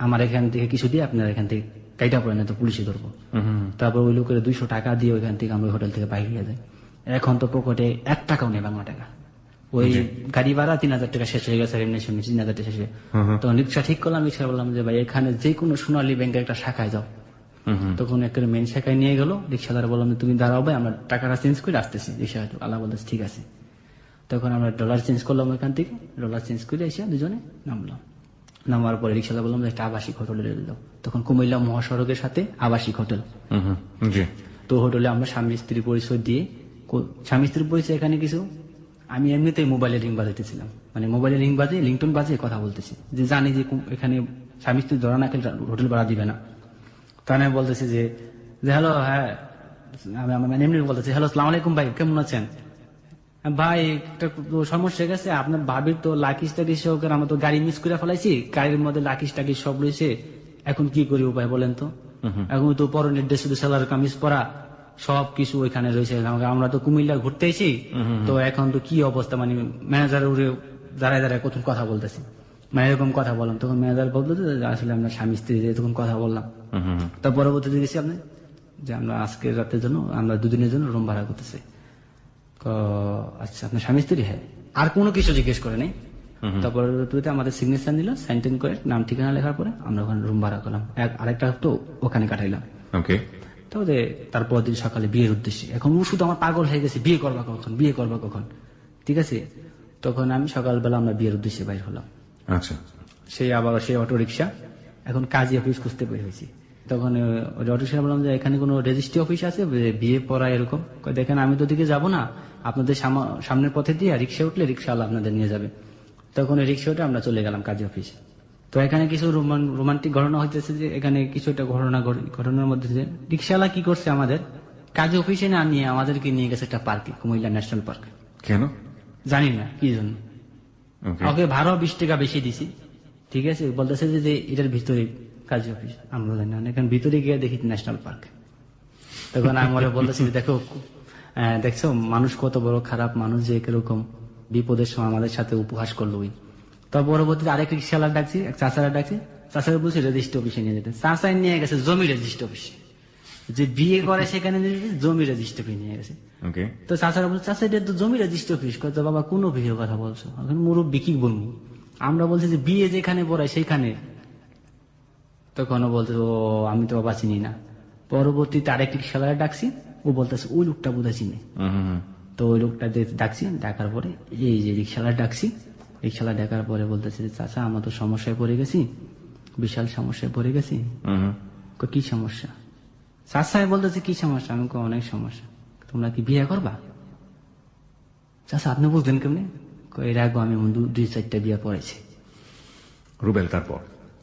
আমার এখান থেকে কিছু দিয়ে আপনার এখান থেকে কাইটা পড়ে না তো পুলিশে ধরবো। তারপর ওই লোকের 200 টাকা দিয়ে ওইখান থেকে আমরা হোটেল থেকে বাইরে যাই। এখন তো পকেটে 1 টাকাও নেই বাংলা টাকা। ওই গাড়ি ভাড়া 3,000 টাকা শেষ হয়ে গেছে, এমনি 3,000 টাকা শেষে। তো রিক্সা ঠিক করলাম, রিক্সা বললাম যে ভাই এখানে যে কোনো সোনালী ব্যাংকের একটা শাখায় যাও। তখন একটা মেন শাখায় নিয়ে গেল। রিক্সাদার বললাম তুমি দাঁড়াও ভাই, আমরা টাকাটা চেঞ্জ করে আসতেছি। রিক্সা আল্লাহ বলতেছে ঠিক আছে। তখন আমরা ডলার চেঞ্জ করলাম ওইখান থেকে, ডলার চেঞ্জ করে এসে দুজনে নামলাম। নামার পরে রিক্সাদার বললাম যে একটা আবাসিক হোটেলে রেল দাও। তখন কুমিল্লা মহাসড়কের সাথে আবাসিক হোটেল। তো হোটেলে আমরা স্বামী স্ত্রী পরিচয় দিয়ে, স্বামী স্ত্রীর পরিচয় এখানে কিছু, আমি এমনিতেই মোবাইলে রিং বাজাইতেছিলাম, মানে মোবাইলে রিং বাজে লিংটন বাজে কথা বলতেছি, যে জানি যে এখানে স্বামী স্ত্রী ধরা না খেলে হোটেল ভাড়া দিবে না। তাই আমি বলতেছি যে হ্যালো, হ্যাঁ আমি এমনি বলতেছি হ্যালো আসসালামু আলাইকুম ভাই, কেমন আছেন? ভাই একটা সমস্যা গেছে, আপনার ভাবির তো লাকিস টাকিস সহকারে আমরা তো গাড়ি মিস করে ফেলাইছি, গাড়ির মধ্যে লাকিস টাকিস সব রয়েছে, এখন কি করি উপায় বলেন তো? এখন তো পরনের ড্রেস, শুধু সেলার কামিজ পরা, সবকিছু ওইখানে রয়েছে। আমরা তো কুমিল্লা ঘুরতে এসেছি, তো এখন তো কি অবস্থা, মানে ম্যানেজার উড়ে দাঁড়ায় দাঁড়ায় কত কথা বলতেছি, মানে এরকম কথা বললাম। তখন ম্যানেজার বলতো যে আসলে আমরা স্বামী স্ত্রী এরকম কথা বললাম। তার পরবর্তীতে গেছি আপনি যে আমরা আজকের রাতের জন্য, আমরা 2 দিনের জন্য রুম ভাড়া করতেছি। আচ্ছা আপনার স্বামী স্ত্রী? হ্যাঁ। আর কোনো কিছু জিজ্ঞেস করে নেই। তারপর আমাদের সিগনেচার নিল, সাইন টাইন করে নাম ঠিকানা লেখার পরে আমরা ওখানে রুম ভাড়া করলাম। আরেকটা তো ওখানে কাটাইলাম। তাহলে তারপর দিন সকালে বিয়ের উদ্দেশ্যে, এখন ও শুধু আমার পাগল হয়ে গেছে, বিয়ে করবা কখন, বিয়ে করবা কখন, ঠিক আছে? তখন আমি সকালবেলা আমরা বিয়ের উদ্দেশ্যে বাইর হলাম। আচ্ছা, সেই আবার সেই অটো রিক্সা, এখন কাজী অফিস খুঁজতে বের হয়েছি। তখন অটো রিক্সা বললাম যে এখানে কোনো রেজিস্ট্রি অফিস আছে বিয়ে পড়া এরকম? দেখেন আমি তো দিকে যাবো না, আপনাদের সামনের পথে দিয়ে রিক্সা উঠলে রিক্সাওয়ালা আপনাদের নিয়ে যাবে। তখন রিক্সা উঠে আমরা চলে গেলাম কাজী অফিস। তো এখানে কিছু রোমান্টিক ঘটনা হইতেছে, যে এখানে কিছু একটা ঘটনার মধ্যে যে রিক্সাওয়ালা কি করছে, আমাদের কাজী অফিসে না নিয়ে আমাদেরকে নিয়ে গেছে একটা পার্কে, কুমিল্লা ন্যাশনাল পার্ক। কেন জানি না কি জন্য। ওকে ভাড়া 20 টাকা বেশি দিছি, ঠিক আছে? বলতেছে যে এটার ভিতরে কাজী অফিস, আমরা জানি না, এখানে ভিতরে গিয়ে দেখি ন্যাশনাল পার্ক। তখন আমরা বলতেছি দেখছো মানুষ কত বড় খারাপ মানুষ, যে এরকম বিপদের সময় আমাদের সাথে উপহাস করলো। তার পরবর্তীতে আরেক রিক্সাওয়ালা ডাকছি, এক চাচারা ডাকছি, চাচারা বলছে রেজিস্ট্রি অফিসে নিয়ে যেতে। চাচাই নিয়ে গেছে জমি রেজিস্ট্রি অফিসে, যে বিয়ে করে সেখানে জমি রেজিস্ট্রি অফিস নিয়ে গেছে। তো চাচারা বলছে চাচা এটা তো জমি রেজিস্ট্রি অফিস। কত বাবা কোনো বিয়ের কথা বলছো, এখন মুরব্বি কি বলবো, আমরা বলছি যে বিয়ে যেখানে পড়ায় সেইখানে। তখন ও বলছে ও আমি তো বাবা চিনি না। পরবর্তীতে আরেক রিক্সাওয়ালা ডাকছি, ও বলতেছে ওই লোকটা বোধহয় চিনে। তো ওই লোকটা ডাকছি, ডাকার পরে এই যে রিক্সাওয়ালা ডাকছি, রিক্সাওয়ালা ডাকার পরে বলতেছে যে চাচা আমরা তো সমস্যায় পড়ে গেছি, বিশাল সমস্যায় পড়ে গেছি। কই, কি সমস্যা? চাচা বলতেছে কি সমস্যা? আমি কই, অনেক সমস্যা। তোমরা কি বিয়ে করবা? চাচা আপনি বুঝলেন কেমনি? কই, এর আগে আমি 2-4টা বিয়ে পড়েছি। রুবেল,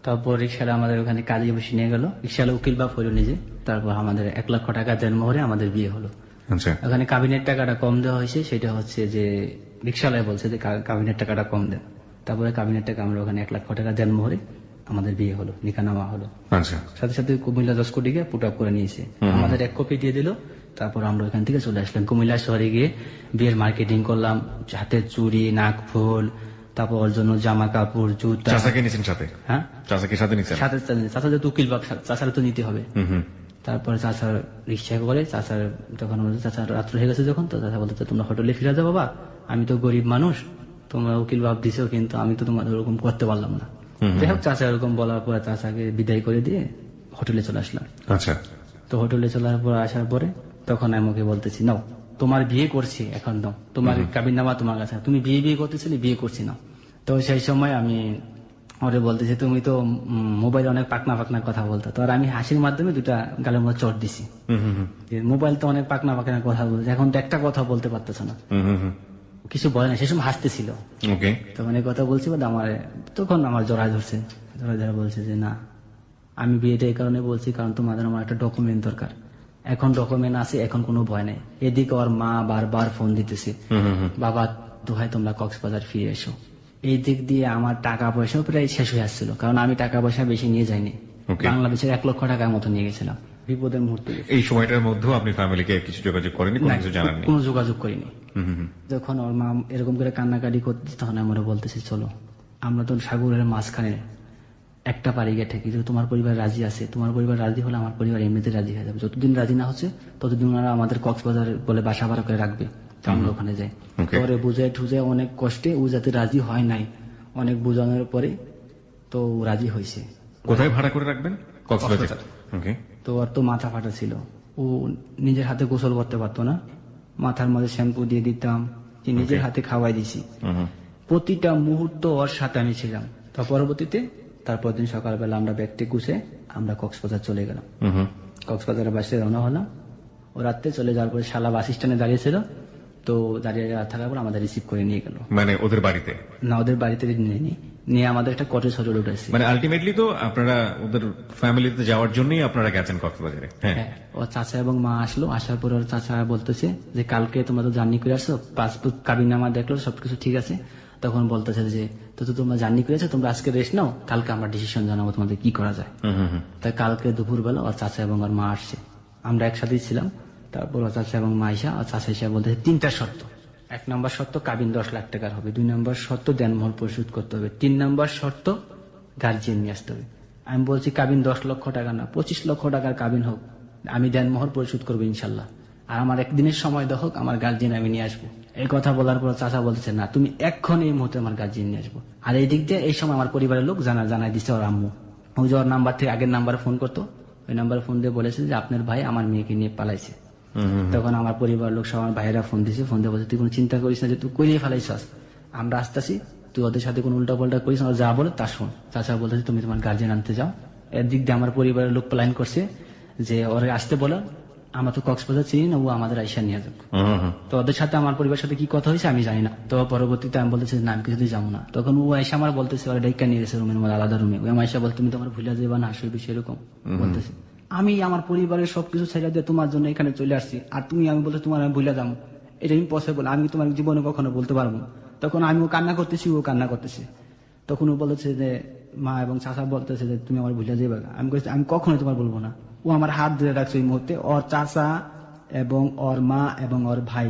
তারপর রিক্সাওয়ালা আমাদের ওখানে কাজে বসে নিয়ে গেল, রিক্সাওয়ালা উকিল বাপ হইল নিজে। তারপর আমাদের 1 লক্ষ টাকা জন্মহরে আমাদের বিয়ে হলো। আচ্ছা, ওখানে কাবিনের টাকাটা কম দেওয়া হয়েছে, সেটা হচ্ছে যে রিক্সাওয়ালা বলছে যে কাবিনের টাকাটা কম দেন। তারপরে কাবিনের টাকা আমরা ওখানে 1 লক্ষ টাকা জন্মহরে আমাদের বিয়ে হলো, নিকানামা হলো। আচ্ছা, সাথে সাথে কুমিল্লা 10 কোটিকে পুট আপ করে নিয়েছে, আমাদের 1 কপি দিয়ে দিল। তারপর আমরা ওখান থেকে চলে আসলাম কুমিল্লা শহরে, গিয়ে বিয়ের মার্কেটিং করলাম, হাতের চুড়ি, নাক ফুল, তারপর ওর জন্য জামা কাপড়, জুতা। চাচাকে নিয়েছেন সাথে? হ্যাঁ, চাচাকে সাথে নিয়েছেন? সাথে চাচা যেহেতু উকিল বাপ, চাচার তো নিতে হবে। তারপরে চাচার রিক্সা করে, চাচার তখন চাচার রাত্র হয়ে গেছে যখন, তো চাচা বলতে তোমরা হোটেলে ফিরে যাও বাবা, আমি তো গরিব মানুষ, তোমরা উকিল বাপ দিছো, কিন্তু আমি তো তোমাদের ওরকম করতে পারলাম না। যাই হোক, চাচা এরকম বলার পরে চাচাকে বিদায় করে দিয়ে হোটেলে চলে আসলাম। আচ্ছা, তো হোটেলে চলে আসার পরে তখন আমি ওকে বলতেছি, নাও তোমার বিয়ে করছি, এখন নাও তোমার কাবিননামা তোমার কাছে, তুমি বিয়ে করতেছিলে, বিয়ে করছি না। তো সেই সময় আমি ওরে বলতেছি, তুমি তো মোবাইলে অনেক পাকনা পাকনা কথা বলতো, তো আর আমি হাসির মাধ্যমে 2টা গালের মধ্যে চট দিছি। মোবাইল তো অনেক পাকনা পাকনা কথা বলছে, এখন তো একটা কথা বলতে পারতেছ না। কিছু বলে না, সে সময় হাসতেছিল। তখন এই কথা বলছি, তখন আমার জড়ায় ধরছে, জড়ায় বলছে যে না, আমি বিয়েটা এই কারণে বলছি, কারণ তোমাদের আমার একটা ডকুমেন্ট দরকার। এখন ডকুমেন্ট আছে, এখন কোনো ভয় নেই। এদিকে ওর মা বারবার ফোন দিতেছে, বাবা দোহাই তোমরা কক্সবাজার ফিরে এসো। এই দিক দিয়ে আমার টাকা পয়সাও প্রায় শেষ হয়ে আসছিল, কারণ আমি টাকা পয়সা বেশি নিয়ে যাইনি, বাংলাদেশের 1 লক্ষ টাকার মতো নিয়ে গেছিলাম বিপদের মুহূর্তে। এই সময়টার মধ্যেও আপনি ফ্যামিলিকে কিছু যোগাযোগ করেনি, কোনো কিছু জানাননি? কোনো যোগাযোগ করিনি। যখন ওর মা এরকম করে কান্নাকাটি করতেছে, তখন আমরা বলতেছি চলো আমরা তো সাগরের মাঝখানে একটা পাড়ি গিয়ে ঠেকি, তোমার পরিবার রাজি আছে, তোমার পরিবার রাজি হলে আমার পরিবার এমনিতে রাজি হয়ে যাবে। যতদিন রাজি না হচ্ছে ততদিন ওনারা আমাদের কক্সবাজার বলে বাসা ভাড়া করে রাখবে, আমরা ওখানে যাই। পরে বুঝাই ঠুজে অনেক কষ্টে ও যাতে রাজি হয় নাই, অনেক বোঝানোর পরে তো রাজি হয়েছে। কোথায় ভাড়া করে রাখবেন? কক্সবাজার। তো ওর তো মাথা ফাটা ছিল, ও নিজের হাতে গোসল করতে পারতো না, মাথার মধ্যে শ্যাম্পু দিয়ে দিতাম, নিজের হাতে খাওয়াই দিছি। প্রতিটা মুহূর্ত ওর সাথে আমি ছিলাম। তো পরবর্তীতে তারপর দিন সকালবেলা আমরা ব্যাগটি গুছে আমরা কক্সবাজার চলে গেলাম। কক্সবাজারের বাসে রওনা হলাম। ও রাত্রে চলে যাওয়ার পরে শালা বাস স্ট্যান্ডে দাঁড়িয়েছিল, তো দাঁড়িয়ে থাকার পর আমাদের রিসিভ করে নিয়ে গেল। মানে ওদের বাড়িতে? না, ওদের বাড়িতে নিয়ে আমাদের একটা কটেজ হোটেল উঠেছে। মানে আলটিমেটলি তো আপনারা ওদের ফ্যামিলিতে যাওয়ার জন্যই আপনারা গেছেন কক্সবাজারে? হ্যাঁ। ও চাচা এবং মা আসলো, আসার পর ওর চাচা বলতেছে যে কালকে তোমরা তো জার্নি করে আসছো, পাসপোর্ট কাবিননামা দেখলো, সবকিছু ঠিক আছে। তখন বলতেছে যে তো তোমরা জার্নি করেছো, তোমরা আজকে রেস্ট নাও, কালকে আমরা ডিসিশন জানাবো তোমাদের কি করা যায়। তাই কালকে দুপুরবেলা ওর চাচা এবং ওর মা আসছে, আমরা একসাথেই ছিলাম। তারপর ওর চাচা এবং মা ইসা, ওর চাচা ইসা বলতেছে 3টা শর্ত। 1 নম্বর শর্ত কাবিন 10 লাখ টাকার হবে, 2 নম্বর শর্ত দেনমোহর পরিশোধ করতে হবে, 3 নম্বর শর্ত গার্জিয়ান নিয়ে আসতে হবে। আমি বলছি কাবিন 10 লক্ষ টাকা না, 25 লক্ষ টাকার কাবিন হোক, আমি দেনমোহর পরিশোধ করবো ইনশাল্লাহ, আর আমার 1 দিনের সময় দাও হোক, আমার গার্জিয়ান আমি নিয়ে আসবো। এই কথা বলার পর চাচা বলতেছে না, তুমি এখন এই মুহূর্তে আমার গার্জিয়ান নিয়ে আসবো। আর এই দিক দিয়ে এই সময় আমার পরিবারের লোক জানাই দিচ্ছে ওর আম্মু, ওই যে ওর নাম্বার থেকে আগের নাম্বারে ফোন করতো, ওই নাম্বারে ফোন দিয়ে বলেছে যে আপনার ভাই আমার মেয়েকে নিয়ে পালাইছে। তখন আমার পরিবার লোক সব আমার ভাইয়েরা ফোন দিছে, ফোন দিয়ে বলছে তুই কোনো চিন্তা করিস না, যে তুই করিয়ে ফেলাইছস, আমরা আসতেছি, তুই ওদের সাথে কোনো উল্টা পাল্টা করিস না, যা বলে তা শোন। চাচা বলতেছে তুমি তোমার গার্জিয়ান আনতে যাও। এর দিক দিয়ে আমার পরিবারের লোক প্ল্যান করছে যে ওরে আসতে বলো, আমরা তো কক্সবাজার চিনি না, ও আমাদের আইসা নিয়ে যাবে। তো ওদের সাথে আমার পরিবারের সাথে কি কথা হয়েছে আমি জানি না। তো পরবর্তীতে আমি বলতেছি না আমি কিছুতেই যাবো না। তখন ও আইসা আমার বলতেছে ওরা ডাইকা নিয়ে গেছে রুমের মধ্যে, আলাদা রুমে। ওই আইসা বলতে তুমি তো আমার ভুলে যাবে না, আসবে সেরকম বলতেছে। আমি আমার পরিবারের সবকিছু ছেড়ে দিয়ে তোমার জন্য এখানে চলে আসছি, আর তুমি আমি বলতে তোমার আমি ভুলে যাবো, এটা ইম্পসিবল, আমি তোমার জীবনে কখনো বলতে পারবো না। তখন আমি ও কান্না করতেছি, ও কান্না করতেছে। তখন ও বলেছে যে মা এবং চাচা বলতেছে যে তুমি আমার ভুলে যাবে। আমি বলছি আমি কখনোই তোমার বলবো না। ও আমার হাত ধরে রাখছে এই মুহূর্তে, ওর চাচা এবং ওর মা এবং ওর ভাই,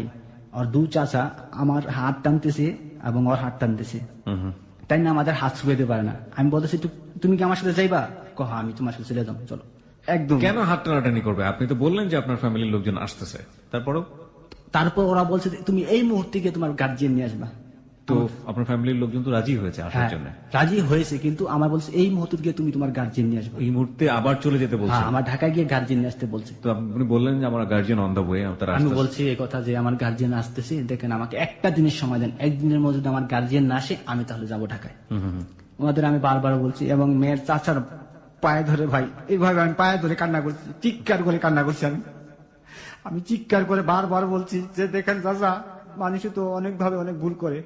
ওর 2 চাচা আমার হাত টানতেছে এবং ওর হাত টানতেছে, তাই না আমাদের হাত ছুঁয়ে পারে না। আমি বলতেছি তুমি কি আমার সাথে যাইবা? কহ আমি তোমার সাথে চলে যাবো, চলো। একদম। কেন হাত টানাটানি করবে? আপনি তো বললেন যে আপনার ফ্যামিলির লোকজন আসতেছে, তারপর ওরা বলছে তুমি এই মুহূর্তে গিয়ে তোমার গার্জিয়ান নিয়ে আসবা। তো আপনার ফ্যামিলির লোকজন তো রাজি হয়েছে আসার হ্যাঁ, জন্য, রাজি হয়েছে, কিন্তু আমার বলছে এই মুহূর্তে গিয়ে তুমি তোমার গার্জিয়ান নিয়ে আসবে। এই মুহূর্তে আবার চলে যেতে বলছে। হ্যাঁ, আমার ঢাকায় গিয়ে গার্জিয়ান নিয়ে আসতে বলছে। তো আপনি বললেন যে আমার গার্জিয়ান অন দ্য ওয়ে, তারা আমি আসতেছে। বলছি এই কথা যে আমার গার্জিয়ান আসতেছে, দেখেন আমাকে একটা দিনের সময় দেন, একদিনের মধ্যে যদি আমার গার্জিয়ান না আসে আমি তাহলে যাবো ঢাকায়। ওনাদের আমি বারবার বলছি, এবং মেয়ের চাচার পায়ে ধরে, ভাই এইভাবে আমি পায়ে ধরে কান্না করছি, চিৎকার করে কান্না করছি। আমি চিৎকার করে বারবার বলছি যে দেখেন চাচা, মানুষ তো অনেক ভাবে অনেক ভুল করে,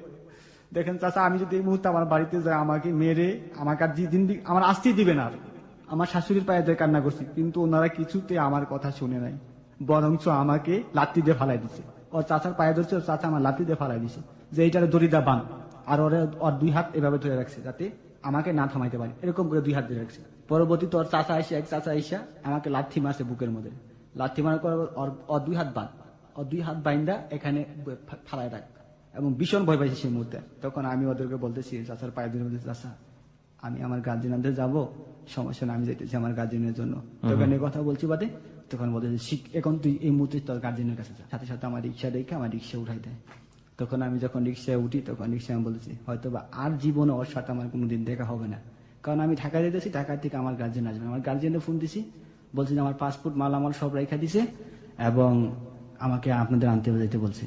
দেখেন চাচা আমি যদি এই মুহূর্তে আমার বাড়িতে যাই আমাকে মেরে আমাকে আর জিন্দিগি আমার আসতেই দিবে না। আর আমার শাশুড়ির পায়ে ধরে কান্না করছি, কিন্তু ওনারা কিছুতে আমার কথা শুনে নাই, বরঞ্চ আমাকে লাত্তি দিয়ে ফালাই দিচ্ছে। ওর চাচার পায়ে ধরছে, ওর চাচা আমার লাত্তি দিয়ে ফালাই দিচ্ছে যে এইটার দড়িদা বান, আর ওর 2 হাত এভাবে ধরে রাখছে যাতে আমাকে না থামাইতে পারে, এরকম করে 2 হাত ধরে রাখছে। পরবর্তীতে ওর চাচা এসে, এক চাচা এসে আমাকে লাথি মারছে বুকের মধ্যে, লাথি মারার পর ওর 2 হাত বান, ওর 2 হাত বাইন্দা এখানে ফালাই রাখ, এবং ভীষণ ভয় পাইছে সেই মুহূর্তে। তখন আমি ওদেরকে বলতেছি, চাচার পায়ে ধরে বলতেছি, চাচা আমি আমার গার্জিয়ানদের যাবো, সমস্যা না, আমি যাইতেছি আমার গার্জিয়ানের জন্য। তখন এই কথা বলছি বাদে, তখন বলতেছি এখন তুই এই মুহূর্তে তোর গার্জিয়ানের কাছে যা। সাথে সাথে আমার রিক্সা দেখে আমার রিক্সা উঠাই দেয়। তখন আমি যখন রিক্সায় উঠি, তখন রিক্সায় আমি বলতেছি হয়তো বা আর জীবনে ওর সাথে আমার কোনোদিন দেখা হবে না, কারণ আমি ঢাকায় যেতেছি, ঢাকা থেকে আমার গার্জিয়ান আসবে। আমার গার্জিয়ানে ফোন দিছি, বলছি যে আমার পাসপোর্ট মালামাল সব রেখা দিছে এবং আমাকে আপনাদের আনতে যেতে বলছে।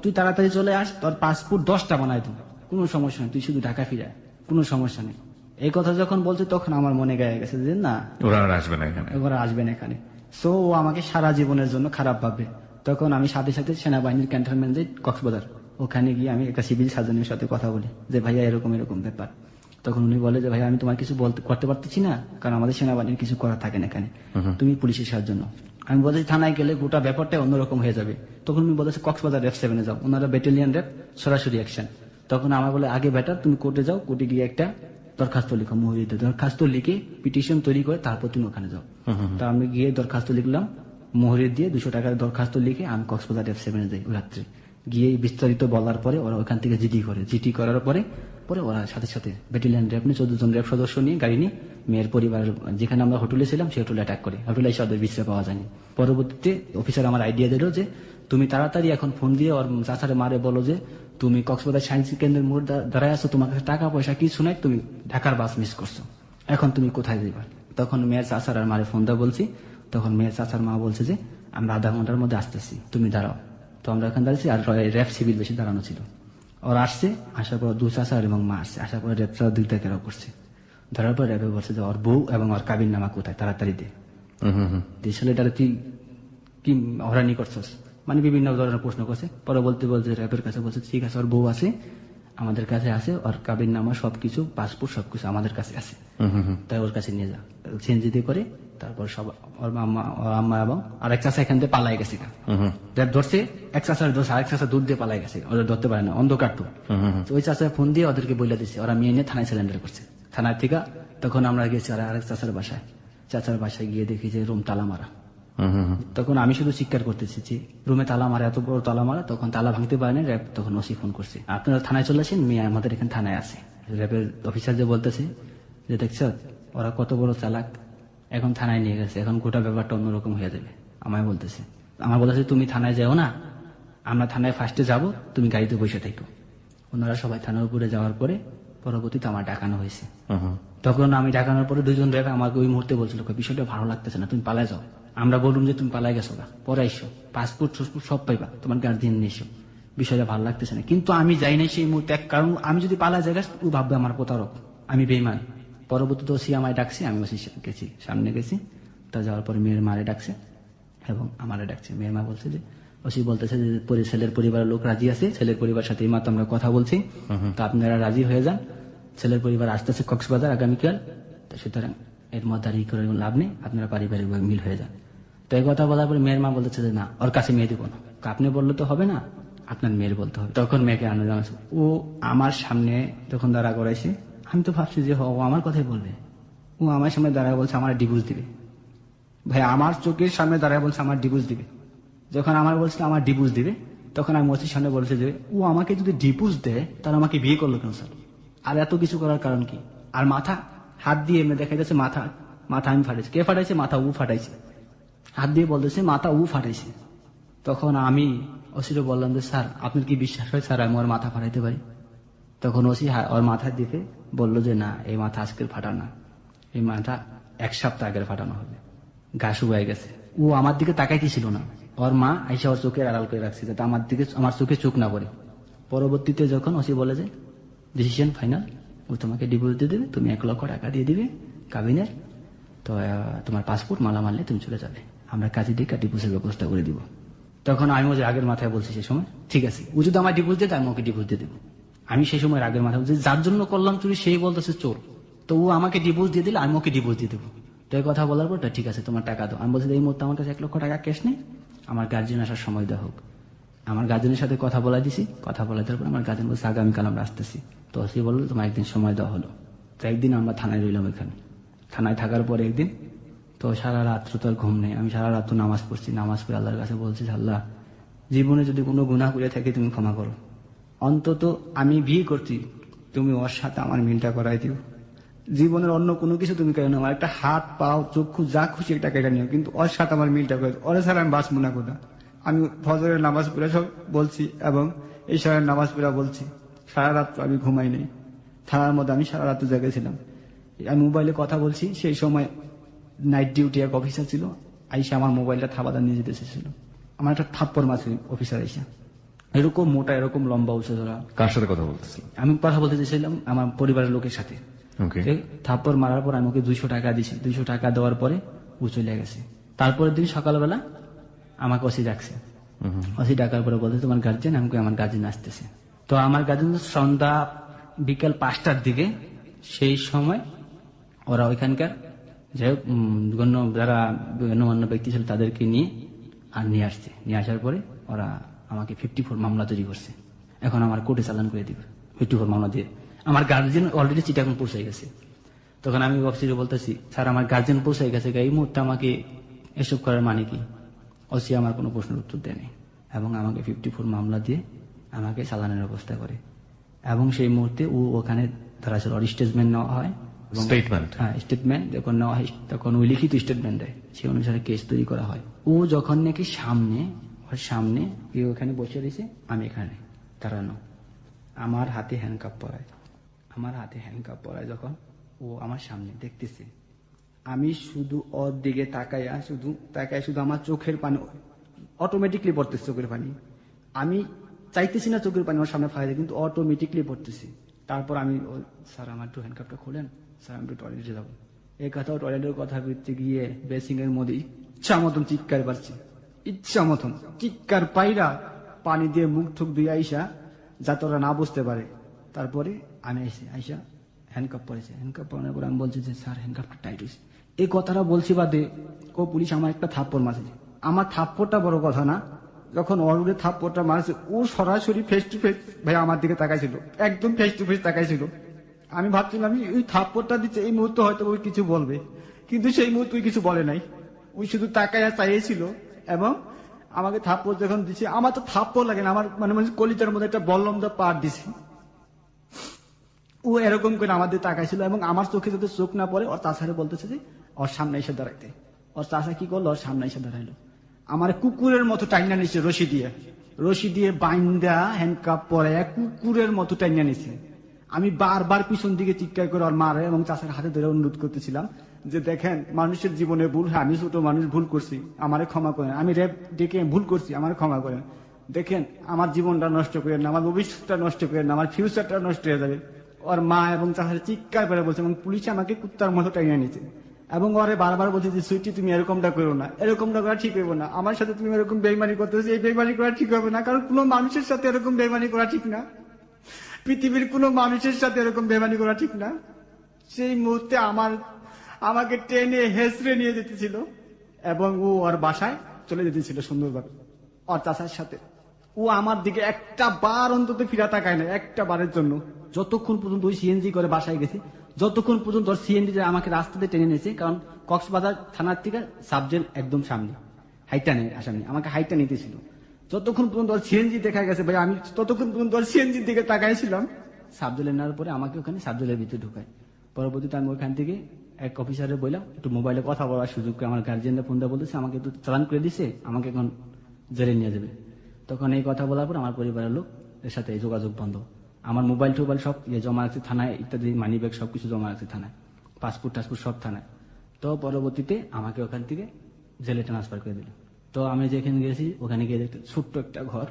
তুই তাড়াতাড়ি চলে আস, তোর পাসপোর্ট 10টা বানাই দেবো, কোনো সমস্যা নেই, তুই শুধু ঢাকা ফিরে কোনো সমস্যা নেই। এই কথা যখন বলছে তখন আমার মনে গায়ে গেছে যে না, ওরা আর আসবে না এখানে, ওরা আসবে না এখানে। সো ও আমাকে সারা জীবনের জন্য খারাপ ভাববে। তখন আমি সাথে সাথে সেনাবাহিনীর ক্যান্টনমেন্ট যাই কক্সবাজার, ওখানে গিয়ে আমি একটা সিভিল সার্জনের সাথে কথা বলি যে ভাইয়া এরকম এরকম ব্যাপার। তখন উনি বলে যে ভাইয়া আমি তোমার কিছু করতে পারতেছি না, কারণ আমাদের সেনাবাহিনীর কিছু করা থাকে না এখানে, তুমি পুলিশের সাহায্য নাও। আমি বলছি থানায় গেলে গোটা ব্যাপারটা অন্যরকম হয়ে যাবে। তখন উনি বলেছে কক্সবাজার রেপ 7 যাও, ওনারা ব্যাটালিয়ান রেপ সরাসরি অ্যাকশন। তখন আমার বলে আগে বেটার তুমি কোর্টে যাও, কোর্টে গিয়ে একটা দরখাস্ত লিখো, মুহুরিতে দরখাস্ত লিখে পিটিশন তৈরি করে তারপর তুমি ওখানে যাও। তা আমি গিয়ে দরখাস্ত লিখলাম, মোহরের দিয়ে 200 টাকার দরখাস্ত লিখে আমি কক্সবাজার রেপ 7 যাই রাত্রে। গিয়ে বিস্তারিত বলার পরে ওরা ওখান থেকে জিডি করে, জিডি করার পরে পরে ওরা সাথে সাথে ব্যাটালিয়ান র্যাব নিয়ে 14 জন র্যাব সদস্য নিয়ে গাড়ি নিয়ে মেয়ের পরিবার যেখানে আমরা হোটেলে ছিলাম সেই হোটেলে অ্যাটাক করে, হোটেলে এসে ওদের বিশ্রাম পাওয়া যায়নি। পরবর্তীতে অফিসার আমার আইডিয়া দিল যে তুমি তাড়াতাড়ি এখন ফোন দিয়ে ওর চাচারে মারে বলো যে তুমি কক্সবাজার সায়েন্স কেন্দ্রের মোড় দাঁড়ায় আছো, তোমার কাছে টাকা পয়সা কিছু নাই, তুমি ঢাকার বাস মিস করছো, এখন তুমি কোথায় যাইবা। তখন মেয়ের চাচার আর মারে ফোন দেওয়া বলছি। তখন মেয়ের চাচার মা বলছে যে আমরা আধা ঘন্টার মধ্যে আসতেছি, তুমি দাঁড়াও। তো আমরা এখানে দাঁড়িয়েছি, আর র্যাব সিভিল বেশি দাঁড়ানো ছিল। ওরা আসছে, আসার পর 2 চাচা এবং মা আসছে, আসার পর র্যাবটা 2টা ঘেরাও করছে। ধরার পর র্যাবে বলছে যে ওর বউ এবং ওর কাবির নামা কোথায়, তাড়াতাড়ি দে। ছেলেটারে তুই কি হরানি করছস, মানে বিভিন্ন ধরনের প্রশ্ন করছে। পরে বলতে র্যাবের কাছে বলছে ঠিক আছে ওর বউ আছে, আমাদের কাছে আছে, ওর কাবির নামা সবকিছু পাসপোর্ট সবকিছু আমাদের কাছে আছে, তাই ওর কাছে নিয়ে যা। চেঞ্জিতে করে তারপর সব ওর আম্মা এবং আরেক চাষা এখান থেকে পালাই গেছে। র্যাব ধরছে, এক চাষার ধরছে, আরেক চাষা দুধ দিয়ে পালাই গেছে, ওরা ধরতে পারে না, অন্ধকার তো। ওই চাষা ফোন দিয়ে ওদেরকে বলে দিচ্ছে, ওরা মেয়ে নিয়ে থানায় সিলিন্ডার করছে। থানার থেকে তখন আমরা গেছি আরেক চাষার বাসায়, চাচার বাসায় গিয়ে দেখি যে রুম তালা মারা। তখন আমি শুধু চিৎকার করতেছি যে রুমে তালা মারা, এত বড় তালা মারা। তখন তালা ভাঙতে পারেনি, র্যাব তখন ওসি ফোন করছে, আপনারা থানায় চলে আসেন, মেয়ে আমাদের এখানে থানায় আছে। র্যাবের অফিসার যে বলতেছে যে দেখছ ওরা কত বড় চালাক, এখন থানায় নিয়ে গেছে, এখন গোটা ব্যাপারটা অন্যরকম হয়ে যাবে। আমায় বলতেছে, আমার বলতেছে তুমি থানায় যাও না, আমরা থানায় ফার্স্টে যাব, তুমি গাড়িতে বসে থাকো। ওনারা সবাই থানার উপরে যাওয়ার পরে পরবর্তীতে আমার ডাকানো হয়েছে। তখন আমি ডাকানোর পরে 2 জন র্যাব আমাকে ওই মুহূর্তে বলছিল বিষয়টা ভালো লাগতেছে না, তুমি পালায় যাও। আমরা বললাম যে তুমি পালাই গেছো না, পরে এসো, পাসপোর্ট সব পাইবা, তোমার গার্জিয়ান নিয়ে এসো, বিষয়টা ভালো লাগতেছে না। কিন্তু আমি যাই নাই সেই মুহূর্তে, কারণ আমি যদি পালা যাই ও ভাববে আমার প্রতারক, আমি বেইমান। পরবর্তীতে ওসি আমায় ডাকছে, আমি ওসি গেছি, সামনে গেছি। তা যাওয়ার পরে মেয়ের মারে ডাকছে এবং আমারে ডাকছে। মেয়ের মা বলছে যে ওসি বলতেছে যে ছেলের পরিবারের লোক রাজি আছে, ছেলের পরিবারের সাথে এই মাত্র আমরা কথা বলছি, তো আপনারা রাজি হয়ে যান, ছেলের পরিবার আসতেছে কক্সবাজার আগামীকাল, তো সুতরাং এর মধ্যে আর করে লাভ নেই, আপনারা পারিবারিক মিল হয়ে যান। তো এই কথা বলার পরে মেয়ের মা বলতেছে যে না, ওর কাছে মেয়ে দিব না, আপনি বললে তো হবে না, আপনার মেয়ের বলতে হবে। তখন মেয়েকে আনো জানাচ্ছে, ও আমার সামনে যখন দাঁড়া করাইছে, আমি তো ভাবছি যে ও আমার কথাই বলবে, ও আমার সামনে দাঁড়ায় বলছে আমার ডিভোর্স দিবে। ভাই আমার চোখের সামনে দাঁড়ায় বলছে আমার ডিভোর্স দিবে। যখন আমার বলছিল আমার ডিভোর্স দিবে, তখন আমি ওসির সামনে বলছে যে ও আমাকে যদি ডিভোর্স দেয় তাহলে আমাকে বিয়ে করলো কেন স্যার, আর এত কিছু করার কারণ কি? আর মাথা হাত দিয়ে এমনি দেখা যাচ্ছে মাথা আমি ফাটাইছি। কে ফাটাইছে? মাথা ও ফাটাইছে, হাত দিয়ে বলতেছে মাথা ও ফাটাইছে। তখন আমি অসিরে বললাম যে স্যার আপনার কি বিশ্বাস হয় স্যার আমি ওর মাথা ফাটাইতে পারি? তখন ওসি ওর মাথা দিকে বললো যে না, এই মাথা আজকের ফাটা না, এই মাথা 1 সপ্তাহ আগের ফাটানো হবে, গা শুকায় গেছে। ও আমার দিকে তাকাইতেছিল না, ওর মা আইসা ওর চোখের আড়াল করে রাখছে যাতে আমার চোখে চোখ না পড়ে। পরবর্তীতে যখন ওসি বলে যে ডিসিশন ফাইনাল, ও তোমাকে ডিভোর্স দিয়ে দেবে, তুমি 1 লক্ষ টাকা দিয়ে দিবে কাবিনের, তো তোমার পাসপোর্ট মালা মারলে তুমি চলে যাবে, আমরা কাজে দিয়ে ডিভোর্সের ব্যবস্থা করে দিব। তখন আমি ওই যে আগের মাথায় বলছি সেই সময়, ঠিক আছে ও যদি আমার ডিভোর্স দিয়ে আমি ওকে ডিভোর্স দিয়ে দেবো। আমি সেই সময় আগের মাথায় বলছি যার জন্য করলাম চুরি সেই বলতেছে চোর, তো ও আমাকে ডিভোর্স দিয়ে দিলে আমি ওকে ডিভোর্স দিয়ে দেবো। তো এই কথা বলার পর ঠিক আছে তোমার টাকা দাও। আমি বলছি এই মুহূর্তে আমার কাছে 1 লক্ষ টাকা ক্যাশ নেই, আমার গার্জিয়ান আসার সময় দেওয়া হোক। আমার গার্জেনের সাথে কথা বলা দিছি, কথা বলা দেওয়ার পর আমার গার্জেন বলছে আগামীকাল আমরা আসতেছি। তো সে বললো তোমার একদিন সময় দেওয়া হলো। তো একদিন আমরা থানায় রইলাম, এখানে থানায় থাকার পর একদিন তো সারা রাত্র তো আর ঘুম নেই, আমি সারা রাত্র নামাজ পড়ছি, নামাজ পড়ে আল্লাহর কাছে বলছি আল্লাহ জীবনে যদি কোনো গুনাহ করে থাকি তুমি ক্ষমা করো, অন্তত আমি বিয়ে করছি তুমি ওর সাথে আমার মিলটা করাই দিও, জীবনের অন্য কোনো কিছু তুমি কেন আমার একটা হাত পাও চক্ষু যা খুশি একটা কেটে নিও, কিন্তু ওর সাথে আমার মিলটা করে, ওরা ছাড়া আমি বাঁচবো না কোথা। আমি ফজরের নামাজ পড়ে সব বলছি এবং ঈশারের নামাজ পড়ে বলছি, সারা রাত্র আমি ঘুমাই নেই, থানার মধ্যে আমি সারা রাত্র জেগেছিলাম। আমি মোবাইলে কথা বলছি, সেই সময় নাইট ডিউটি এক অফিসার ছিল, আইসা আমার মোবাইলটা থাবাদা নিয়ে যেতে এসেছিল, আমার একটা থাপ্পড় মারছে অফিসার আইসা, এরকম মোটা এরকম লম্বা উঁচু ধরা। কার সাথে কথা বলতেছিল? আমি কথা বলতে চেয়েছিলাম আমার পরিবারের লোকের সাথে। থাপ্পড় মারার পর আমি ওকে 200 টাকা দিছি, 200 টাকা দেওয়ার পরে ও চলে গেছে। তারপরের দিন সকালবেলা আমাকে ওসি ডাকছে, ওসি ডাকার পরে বলতে তোমার গার্জেন, আমাকে আমার গার্জেন আসতেছে। তো আমার গার্জেন সন্ধ্যা বিকাল 5টার দিকে, সেই সময় ওরা ওইখানকার যাই হোক যারা গণ্যমান্য ব্যক্তি ছিল তাদেরকে নিয়ে আসছে। নিয়ে আসার পরে ওরা আমাকে 54 মামলা তৈরি করছে, এখন আমার কোর্টে চালান করে দিবে 54 মামলা দিয়ে। আমার গার্জেন অলরেডি চিটাগাং পৌঁছে গেছে। তখন আমি অফিসে বলতেছি স্যার আমার গার্জেন পৌঁছে গেছে, এই মুহূর্তে আমাকে এসব করার মানে কি? ওসি আমার কোনো প্রশ্নের উত্তর দেয়নি এবং আমাকে 54 মামলা দিয়ে আমাকে চালানের ব্যবস্থা করে। এবং সেই মুহূর্তে ও ওখানে ধরা ছিল, স্টেটমেন্ট নেওয়া হয়, স্টেটমেন্ট যখন নেওয়া হয় তখন ওই লিখিত স্টেটমেন্ট দেয়, সেই অনুসারে কেস তৈরি করা হয়। ও যখন নাকি সামনে ওখানে বসে রয়েছে, আমি এখানে দাঁড়ানো, আমার হাতে হ্যান্ডকাপ পরায়, যখন ও আমার সামনে দেখতেছে, আমি শুধু ওর দিকে তাকাইয়া শুধু আমার চোখের পানি অটোমেটিকলি পড়তেছে, চোখের পানি আমি চাইতেছি না চোখের পানি আমার সামনে ফাঁকা, কিন্তু অটোমেটিকলি পড়তেছি। তারপর আমি স্যার আমার একটু হ্যান্ডকাপটা খোলেন, স্যার আমি একটু টয়লেটে যাবো। এই কথা টয়লেটের কথা বলতে গিয়ে বেসিং এর মধ্যে ইচ্ছা মতন চিৎকার পাচ্ছি, ইচ্ছা মতন চিৎকার পাইরা পানি দিয়ে মুখ ঠুক ধুয়ে আইসা যাতে ওরা না বুঝতে পারে। তারপরে আমি আইসা হ্যান্ডকাপ পরেছে, হ্যান্ডকাপ পরানোর পর আমি বলছি যে স্যার হ্যান্ডকাপটা টাইট হয়েছে। এই কথাটা বলছি বাদে ও পুলিশ আমার একটা থাপ্পড় মারছে। আমার থাপ্পড়টা বড় কথা না, যখন অরুড়ে থাপ্পড়টা মারছে ও সরাসরি ফেস টু ফেস ভাই আমার দিকে তাকাইছিল, একদম ফেস টু ফেস তাকাইছিল। আমি ভাবছিলাম ওই থাপ্পড়টা দিচ্ছে এই মুহূর্তে হয়তো ওই কিছু বলবে, কিন্তু সেই মুহূর্তে ওই কিছু বলে নাই, ওই শুধু তাকাইয়া চাইছিল। এবং আমাকে থাপ্পড় যখন দিচ্ছে, আমার তো থাপ্পড় লাগে না, আমার মানে কলিজার মধ্যে একটা বল্লম দা পার দিছে। ও এরকম করে আমাদের তাকাইছিল এবং আমার চোখে যাতে চোখ না পড়ে ওর চাষারে বলতেছে যে ওর সামনে এসে দাঁড়াইতে। ওর চাষা কি করলো, ওর সামনে এসে দাঁড়াইলো, আমার কুকুরের মতো টাইনা নিচ্ছে, রশি দিয়ে বাইন্দা হ্যান্ডকাপ পরে কুকুরের মতো টাইনা নিচ্ছে। আমি বারবার পিছন দিকে চিৎকার করে ওর মারে এবং চাষার হাতে ধরে অনুরোধ করতেছিলাম যে দেখেন মানুষের জীবনে ভুল, হ্যাঁ আমি ছোট মানুষ, ভুল করছি, আমারে ক্ষমা করেন, আমি রেপ ডেকে ভুল করছি, আমারে ক্ষমা করেন, দেখেন আমার জীবনটা নষ্ট করেন না, আমার ভবিষ্যৎটা নষ্ট করেন না, আমার ফিউচারটা নষ্ট হয়ে যাবে। ওর মা এবং চাষার চিৎকার করে বলছে এবং পুলিশে আমাকে কুত্তার মতো টাইনা নিচ্ছে এবং ওরে বারবার বলছে যে সুইটি তুমি এরকমটা করো না, এরকমটা করা ঠিক হইব না, আমার সাথে তুমি এরকম বেইমানি করতেছো, এই বেইমানি করা ঠিক হবে না, কারণ কোনো মানুষের সাথে এরকম বেইমানি করা ঠিক না, পৃথিবীর কোনো মানুষের সাথে এরকম বেইমানি করা ঠিক না। সেই মুহূর্তে আমাকে টেনে হেসড়ে নিয়ে যেতেছিল এবং ও ওর বাসায় চলে যেতেছিল সুন্দরভাবে ওর চাষার সাথে। ও আমার দিকে একটা বার অন্তত ফিরা তাকায় না, একটা বারের জন্য। যতক্ষণ পর্যন্ত ওই সিএনজি করে বাসায় গেছে, যতক্ষণ পর্যন্ত ওর সিএনজি আমাকে রাস্তাতে টেনে নিয়েছে, কারণ কক্সবাজার থানার থেকে সাবজেল একদম সামনে, হাইটটা নেই আসামনি, আমাকে হাইটটা নিতেছিল। যতক্ষণ পর্যন্ত ওর সিএনজি দেখা গেছে ভাই, আমি ততক্ষণ পর্যন্ত ওর সিএনজির দিকে তাকাইছিলাম। সাবজেলে নেওয়ার পরে আমাকে ওখানে সাবজেলের ভিতরে ঢুকায়। পরবর্তীতে আমি ওখান থেকে এক অফিসারে বললাম একটু মোবাইলে কথা বলার সুযোগ, আমার গার্জিয়ানরা ফোন দিয়ে বলতেছে আমাকে একটু চালান করে দিছে, আমাকে এখন জেলে নিয়ে যাবে। তখন এই কথা বলার পর আমার পরিবারের লোক এর সাথে যোগাযোগ বন্ধ। আমার মোবাইল টোবাইল সব জমা আছে থানায়, ইত্যাদি মানি ব্যাগ সবকিছু জমা আছে থানায়, পাসপোর্ট টাসপোর্ট সব থানায়। তো পরবর্তীতে আমাকে ওখান থেকে জেলে ট্রান্সফার করে দিল। তো আমি যেখানে গেছি ওখানে গিয়ে দেখতে ছোট্ট একটা ঘর,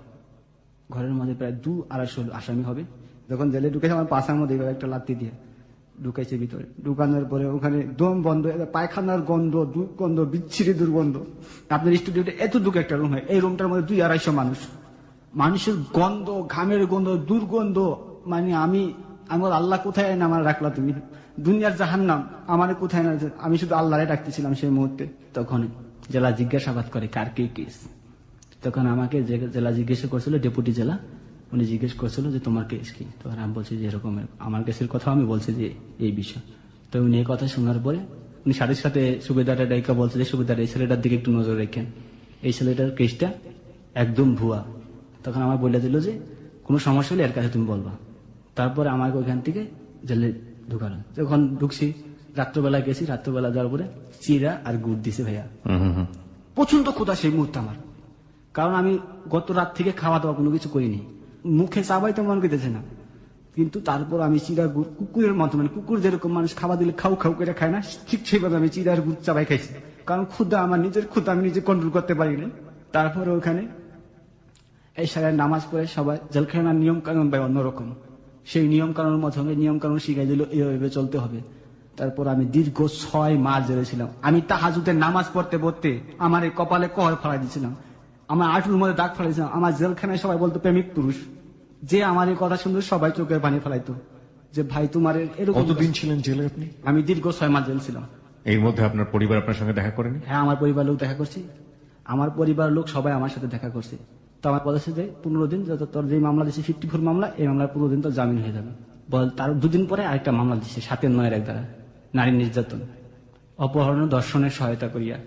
ঘরের মধ্যে প্রায় 200-250 আসামি হবে। যখন জেলে ঢুকেছে আমার পাশার মধ্যে এইভাবে একটা লাত্তি দিয়ে ঢুকাইছে ভিতরে। ঢুকানোর পরে ওখানে দম বন্ধ, পায়খানার গন্ধ, দুর্গন্ধ, বিচ্ছিরি দুর্গন্ধ। আপনার স্টুডিওতে এতটুকু একটা রুম হয়, এই রুমটার মধ্যে 200-250 মানুষ, মানুষের গন্ধ, ঘামের গন্ধ, দুর্গন্ধ। মানে আমি আমার আল্লাহ কোথায় না আমার রাখলা তুমি, দুনিয়ার জাহান্নাম আমার কোথায় না। আমি শুধু আল্লাহরে ডাকতেছিলাম সেই মুহূর্তে। তখন জেলা জিজ্ঞাসাবাদ করে কার কি কেস। তখন আমাকে জেলা জিজ্ঞাসা করছিল, ডেপুটি জেলা, উনি জিজ্ঞেস করছিল যে তোমার কেস কি। তখন আমি বলছি যে এরকম আমার কেসের কথা আমি বলছি যে এই বিষয়। তো উনি এই কথা শোনার পরে উনি সাথে সাথে সুবেদারটা ডাইকা বলছে যে সুবেদার এই ছেলেটার দিকে একটু নজর রাখেন, এই ছেলেটার কেসটা একদম ভুয়া। তখন আমার বলে দিল যে কোনো সমস্যা হলে এর কাছে তুমি বলবা। তারপরে আমাকে ওইখান থেকে জেলে ঢুকালো। যখন ঢুকছি রাত্রবেলা গেছি, রাত্রবেলা যাওয়ার পরে চিরা আর গুড় দিছে ভাইয়া। প্রচন্ড ক্ষুধা সেই মুহূর্তে আমার, কারণ আমি গত রাত থেকে খাওয়া দাওয়া কোনো কিছু করিনি, মুখে চাবাই তো মন করতেছে না। কিন্তু তারপর আমি চিরা গুড় কুকুরের মতো, মানে কুকুর যেরকম মানুষ খাওয়া দিলে খাও খাও করে খায় না, ঠিক সেইভাবে আমি চিরার গুড় চাবাই খাইছি। কারণ ক্ষুধা, আমার নিজের ক্ষুধা আমি নিজে কন্ট্রোল করতে পারিনি। তারপরে ওখানে এই সারা নামাজ পড়ে সবাই জেলখানার নিয়ম কানুন ভাই অন্যরকম, সেই নিয়ম কানুনের মাধ্যমে নিয়ম কানুন শিখাই দিল, এইভাবে চলতে হবে। তারপর আমি দীর্ঘ 6 মাস জেলে ছিলাম। আমি তাহাজ্জুদের নামাজ পড়তে পড়তে আমার এই কপালে কহর ফেলাই দিয়েছিলাম, আমার আঁটুর মধ্যে দাগ ফেলাইছিলাম। আমার জেলখানায় সবাই বলতো প্রেমিক পুরুষ, যে আমার এই কথা শুনলে সবাই চোখের পানি ফেলাইতো যে ভাই তোমার এরকম। কতদিন ছিলেন জেলে আপনি? আমি দীর্ঘ 6 মাস জেল ছিলাম। এর মধ্যে আপনার পরিবার আপনার সঙ্গে দেখা করেনি? হ্যাঁ, আমার পরিবার লোক দেখা করছে, আমার পরিবার লোক সবাই আমার সাথে দেখা করছে। তো আমার বলেছে যে 15 দিন, যত তোর যে মামলা দিচ্ছে 54 মামলা, এই মামলার 15 দিন তোর জামিন হয়ে যাবে। বল তার 2 দিন পরে আরেকটা মামলা দিচ্ছে 7-9 দ্বারা, নারী নির্যাতন, অপহরণ, দর্শনের সহায়তা করিয়া,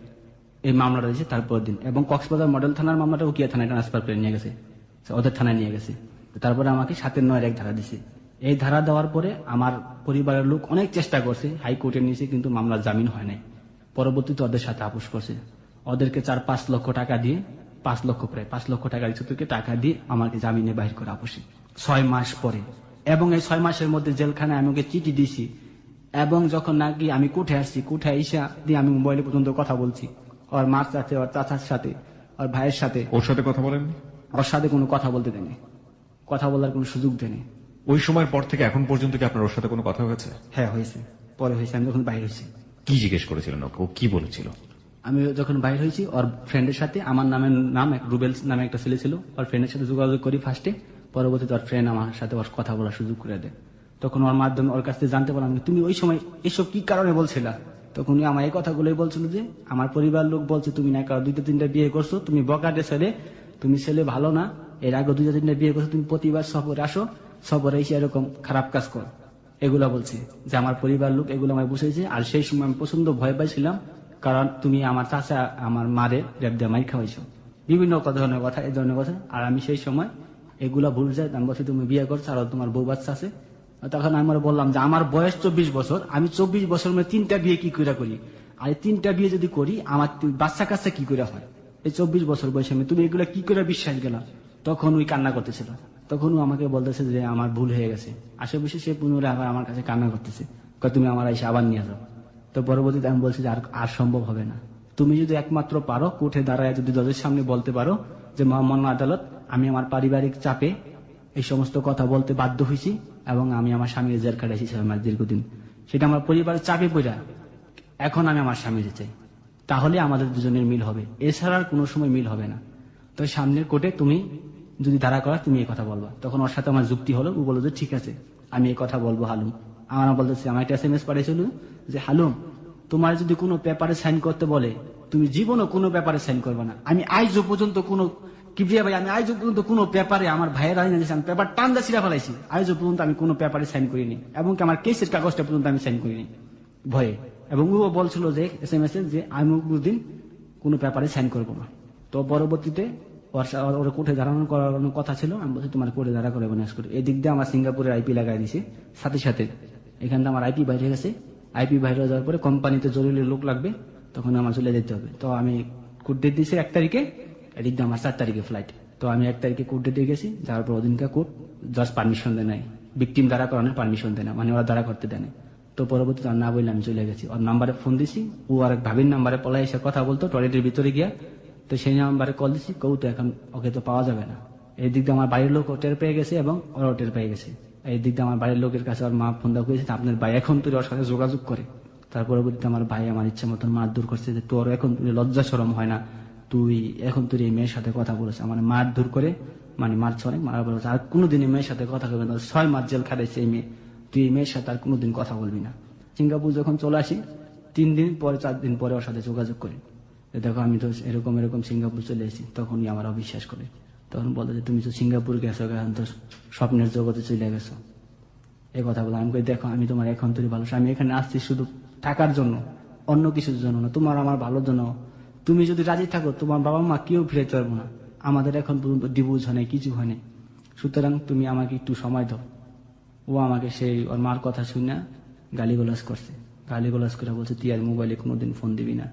এই মামলাটা দিচ্ছে তারপর দিন। এবং কক্সবাজার মডেল থানার মামলাটা উকিয়া থানায় ট্রান্সফার করে নিয়ে গেছে, ওদের থানায় নিয়ে গেছে। তারপরে আমাকে 7-9 ধারা দিছে। এই ধারা দেওয়ার পরে আমার পরিবারের লোক অনেক চেষ্টা করছে, হাইকোর্টে নিয়েছে, কিন্তু মামলার জামিন হয় নাই। পরবর্তীতে ওদের সাথে আপোষ করছে, ওদেরকে 4-5 লক্ষ টাকা দিয়ে, 5 লক্ষ প্রায় 5 লক্ষ টাকার থেকে টাকা দিয়ে আমাকে জামিনে বাহির করে আপোষে 6 মাস পরে। এবং এই 6 মাসের মধ্যে জেলখানায় আমি ওকে চিঠি দিছি, এবং যখন নাকি আমি কোর্টে আসছি, কোর্টে এসে দিয়ে আমি মোবাইলে পর্যন্ত কথা বলছি, ওর মার সাথে, ওর চাচার সাথে, ওর ভাইয়ের সাথে। ওর সাথে কথা বলেননি? ওর সাথে কোনো কথা বলতে দেয়নি, কথা বলার কোনো সুযোগ দেয়নি। ওই সময়ের পর থেকে এখন পর্যন্ত কি আপনার ওর সাথে কোনো কথা হয়েছে? হ্যাঁ হয়েছে, পরে হয়েছে। আমি যখন বাইরে হয়েছি। কি জিজ্ঞেস করেছিলেন ওকে, ও কি বলেছিল? আমি যখন বাইরে হয়েছি ওর ফ্রেন্ডের সাথে, আমার নাম রুবেল নামে একটা ছেলে ছিল, ওর ফ্রেন্ডের সাথে যোগাযোগ করি ফার্স্টে। পরবর্তীতে ওর ফ্রেন্ড আমার সাথে ওর কথা বলার সুযোগ করে দেয়। তখন ওর মাধ্যমে ওর কাছ থেকে জানতে পারলাম তুমি ওই সময় এসব কি কারণে বলছিলা। তখন আমার এই কথাগুলোই বলছিল যে আমার পরিবার লোক বলছে তুমি না 2-3টা বিয়ে করছো, তুমি বকাটে ছেলে, তুমি ছেলে ভালো না, এর আগে 2-3টা বিয়ে করছো, তুমি প্রতিবার সফরে আসো, সফরে এসে এরকম খারাপ কাজ কর, এগুলা বলছে। যে আমার পরিবার লোক এগুলো আমায় বুঝেছে। আর সেই সময় আমি প্রচন্ড ভয় পাইছিলাম, কারণ তুমি আমার চাচা আমার মারে রেপ দিয়ে মাইর খাওয়াইছো, বিভিন্ন ধরনের কথা, এই ধরনের কথা। আর আমি সেই সময় এগুলা ভুল যায়, আমি বলছি তুমি বিয়ে করছো আর তোমার বউ বাচ্চা আছে। তখন আমি বললাম যে আমার বয়স 24 বছর, আমি 24 বছর মধ্যে 3টা বিয়ে কি করে করি, আর 3টা বিয়ে যদি করি আমার বাচ্চা কাচ্চা কি করে হয়, এই 24 বছর বয়সে আমি, তুমি এগুলা কি করে বিশ্বাস গেলাম। তখন ওই কান্না করতেছিল, তখন ও আমাকে বলতেছে যে আমার ভুল হয়ে গেছে। আশেপাশে সে পুনরায় আবার আমার কাছে কান্না করতেছে, তুমি আমার এসে আবার নিয়ে যাও। তো পরবর্তীতে আমি বলছি যে আর সম্ভব হবে না, তুমি যদি একমাত্র পারো কোর্টে দাঁড়ায় যদি জজের সামনে বলতে পারো যে মহামান্য আদালত, আমি আমার পারিবারিক চাপে এই সমস্ত কথা বলতে বাধ্য হয়েছি, এবং আমি আমার স্বামীর জেল কাটাইছি 6 মাস দীর্ঘদিন, সেটা আমার পরিবারের চাপে পড়া, এখন আমি আমার স্বামীর চাই, তাহলে আমাদের দুজনের মিল হবে, এছাড়া আর কোনো সময় মিল হবে না। তো সামনের কোর্টে তুমি যদি দাঁড়া করা, তুমি এই কথা বলবা। তখন ওর সাথে আমার যুক্তি হলো, ও বললো যে ঠিক আছে আমি এই কথা বলবো হালুম। আমার বলতেছে, আমার একটা SMS পাঠিয়েছিল যে হালুম তোমার যদি কোনো পেপারে সাইন করতে বলে তুমি জীবনও কোনো পেপারে সাইন করবে না। আমি আজও পর্যন্ত কোনো কিবরিয়া ভাই, আমি আজও পর্যন্ত কোনো পেপারে, আমার ভাইয়ের আইন আমি পেপার টান্দা ছিঁড়া ফেলাইছি, আজও পর্যন্ত আমি কোনো পেপারে সাইন করিনি, এবং আমার কেসের কাগজটা পর্যন্ত আমি সাইন করিনি ভয়ে। এবং ও বলছিল যে SMS যে আমি কোনোদিন কোনো পেপারে সাইন করবো না। তো পরবর্তীতে ওর কোর্টে দাঁড়ানো করানোর কথা ছিল, আমি বলছি তোমার কোর্টে দাঁড়া করে বনাস করে। এদিক দিয়ে আমার সিঙ্গাপুরের IP লাগাই দিছে, সাথে সাথে এখান থেকে আমার IP বাইরে গেছে। IP বাইরে যাওয়ার পরে কোম্পানিতে জরুরি লোক লাগবে, তখন আমার চলে যেতে হবে। তো আমি কোর্ট ডেট দিয়েছি 1 তারিখে, এদিক দিয়ে আমার 4 তারিখে ফ্লাইট। তো আমি 1 তারিখে কোর্ট ডেটে গেছি, যাওয়ার পর ওদিনকে কোর্ট জাস্ট পারমিশন দেয় নাই, ভিকটিম দ্বারা করানোর পারমিশন দেয় না, মানে ওরা দ্বারা করতে দেয় না। তো পরবর্তীতে আর না বললে আমি চলে গেছি, ওর নাম্বারে ফোন দিছি, ও আর এক ভাবির নাম্বারে পলাই এসে কথা বলতো টয়লেটের ভিতরে গিয়া। তো সেই নাম্বারে কল দিছি, কেউ তো এখন ওকে তো পাওয়া যাবে না। এই দিক দিয়ে আমার বাড়ির লোক টের পেয়ে গেছে এবং ওরাও টের পেয়ে গেছে। এই দিক দিয়ে আমার বাড়ির লোকের কাছে ওর মা ফোন দেওয়া করেছে, আপনার ভাই এখন তুই ওর সাথে যোগাযোগ করে। তার পরবর্তীতে আমার ভাই আমার ইচ্ছা মতন মারধর করছে যে তোর এখন লজ্জা শরম হয় না, তুই এখন তুই এই মেয়ের সাথে কথা বলেছে, মানে মারধর করে, মানে মারছে অনেক, মারার পর বলছে, আর কোনোদিন এই মেয়ের সাথে কথা বলবে না, 6 মাস জেল খাটাইছে এই মেয়ে, তুই এই মেয়ের সাথে আর কোনোদিন কথা বলবি না। সিঙ্গাপুর যখন চলে আসি 3 দিন পরে 4 দিন পরে ওর সাথে যোগাযোগ করি, দেখো আমি তো এরকম এরকম সিঙ্গাপুর চলে এসেছি। তখনই আমার অবিশ্বাস করে, তখন বলে যে তুমি তো সিঙ্গাপুর গেছো, এখন তো স্বপ্নের জগতে চলে গেছো, এই কথা বলে। আমি কই দেখো আমি তোমার এখন তুই ভালো, আমি এখানে আসছি শুধু টাকার জন্য, অন্য কিছুর জন্য না, তোমার আমার ভালোর জন্য। তুমি যদি রাজি থাকো তোমার বাবা মা কেউ ফিরে পারবো না, আমাদের এখন পর্যন্ত ডিভোর্স হয় নাই, কিছু হয় নাই, সুতরাং তুমি আমাকে একটু সময় দাও। ও আমাকে সেই ওর মার কথা শুনে গালিগালাজ করছে, গালিগালাজ করে বলছে তুই আর মোবাইলে কোনোদিন ফোন দিবি না।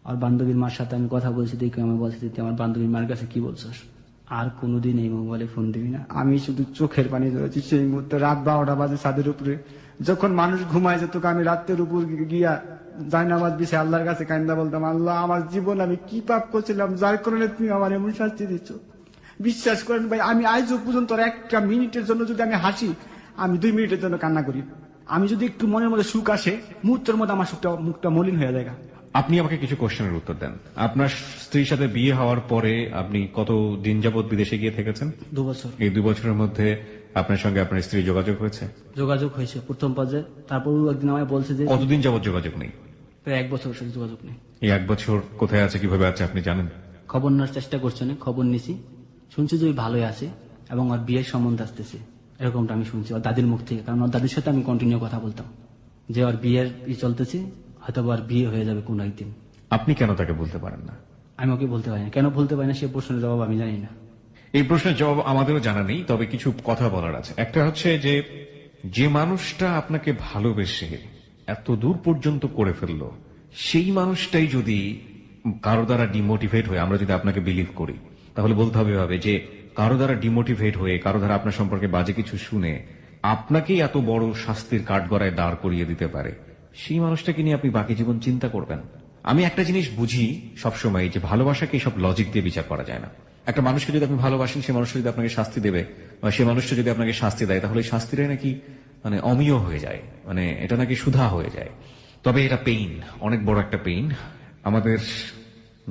আর বান্ধবীর মার সাথে আমি কথা বলছি, দেখি আমি বলছি তুই আমার বান্ধবীর মার কাছে কি বলছস, আর কোনোদিন এই মোবাইলে ফোন দিবি না। আমি শুধু চোখের পানি ধরেছি সেই মুহূর্তে। রাত 12টা বাজে, ছাদের উপরে যখন মানুষ ঘুমায় যেত, আমি রাতের উপর গিয়া জায়নামাজ বিছে আল্লাহর কাছে কান্দা বলতাম, আল্লাহ আমার জীবন আমি কি পাপ করছিলাম যার কারণে তুমি আমার এমন শাস্তি দিচ্ছ। বিশ্বাস করেন ভাই, আমি আজও পর্যন্ত একটা মিনিটের জন্য যদি আমি হাসি, আমি 2 মিনিটের জন্য কান্না করি। আমি যদি একটু মনের মধ্যে সুখ আসে, মুহূর্তের মধ্যে আমার মুখটা মলিন হয়ে যায়। আপনি আমাকে কিছু কোশ্চেনের উত্তর দেন। আপনার স্ত্রীর সাথে বিয়ে হওয়ার পরে আপনি কত দিন যাবত বিদেশে গিয়ে থেকেছেন? 2 বছর। এই 2 বছরের মধ্যে আপনার সঙ্গে আপনার স্ত্রী যোগাযোগ হয়েছে? যোগাযোগ হয়েছে প্রথম পর্যায়ে, তারপর একদিন আমায় বলছে যে কতদিন যাবত যোগাযোগ নেই? প্রায় 1 বছর সাথে যোগাযোগ নেই। এই 1 বছর কোথায় আছে, কিভাবে আছে আপনি জানেন? খবর নেওয়ার চেষ্টা করছে না, খবর নিছি, শুনছি যে ওই ভালোই আছে এবং ওর বিয়ের সম্বন্ধ আসতেছে, এরকমটা আমি শুনছি ওর দাদির মুখ থেকে। কারণ ওর দাদির সাথে আমি কন্টিনিউ কথা বলতাম যে ওর বিয়ের চলতেছে, হয়তো ওর বিয়ে হয়ে যাবে কোনো একদিন। আপনি কেন তাকে বলতে পারেন না? আমি ওকে বলতে পারি না, কেন বলতে পারি না সে প্রশ্নের জবাব আমি জানি না। এই প্রশ্নের জবাব আমাদেরও জানা নেই, তবে কিছু কথা বলার আছে। একটা হচ্ছে যে মানুষটা আপনাকে ভালোবেসে এত দূর পর্যন্ত করে ফেললো, সেই মানুষটাই যদি কারো দ্বারা ডিমোটিভেট হয়ে, আমরা যদি আপনাকে বিলিভ করি, তাহলে বলতে হবে ভাবে যে কারো দ্বারা ডিমোটিভেট হয়ে, কারো দ্বারা আপনার সম্পর্কে বাজে কিছু শুনে আপনাকেই এত বড় শাস্তির কাঠগড়ায় দাঁড় করিয়ে দিতে পারে, সেই মানুষটাকে নিয়ে আপনি বাকি জীবন চিন্তা করবেন? আমি একটা জিনিস বুঝি সবসময়, যে ভালোবাসাকে সব লজিক দিয়ে বিচার করা যায় না। একটা মানুষকে যদি আপনি ভালোবাসেন, সে মানুষটা যদি আপনাকে শাস্তি দেবে, বা সে মানুষটা যদি আপনাকে শাস্তি দেয়, তাহলে শাস্তিটাই নাকি মানে অমীয় হয়ে যায়, মানে এটা নাকি সুধা হয়ে যায়। তবে এটা পেইন, অনেক বড় একটা পেইন। আমাদের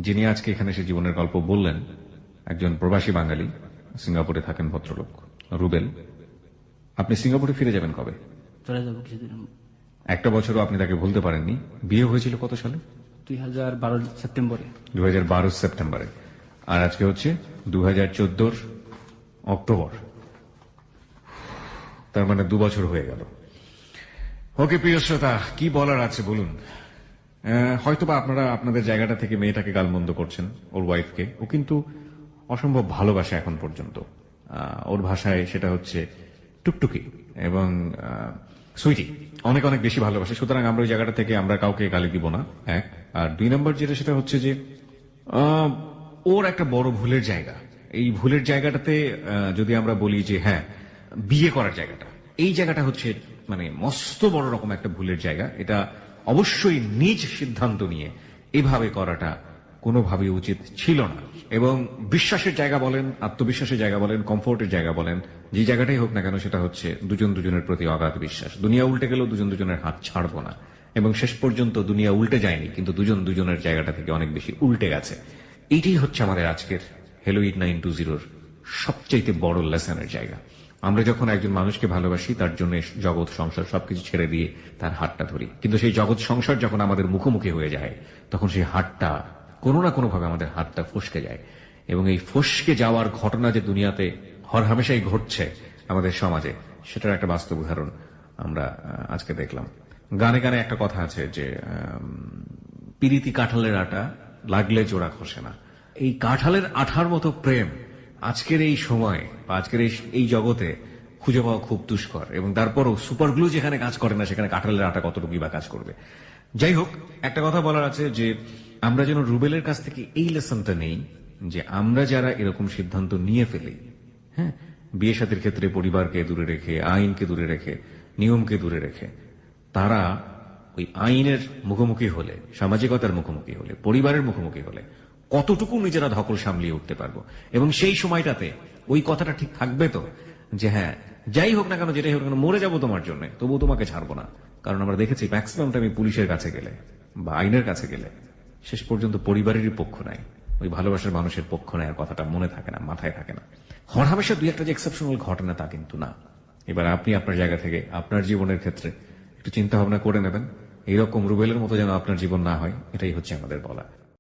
যিনি আজকে এখানে সে জীবনের গল্প বললেন, একজন প্রবাসী বাঙালি, সিঙ্গাপুরে থাকেন ভদ্রলোক, রুবেল। আপনি সিঙ্গাপুরে ফিরে যাবেন কবে? চলে যাবো কিছুদিন। 1 বছরও আপনি তাকে ভুলতে পারেননি। বিয়ে হয়েছিল কত সালে? 2012 সেপ্টেম্বরে। 2012 সেপ্টেম্বরে। আর আজকে হচ্ছে 2014 অক্টোবর। তার মানে 2 বছর হয়ে গেল। ওকে প্রিয় শ্রোতা, কি বলার আছে বলুন? হয়তোবা আপনারা আপনাদের জায়গাটা থেকে মেয়েটাকে গালমন্দ করছেন, ওর ওয়াইফকে। ও কিন্তু অসম্ভব ভালোবাসে এখন পর্যন্ত। ওর ভাষায় সেটা হচ্ছে টুকটুকি এবং সুইটি, অনেক অনেক বেশি ভালোবাসে। সুতরাং আমরা ওই জায়গাটা থেকে আমরা কাউকে গালি দিব না, 1। আর 2 নম্বর যেটা, সেটা হচ্ছে যে ওর একটা বড় ভুলের জায়গা। এই ভুলের জায়গাটাতে যদি আমরা বলি যে হ্যাঁ, বিয়ে করার জায়গাটা, এই জায়গাটা হচ্ছে মানে মস্ত বড় রকম একটা ভুলের জায়গা। এটা অবশ্যই নিজ সিদ্ধান্ত নিয়ে এভাবে করাটা কোনোভাবেই উচিত ছিল না। এবং বিশ্বাসের জায়গা বলেন, আত্মবিশ্বাসের জায়গা বলেন, কমফোর্টের জায়গা বলেন, যে জায়গাটাই হোক না কেন, সেটা হচ্ছে দুজন দুজনের প্রতি অগাধ বিশ্বাস। দুনিয়া উল্টে গেলেও দুজন দুজনের হাত ছাড়বো না। এবং শেষ পর্যন্ত দুনিয়া উল্টে যায়নি, কিন্তু দুজন দুজনের জায়গাটা থেকে অনেক বেশি উল্টে গেছে। এইটাই হচ্ছে আমাদের আজকের হ্যালো 8920 সবচাইতে বড় লেসনের জায়গা। আমরা যখন একজন মানুষকে ভালোবাসি, তার জন্য জগৎ সংসার সবকিছু ছেড়ে দিয়ে তার হাতটা ধরি, কিন্তু সেই জগৎ সংসার যখন আমাদের মুখোমুখি হয়ে যায়, তখন সেই হাতটা কোনো না কোনোভাবে আমাদের হাতটা ফসকে যায়। এবং এই ফসকে যাওয়ার ঘটনা যে দুনিয়াতে হরহামেশাই ঘটছে আমাদের সমাজে, সেটার একটা বাস্তব উদাহরণ আমরা আজকে দেখলাম। গানে গানে একটা কথা আছে যে পিরিতি কাঁঠালের আটা, লাগলে জোড়া খসে না। এই কাঁঠালের আঠার মতো প্রেম আজকের এই সময় বা আজকের এই জগতে খুঁজে পাওয়া খুব দুষ্কর। এবং তারপরও সুপার গ্লু যেখানে কাজ করে না, সেখানে কাঁঠালের আটা কতটুকুই বা কাজ করবে। যাই হোক, একটা কথা বলার আছে যে আমরা যেন রুবেলের কাছ থেকে এই লেসনটা নেই, যে আমরা যারা এরকম সিদ্ধান্ত নিয়ে ফেলি, হ্যাঁ, বিয়ে শাদীর ক্ষেত্রে পরিবারকে দূরে রেখে, আইনকে দূরে রেখে, নিয়মকে দূরে রেখে তারা ওই আইনের মুখোমুখি হলে, সামাজিকতার মুখোমুখি হলে, পরিবারের মুখোমুখি হলে কতটুকু নিজেরা ধকল সামলিয়ে উঠতে পারবো। এবং সেই সময়টাতে ওই কথাটা ঠিক থাকবে তো যে হ্যাঁ, যাই হোক না কেন, যেটাই হোক না কেন, মরে যাবো তোমার জন্য, তবুও তোমাকে ছাড়বো না। কারণ আমরা দেখেছি ম্যাক্সিমাম টাইম পুলিশের কাছে গেলে বা আইনের কাছে গেলে শেষ পর্যন্ত পরিবারেরই পক্ষ নাই, ওই ভালোবাসার মানুষের পক্ষ নেয়, আর কথাটা মনে থাকে না, মাথায় থাকে না। হরহামেশা দুই একটা যে এক্সেপশনাল ঘটনা তা কিন্তু না। এবার আপনি আপনার জায়গা থেকে আপনার জীবনের ক্ষেত্রে একটু চিন্তা ভাবনা করে নেবেন, এইরকম রুবেলের মতো যেন আপনার জীবন না হয়, এটাই হচ্ছে আমাদের বলা।